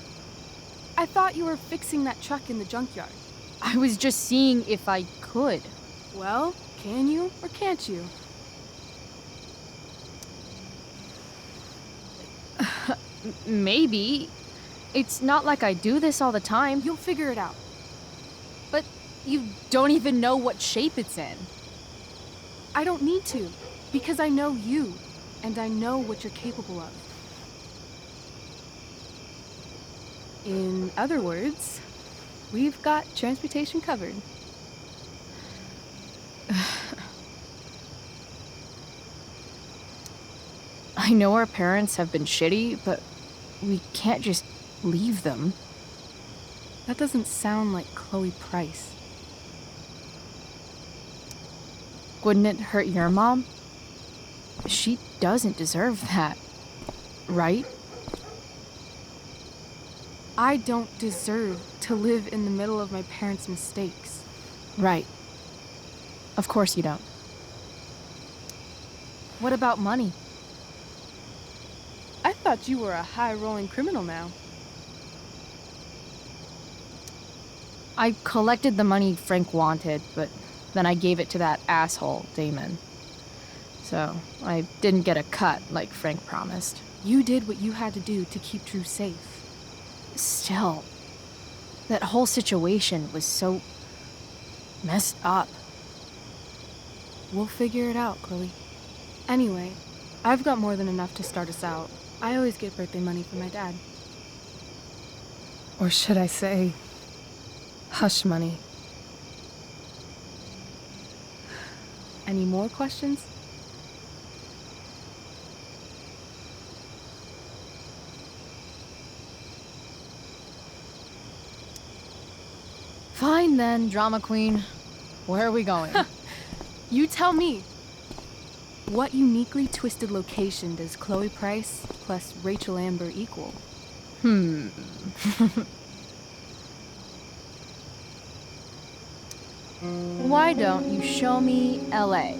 I thought you were fixing that truck in the junkyard. I was just seeing if I could. Well, can you or can't you? Maybe. It's not like I do this all the time. You'll figure it out. But you don't even know what shape it's in. I don't need to, because I know you, and I know what you're capable of. In other words, we've got transportation covered. I know our parents have been shitty, but we can't just leave them. That doesn't sound like Chloe Price. Wouldn't it hurt your mom? She doesn't deserve that, right? I don't deserve to live in the middle of my parents' mistakes. Right. Of course you don't. What about money? I thought you were a high-rolling criminal now. I collected the money Frank wanted, but then I gave it to that asshole, Damon. So, I didn't get a cut like Frank promised. You did what you had to do to keep Drew safe. Still, that whole situation was so messed up. We'll figure it out, Chloe. Anyway, I've got more than enough to start us out. I always get birthday money from my dad. Or should I say, hush money. Any more questions? Fine then, drama queen. Where are we going? You tell me. What uniquely twisted location does Chloe Price plus Rachel Amber equal? Why don't you show me LA?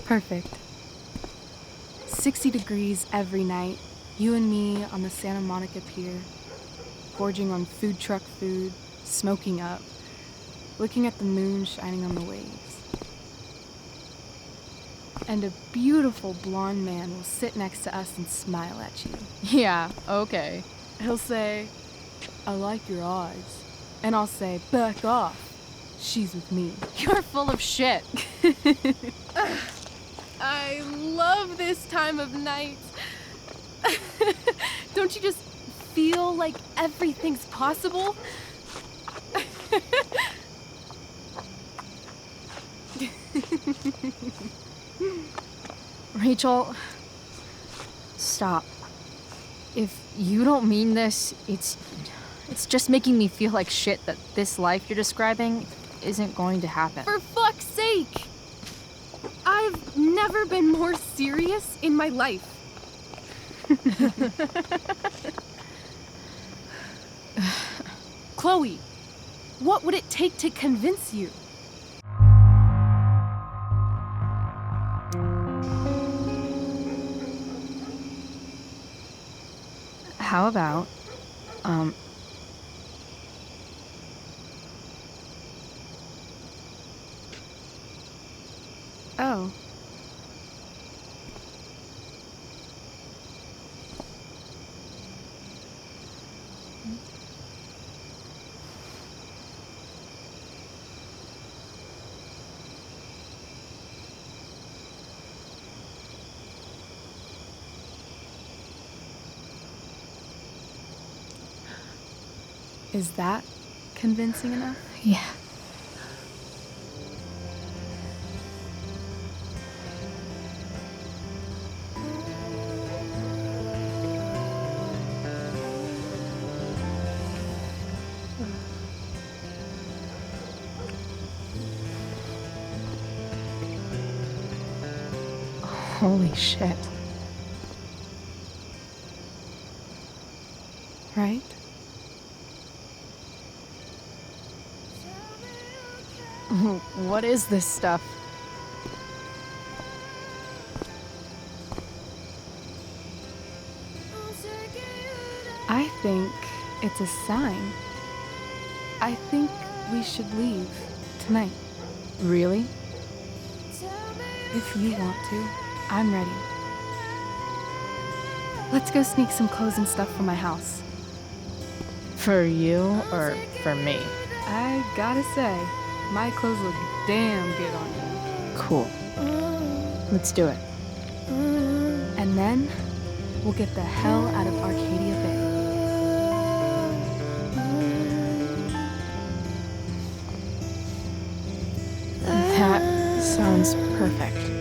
Perfect. 60 degrees every night. You and me on the Santa Monica Pier, gorging on food truck food, smoking up, looking at the moon shining on the waves. And a beautiful blonde man will sit next to us and smile at you. Yeah, okay. He'll say, I like your eyes. And I'll say, back off. She's with me. You're full of shit. I love this time of night. Don't you just feel like everything's possible? Rachel, stop. If you don't mean this, it's just making me feel like shit that this life you're describing isn't going to happen. For fuck's sake! I've never been more serious in my life. Chloe, what would it take to convince you? How about, Oh. Is that convincing enough? Yeah. Holy shit. Right? What is this stuff? I think it's a sign. I think we should leave tonight. Really? If you want to, I'm ready. Let's go sneak some clothes and stuff from my house. For you or for me? I gotta say, my clothes look damn good on you. Cool. Let's do it. And then, we'll get the hell out of Arcadia Bay. That sounds perfect.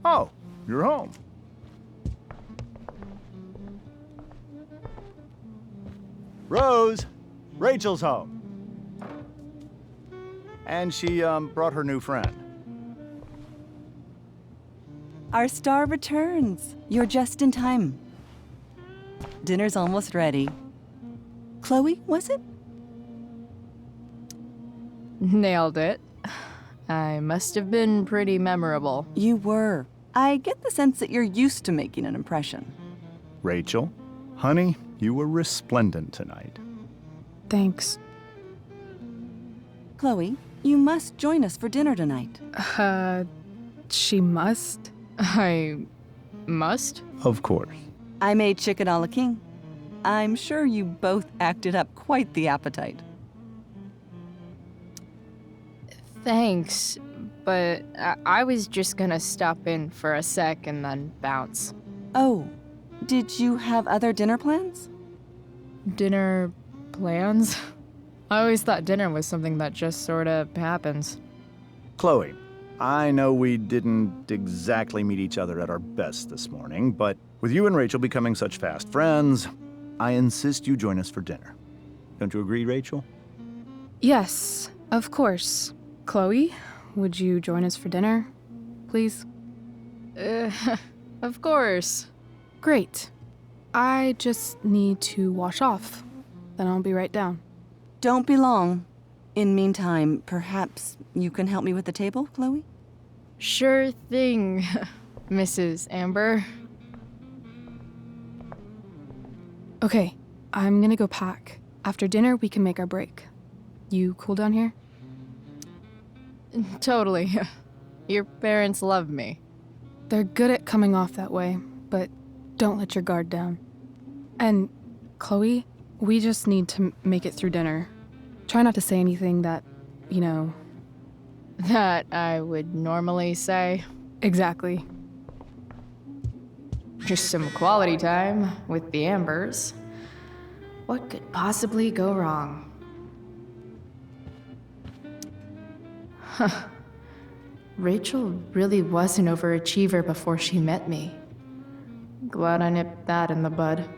Oh, you're home. Rose, Rachel's home. And she brought her new friend. Our star returns. You're just in time. Dinner's almost ready. Chloe, was it? Nailed it. I must have been pretty memorable. You were. I get the sense that you're used to making an impression. Rachel, honey, you were resplendent tonight. Thanks. Chloe, you must join us for dinner tonight. She must? I must? Of course. I made chicken a la king. I'm sure you both acted up quite the appetite. Thanks, but I was just gonna stop in for a sec and then bounce. Oh, did you have other dinner plans? Dinner plans? I always thought dinner was something that just sorta happens. Chloe, I know we didn't exactly meet each other at our best this morning, but with you and Rachel becoming such fast friends, I insist you join us for dinner. Don't you agree, Rachel? Yes, of course. Chloe, would you join us for dinner, please? Of course. Great. I just need to wash off. Then I'll be right down. Don't be long. In meantime, perhaps you can help me with the table, Chloe? Sure thing, Mrs. Amber. Okay, I'm gonna go pack. After dinner, we can make our break. You cool down here? Totally. Your parents love me. They're good at coming off that way, but don't let your guard down. And, Chloe, we just need to make it through dinner. Try not to say anything that, you know... That I would normally say. Exactly. Just some quality time with the Ambers. What could possibly go wrong? Huh. Rachel really was an overachiever before she met me. Glad I nipped that in the bud.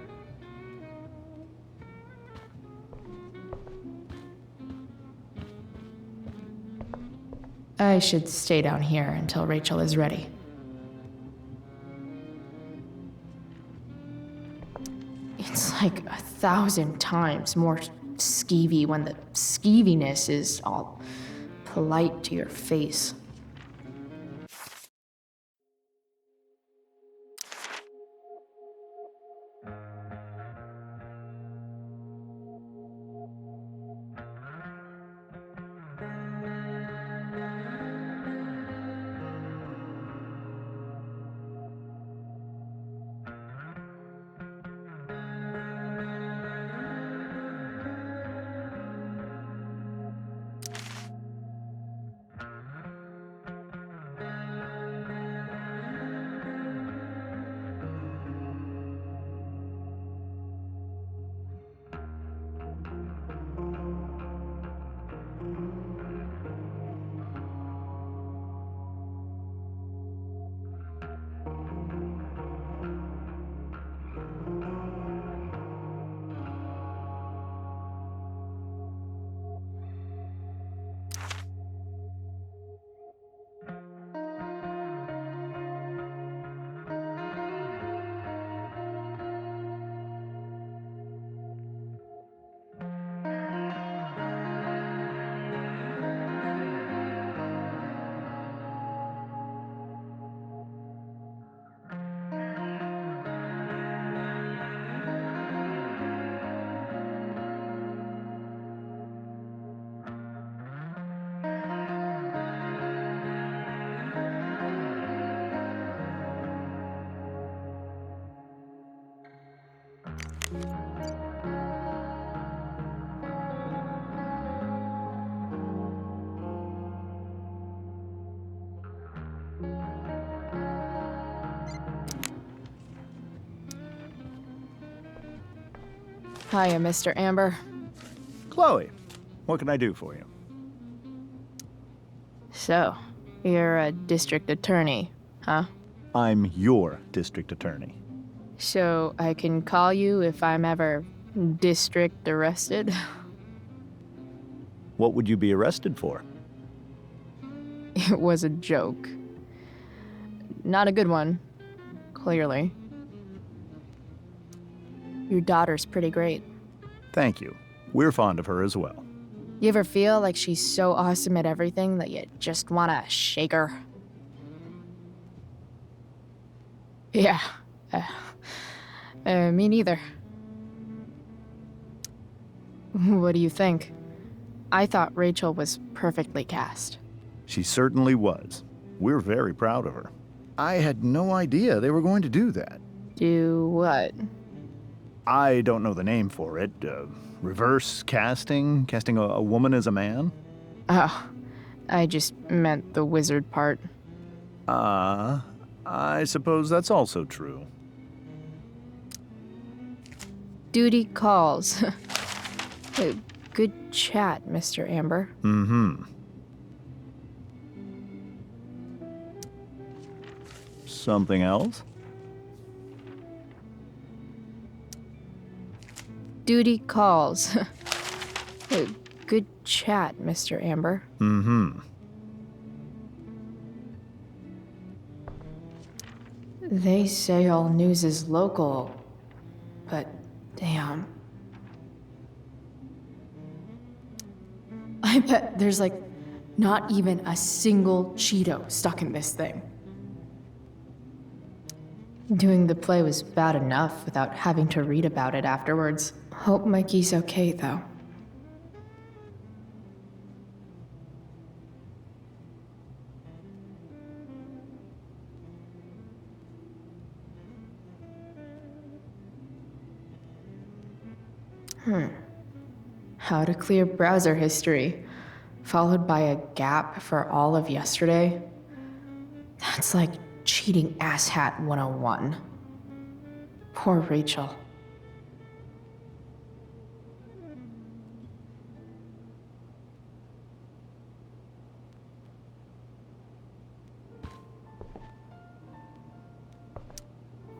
I should stay down here until Rachel is ready. It's like 1,000 times more skeevy when the skeeviness is all polite to your face. Hiya, Mr. Amber. Chloe, what can I do for you? So, you're a district attorney, huh? I'm your district attorney. So I can call you if I'm ever district arrested? What would you be arrested for? It was a joke. Not a good one, clearly. Your daughter's pretty great. Thank you. We're fond of her as well. You ever feel like she's so awesome at everything that you just want to shake her? Yeah. Me neither. What do you think? I thought Rachel was perfectly cast. She certainly was. We're very proud of her. I had no idea they were going to do that. Do what? I don't know the name for it. Reverse casting? Casting a woman as a man? Oh, I just meant the wizard part. I suppose that's also true. Duty calls. Good chat, Mr. Amber. Mm-hmm. Something else? Duty calls. Good chat, Mr. Amber. Mm-hmm. They say all news is local, but damn. I bet there's like not even a single Cheeto stuck in this thing. Doing the play was bad enough without having to read about it afterwards. Hope Mikey's okay, though. How to clear browser history, followed by a gap for all of yesterday. That's like cheating asshat 101. Poor Rachel.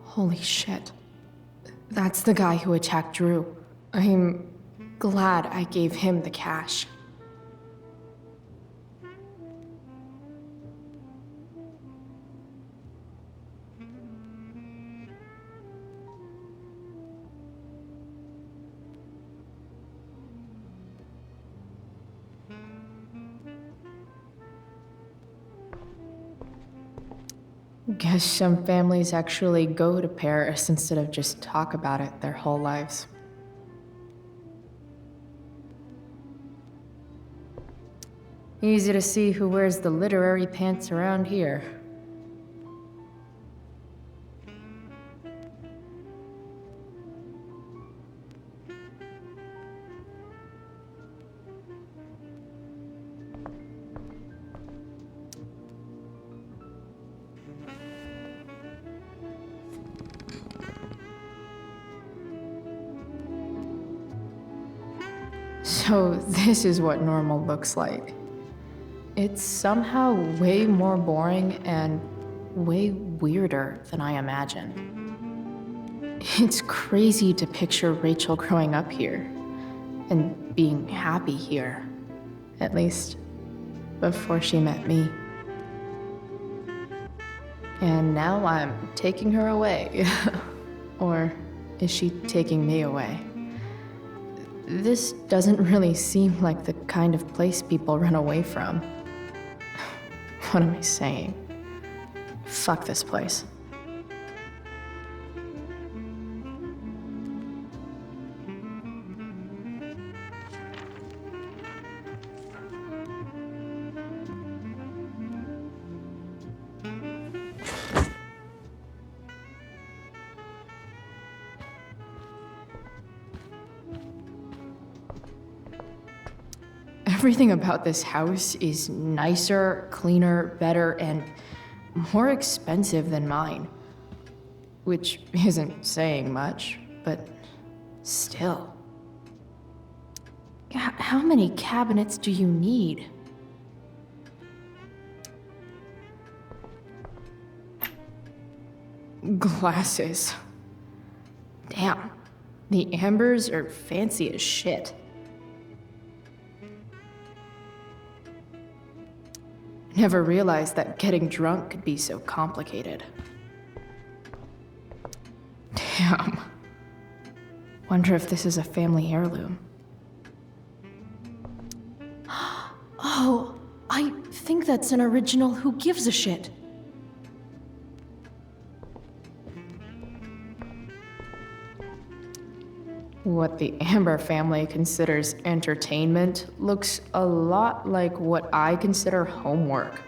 Holy shit. That's the guy who attacked Drew. I'm glad I gave him the cash. Guess some families actually go to Paris instead of just talk about it their whole lives. Easy to see who wears the literary pants around here. So this is what normal looks like. It's somehow way more boring and way weirder than I imagined. It's crazy to picture Rachel growing up here and being happy here, at least before she met me. And now I'm taking her away. Or is she taking me away? This doesn't really seem like the kind of place people run away from. What am I saying? Fuck this place. Everything about this house is nicer, cleaner, better, and more expensive than mine. Which isn't saying much, but still. How many cabinets do you need? Glasses. Damn, the Ambers are fancy as shit. Never realized that getting drunk could be so complicated. Damn. Wonder if this is a family heirloom. Oh, I think that's an original Who Gives a Shit. What the Amber family considers entertainment looks a lot like what I consider homework.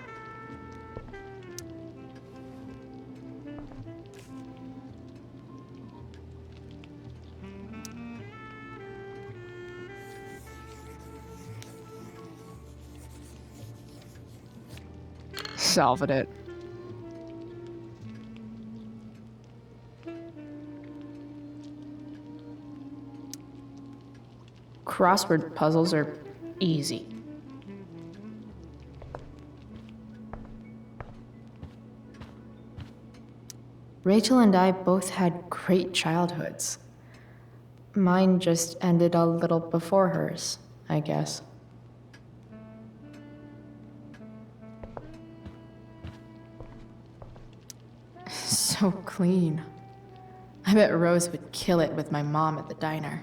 Solving it. Crossword puzzles are easy. Rachel and I both had great childhoods. Mine just ended a little before hers, I guess. So clean. I bet Rose would kill it with my mom at the diner.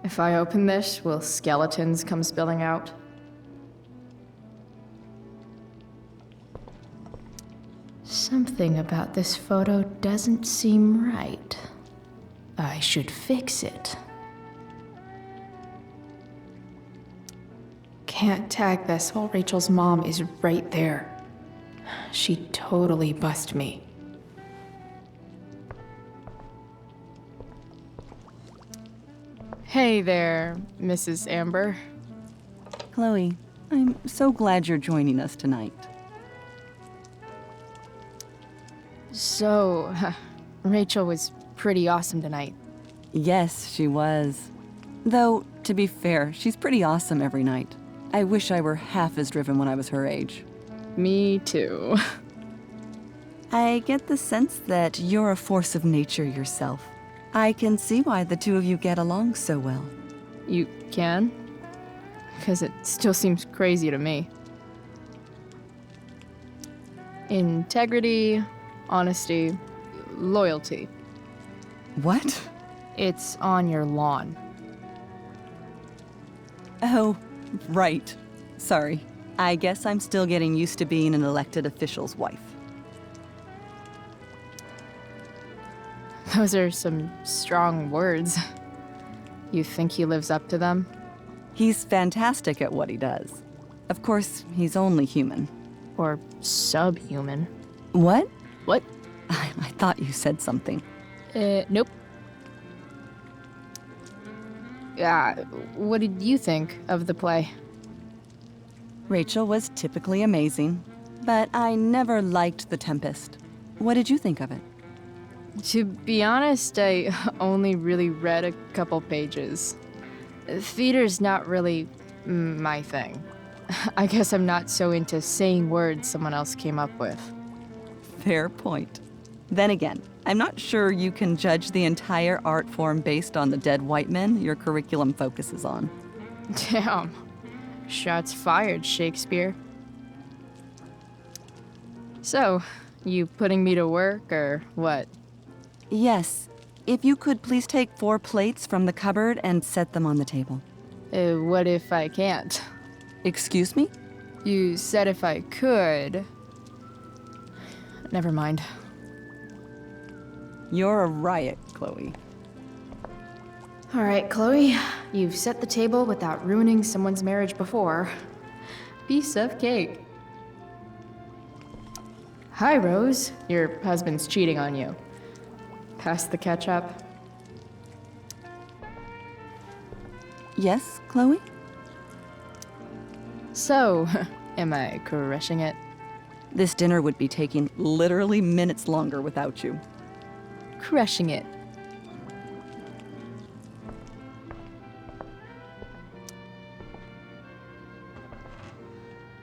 If I open this, will skeletons come spilling out? Something about this photo doesn't seem right. I should fix it. Can't tag this while Rachel's mom is right there. She'd totally bust me. Hey there, Mrs. Amber. Chloe, I'm so glad you're joining us tonight. So, Rachel was pretty awesome tonight. Yes, she was. Though, to be fair, she's pretty awesome every night. I wish I were half as driven when I was her age. Me too. I get the sense that you're a force of nature yourself. I can see why the two of you get along so well. You can? Because it still seems crazy to me. Integrity, honesty, loyalty. What? It's on your lawn. Oh, right. Sorry. I guess I'm still getting used to being an elected official's wife. Those are some strong words. You think he lives up to them? He's fantastic at what he does. Of course, he's only human. Or subhuman. What? What? I thought you said something. Nope. What did you think of the play? Rachel was typically amazing, but I never liked The Tempest. What did you think of it? To be honest, I only really read a couple pages. Theater's not really my thing. I guess I'm not so into saying words someone else came up with. Fair point. Then again, I'm not sure you can judge the entire art form based on the dead white men your curriculum focuses on. Damn. Shots fired, Shakespeare. So, you putting me to work, or what? Yes. If you could please take 4 plates from the cupboard and set them on the table. What if I can't? Excuse me? You said if I could. Never mind. You're a riot, Chloe. All right, Chloe. You've set the table without ruining someone's marriage before. Piece of cake. Hi, Rose. Your husband's cheating on you. Pass the ketchup. Yes, Chloe? So, am I crushing it? This dinner would be taking literally minutes longer without you. Crushing it.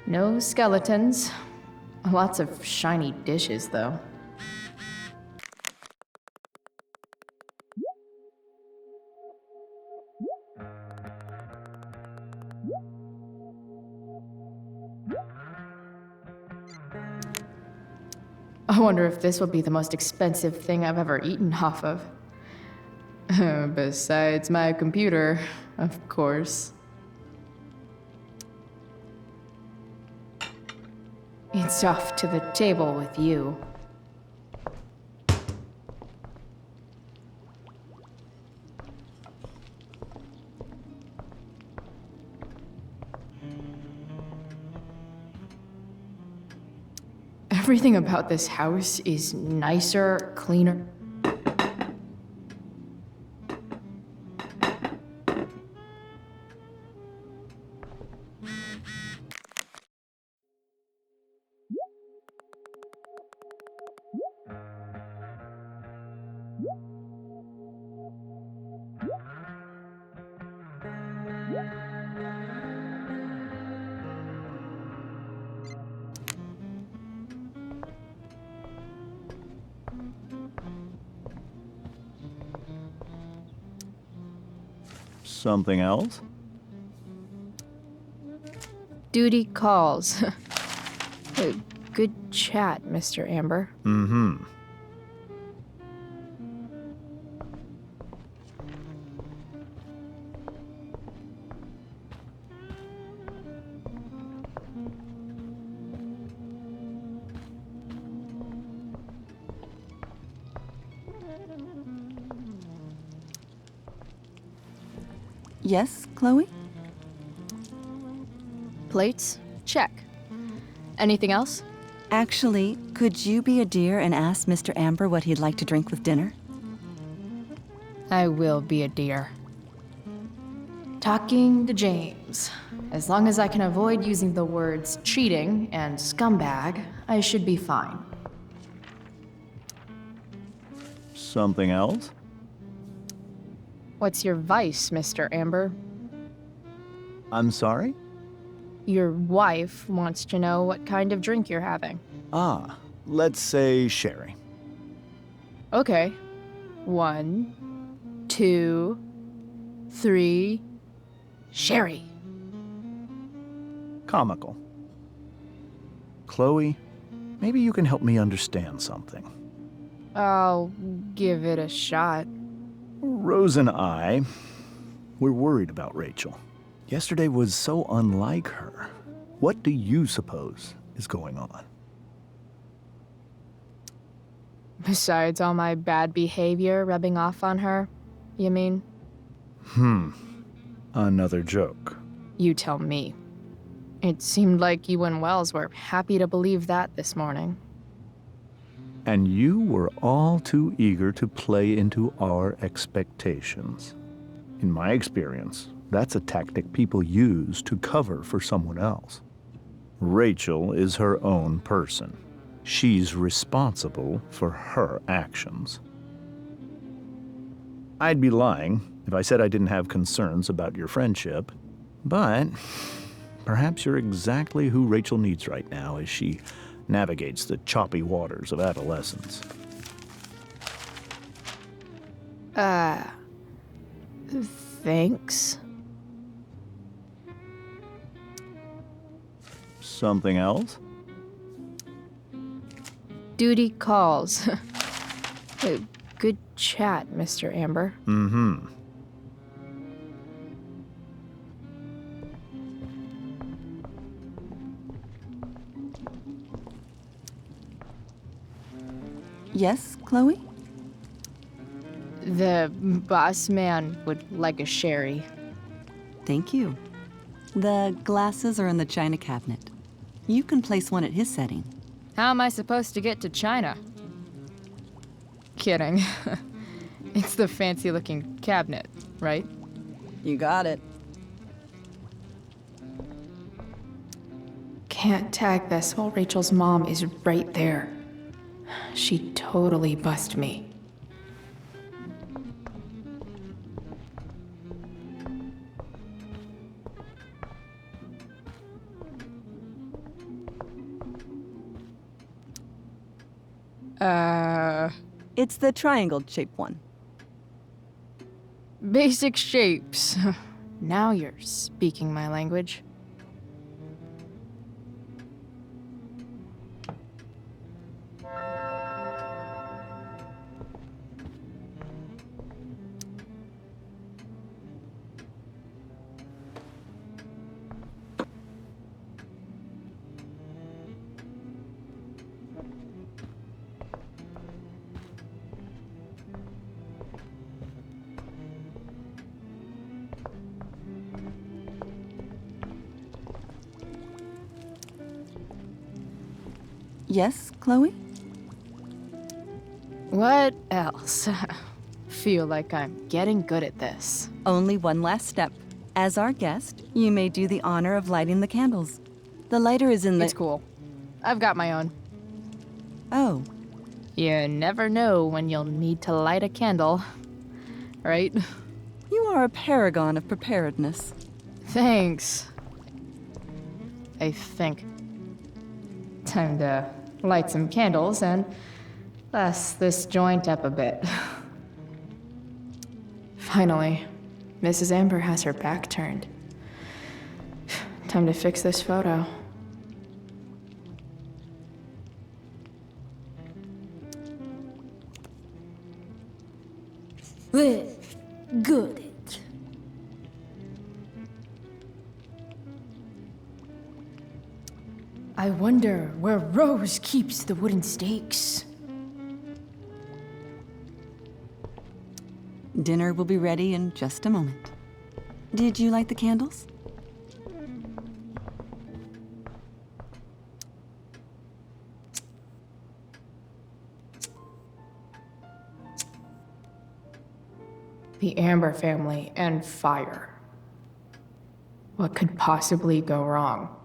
No skeletons. Lots of shiny dishes, though. I wonder if this will be the most expensive thing I've ever eaten off of. Besides my computer, of course. It's off to the table with you. Everything about this house is nicer, cleaner. Something else? Duty calls. Good chat, Mr. Amber. Mm-hmm. Yes, Chloe? Plates? Check. Anything else? Actually, could you be a dear and ask Mr. Amber what he'd like to drink with dinner? I will be a dear. Talking to James. As long as I can avoid using the words cheating and scumbag, I should be fine. Something else? What's your vice, Mr. Amber? I'm sorry? Your wife wants to know what kind of drink you're having. Ah, let's say sherry. Okay. 1, 2, 3. Sherry. Comical. Chloe, maybe you can help me understand something. I'll give it a shot. Rose and I, we're worried about Rachel. Yesterday was so unlike her. What do you suppose is going on? Besides all my bad behavior rubbing off on her, you mean? Another joke. You tell me. It seemed like you and Wells were happy to believe that this morning. And you were all too eager to play into our expectations. In my experience, that's a tactic people use to cover for someone else. Rachel is her own person. She's responsible for her actions. I'd be lying if I said I didn't have concerns about your friendship, but perhaps you're exactly who Rachel needs right now as she navigates the choppy waters of adolescence. Thanks. Something else? Duty calls. Good chat, Mr. Amber. Mm-hmm. Yes, Chloe? The boss man would like a sherry. Thank you. The glasses are in the china cabinet. You can place one at his setting. How am I supposed to get to China? Kidding. It's the fancy-looking cabinet, right? You got it. Can't tag this while Rachel's mom is right there. She'd totally bust me. It's the triangle-shaped one. Basic shapes. Now you're speaking my language. Yes, Chloe? What else? Feel like I'm getting good at this. Only one last step. As our guest, you may do the honor of lighting the candles. The lighter is in the... It's cool. I've got my own. Oh. You never know when you'll need to light a candle, right? You are a paragon of preparedness. Thanks. I think. Time to light some candles and bless this joint up a bit. Finally, Mrs. Amber has her back turned. Time to fix this photo. Well, good. I wonder where Rose keeps the wooden stakes. Dinner will be ready in just a moment. Did you light the candles? The Amber family and fire. What could possibly go wrong?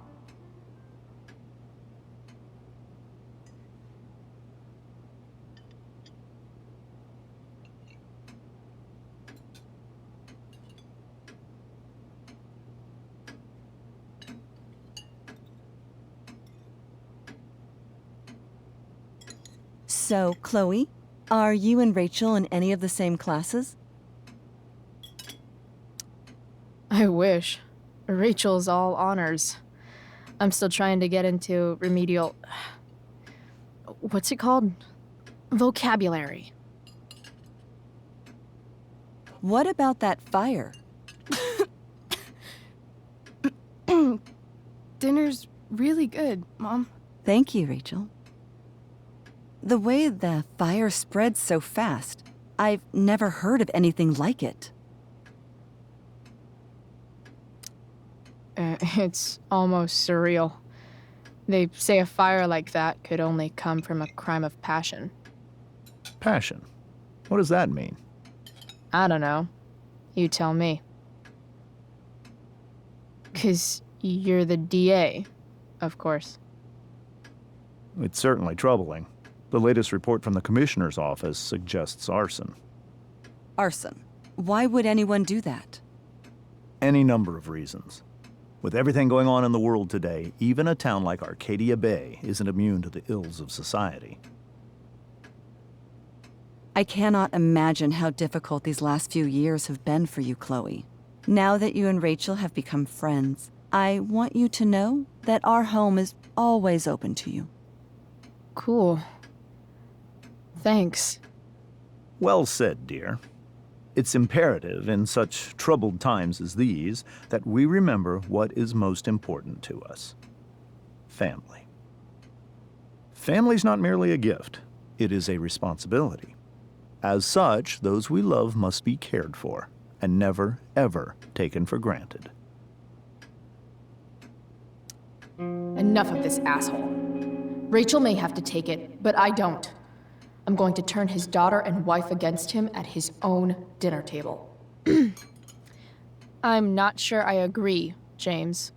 So, Chloe, are you and Rachel in any of the same classes? I wish. Rachel's all honors. I'm still trying to get into remedial... What's it called? Vocabulary. What about that fire? Dinner's really good, Mom. Thank you, Rachel. The way the fire spreads so fast, I've never heard of anything like it. It's almost surreal. They say a fire like that could only come from a crime of passion. Passion? What does that mean? I don't know. You tell me. 'Cause you're the DA, of course. It's certainly troubling. The latest report from the commissioner's office suggests arson. Arson. Why would anyone do that? Any number of reasons. With everything going on in the world today, even a town like Arcadia Bay isn't immune to the ills of society. I cannot imagine how difficult these last few years have been for you, Chloe. Now that you and Rachel have become friends, I want you to know that our home is always open to you. Cool. Thanks. Well said, dear. It's imperative in such troubled times as these that we remember what is most important to us. Family. Family's not merely a gift, it is a responsibility. As such, those we love must be cared for and never, ever taken for granted. Enough of this asshole. Rachel may have to take it, but I don't. I'm going to turn his daughter and wife against him at his own dinner table. I'm not sure I agree, James.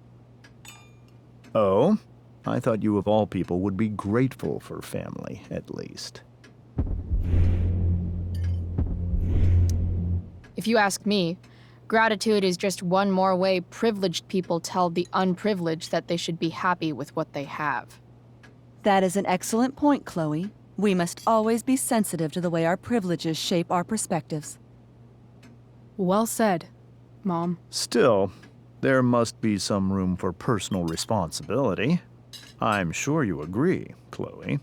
Oh? I thought you of all people would be grateful for family, at least. If you ask me, gratitude is just one more way privileged people tell the unprivileged that they should be happy with what they have. That is an excellent point, Chloe. We must always be sensitive to the way our privileges shape our perspectives. Well said, Mom. Still, there must be some room for personal responsibility. I'm sure you agree, Chloe.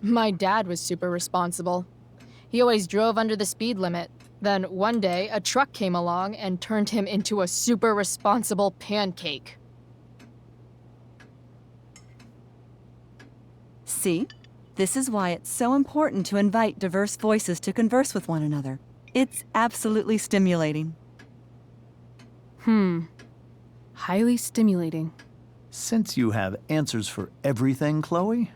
My dad was super responsible. He always drove under the speed limit. Then one day, a truck came along and turned him into a super responsible pancake. See? This is why it's so important to invite diverse voices to converse with one another. It's absolutely stimulating. Highly stimulating. Since you have answers for everything, Chloe,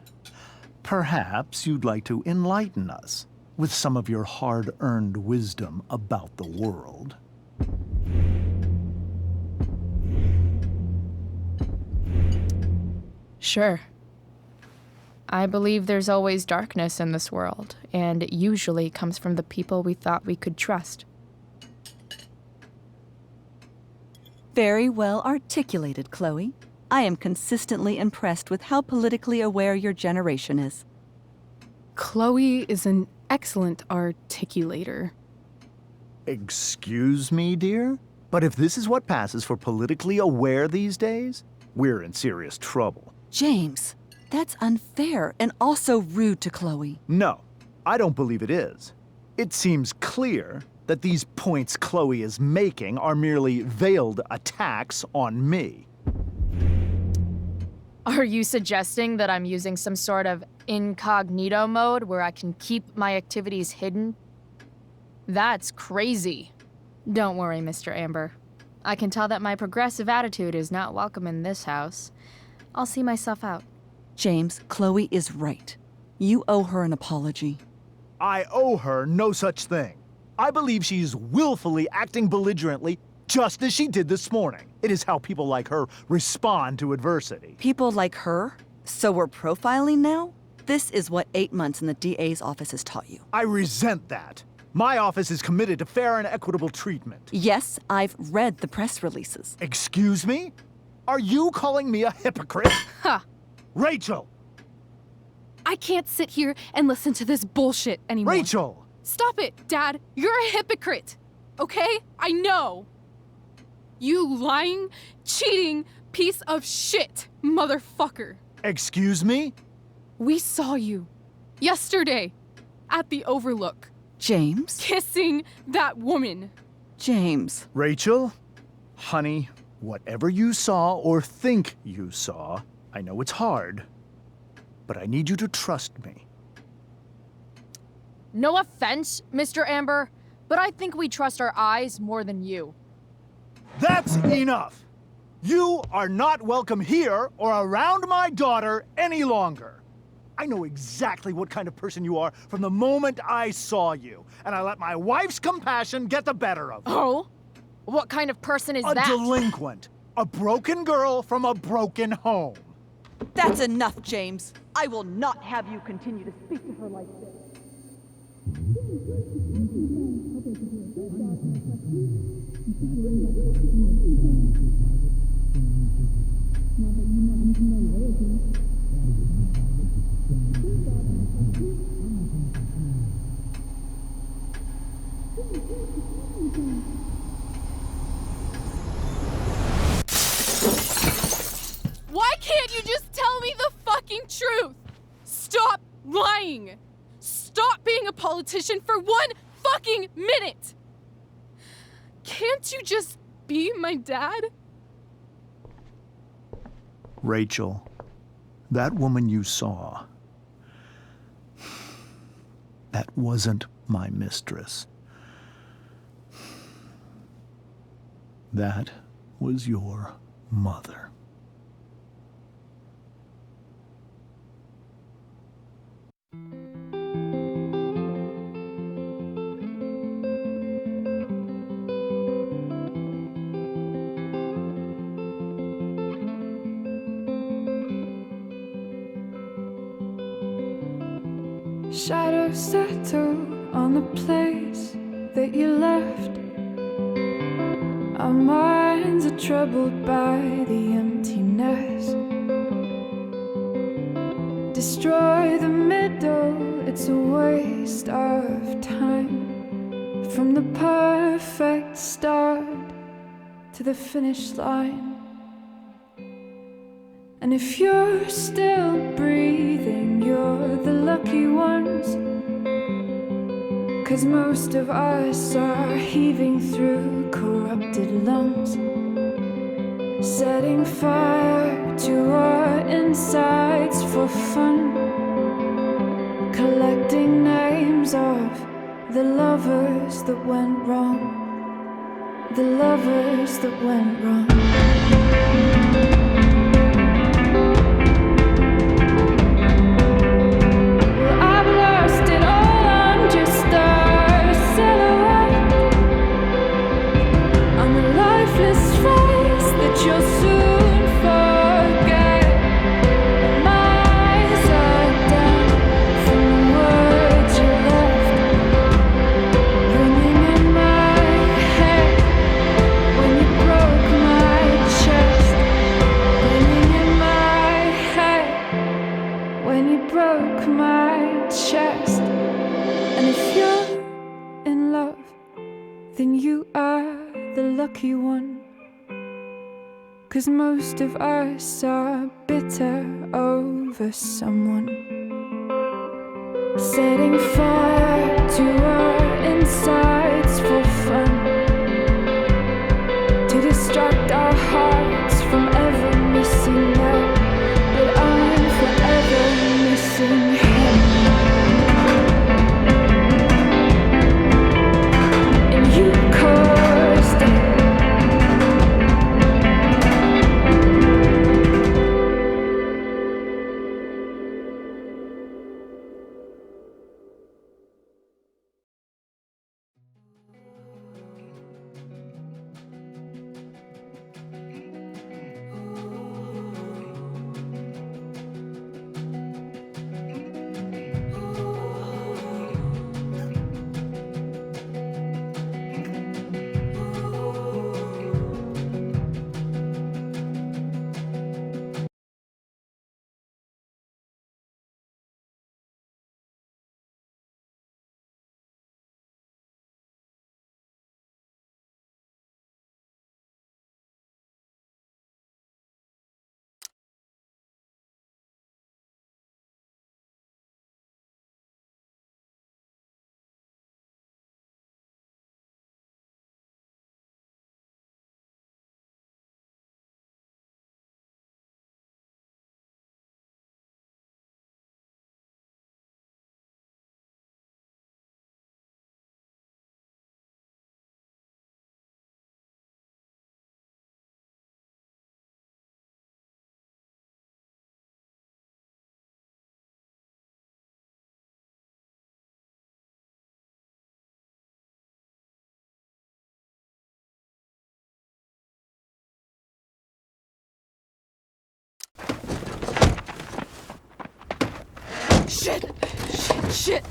perhaps you'd like to enlighten us with some of your hard-earned wisdom about the world. Sure. I believe there's always darkness in this world, and it usually comes from the people we thought we could trust. Very well articulated, Chloe. I am consistently impressed with how politically aware your generation is. Chloe is an excellent articulator. Excuse me, dear? But if this is what passes for politically aware these days, we're in serious trouble. James, that's unfair and also rude to Chloe. No, I don't believe it is. It seems clear that these points Chloe is making are merely veiled attacks on me. Are you suggesting that I'm using some sort of incognito mode where I can keep my activities hidden? That's crazy. Don't worry, Mr. Amber. I can tell that my progressive attitude is not welcome in this house. I'll see myself out. James, Chloe is right. You owe her an apology. I owe her no such thing. I believe she's willfully acting belligerently, just as she did this morning. It is how people like her respond to adversity. People like her? So we're profiling now? This is what 8 months in the DA's office has taught you. I resent that. My office is committed to fair and equitable treatment. Yes, I've read the press releases. Excuse me? Are you calling me a hypocrite? Ha! Rachel! I can't sit here and listen to this bullshit anymore. Rachel! Stop it, Dad. You're a hypocrite. Okay? I know. You lying, cheating piece of shit, motherfucker. Excuse me? We saw you yesterday at the Overlook. James? Kissing that woman. James. Rachel? Honey, whatever you saw or think you saw, I know it's hard, but I need you to trust me. No offense, Mr. Amber, but I think we trust our eyes more than you. That's enough! You are not welcome here or around my daughter any longer. I know exactly what kind of person you are from the moment I saw you, and I let my wife's compassion get the better of me. Oh? What kind of person is that? A delinquent. A broken girl from a broken home. That's enough, James. I will not have you continue to speak to her like this. Why can't you just tell me the fucking truth? Stop lying. Stop being a politician for 1 fucking minute. Can't you just be my dad? Rachel, that woman you saw, that wasn't my mistress. That was your mother. Shadows settle on the place that you left. Our minds are troubled by the emptiness. Destroy the middle, it's a waste of time. From the perfect start to the finish line. And if you're still breathing, you're the lucky ones. 'Cause most of us are heaving through corrupted lungs, setting fire to our insides for fun, collecting names of the lovers that went wrong, the lovers that went wrong. then you are the lucky one. 'Cause most of us are bitter over someone. Setting fire to our insides for fun, to distract our hearts from ever missing out. But I'm forever missing him. And you caused it. Shit! Shit! Shit!